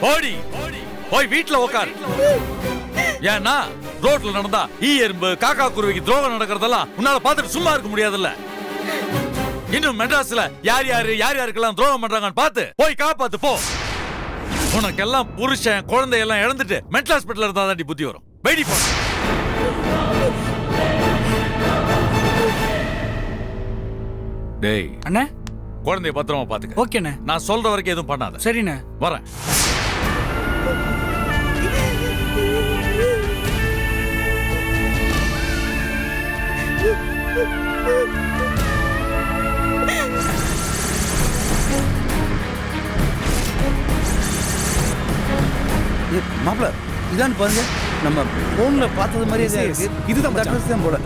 ஓடி போய் வீட்டுல உட்காரு. ஏன்னா ரோட்ல நடந்தா எறும்பு காக்கா குருவிக்கு துரோகம் நடக்கிறதெல்லாம் உன்னால பார்த்துட்டு சும்மா இருக்க முடியாதுல்ல. இன்னும் மெட்ராஸ்ல யார் யாருக்கெல்லாம் துரோகம் பண்றாங்கன்னு பார்த்து போய் காப்பாத்து போ. உனக்கெல்லாம் புருஷன் குழந்தை எல்லாம் இழந்துட்டு மென்டல் ஹாஸ்பிட்டல் இருந்தா தான் புத்தி வரும். வெயிட் பண்ணு. டேய் அண்ணே குழந்தைய பத்திரமா பாத்துக்க. ஓகேண்ணே. நான் சொல்ற வரைக்கும் எதுவும் பண்ணாத. சரிண்ணே. வரேன். மாப்பிள்ள இதான் பாருங்க, நம்ம போன்ல பார்த்தது மாதிரியே இருக்கு. இதுதான் அட்ரஸ் தான் போல.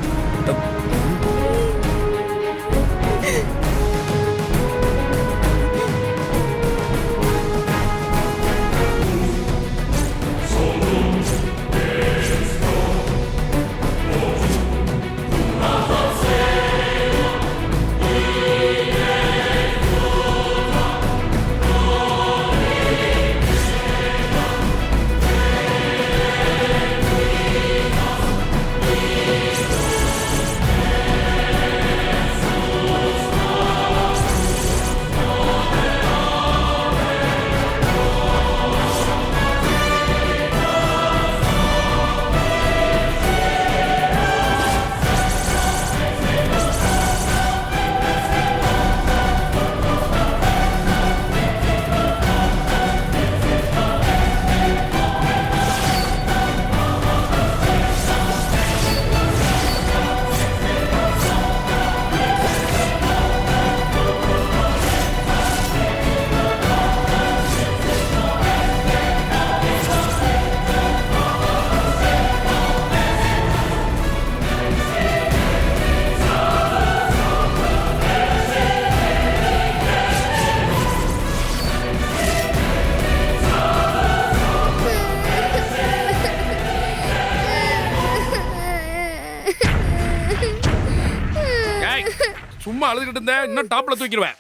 சும்மா அழுதுகிட்டு இருந்த இன்னும் டாப்ல தூக்கிடுவேன்.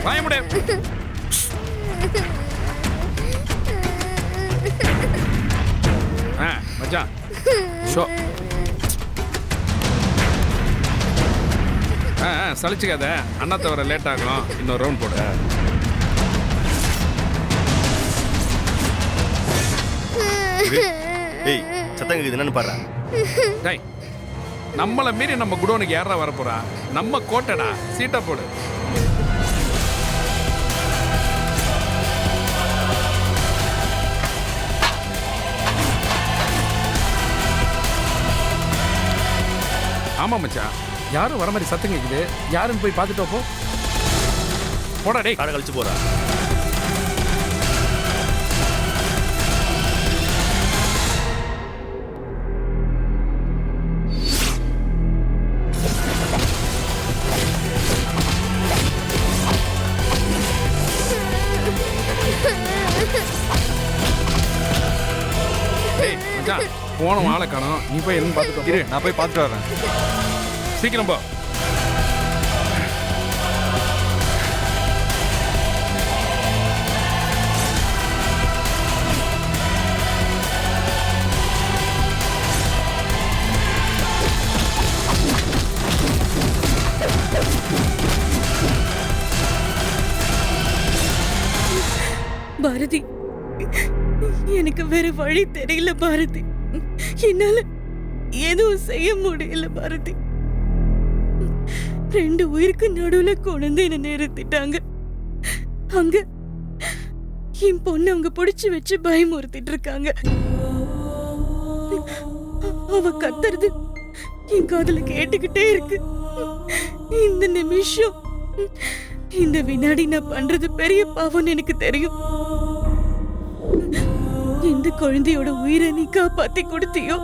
வாய முடி. மச்சான் ஷோ. சலிச்சுக்காத, அண்ணா தவிர லேட் ஆகும். இன்னொரு ரவுண்ட் போடு. ஏய் சத்தம் கேக்குது, என்னன்னு பாரு. டேய் நம்மள மீறி நம்ம குடோனுக்கு யாரா வர போறா? நம்ம கோட்டடா, சீட்டா போடு. ஆமா மச்சான், யாரும் வர மாதிரி சத்தம் கேக்குது. யாருன்னு போய் பார்த்துட்டு போ. போடா டேய். காடை கழிச்சு போறா. போன ஆளை காணோம். நீ போய் என்ன பார்த்துட்டு இரு, நான் போய் பார்த்துட்டு வரேன். சீக்கிரம் போ. பாரதி, எனக்கு வேற வழி தெரியல பாரதி. என்னால எதுவும் செய்ய முடியல பாரதி. 2 உயிருக்கு நடுவுல கொண்டு என்ன நிறுத்திட்டாங்க. அங்க என் பொண்ணு அவங்க புடிச்சு வச்சு பயமுறுத்திட்டு இருக்காங்க. அவ கத்துறது என் காதுல கேட்டுக்கிட்டே இருக்கு. இந்த நிமிஷம், இந்த வினாடி நான் பண்றது பெரிய பாவம்னு எனக்கு தெரியும். எந்த குழந்தையோட உயிரை நீ காப்பாத்தி கொடுத்தியோ,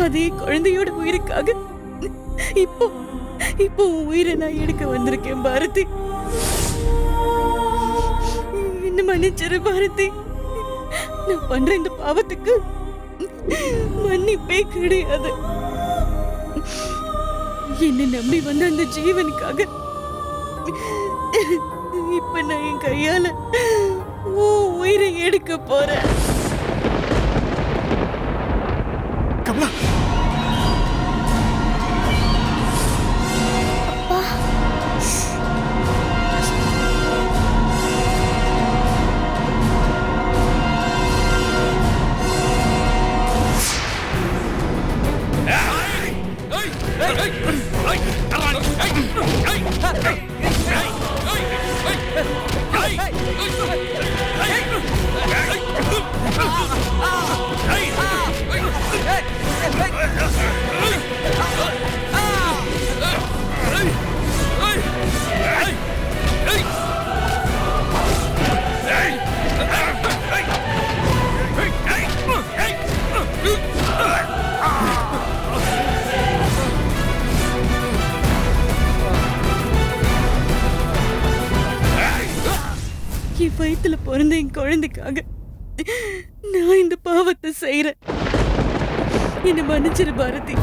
அதே குழந்தையோட உயிருக்காக இப்போ உன் உயிரை நான் எடுக்க வந்திருக்கேன் பாரதி. என்ன மன்னிச்சிரு பாரதி. நான் பண்ற இந்த பாவத்துக்கு மன்னிப்பே கிடையாது. என்ன நம்பி வந்த அந்த ஜீவனுக்காக இப்ப நான் என் கையால உயிரை எடுக்க போறேன். கமலா, ஏய் வயித்துல பிறந்த என் குழந்தைக்காக நான் இந்த பாவத்தை செய்யறேன். என்ன மன்னிச்சிரு பாரதி.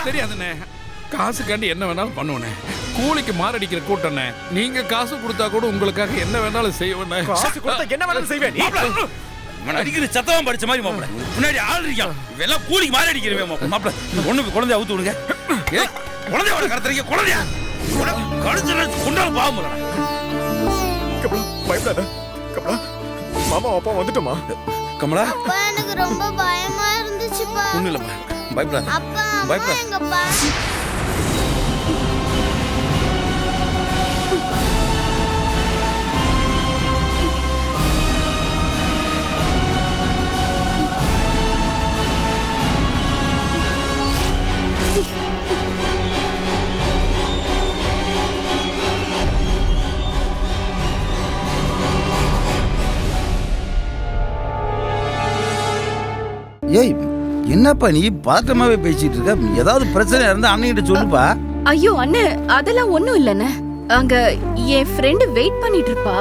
தெரியாதுண்ணே. காசுக்காண்டி என்ன வேணாலும் பண்ணுவேனே. கூலிக்கு மாரடிக்கிற கூட்டண்ணே. நீங்க காசு கொடுத்தா கூட உங்களுக்காக என்ன வேணாலும் செய்வேண்ணே. காசு கொடுத்தா என்ன வேணாலும் செய்வேன். அடிக்கிற சத்தம் படிச்ச மாதிரி மாப்பிள முன்னாடி ஆள் இருக்கான். இவெல்லாம் கூலிக்கு மாறி அடிக்கிறவன் மாப்பிள. ஒண்ணு குழந்தைய அவுத்து விடுங்க. குழந்தையோட கடத்துறீங்க. குழந்தையா கழுத்துல கொண்டாலும் பாவம். கமலா பயப்படாத. கமலா மாமா அப்பா வந்துட்டோமா? கமலா அப்பா எனக்கு ரொம்ப பயமா இருந்துச்சுப்பா. ஒண்ணும் இல்லம்மா பயப்படாத. அப்பா அம்மா பயப்படாத. எங்கப்பா? ஏய் என்னப்பா நீ பதட்டமாவே பேசிட்டு இருக்க? ஏதாவது பிரச்சனை இருந்தா அண்ணன்கிட்ட சொல்லுப்பா. ஐயோ அண்ணே, அதெல்லாம் ஒண்ணும் இல்லண்ணே. அங்க என் ஃப்ரெண்டு வெயிட் பண்ணிட்டு இருப்பா.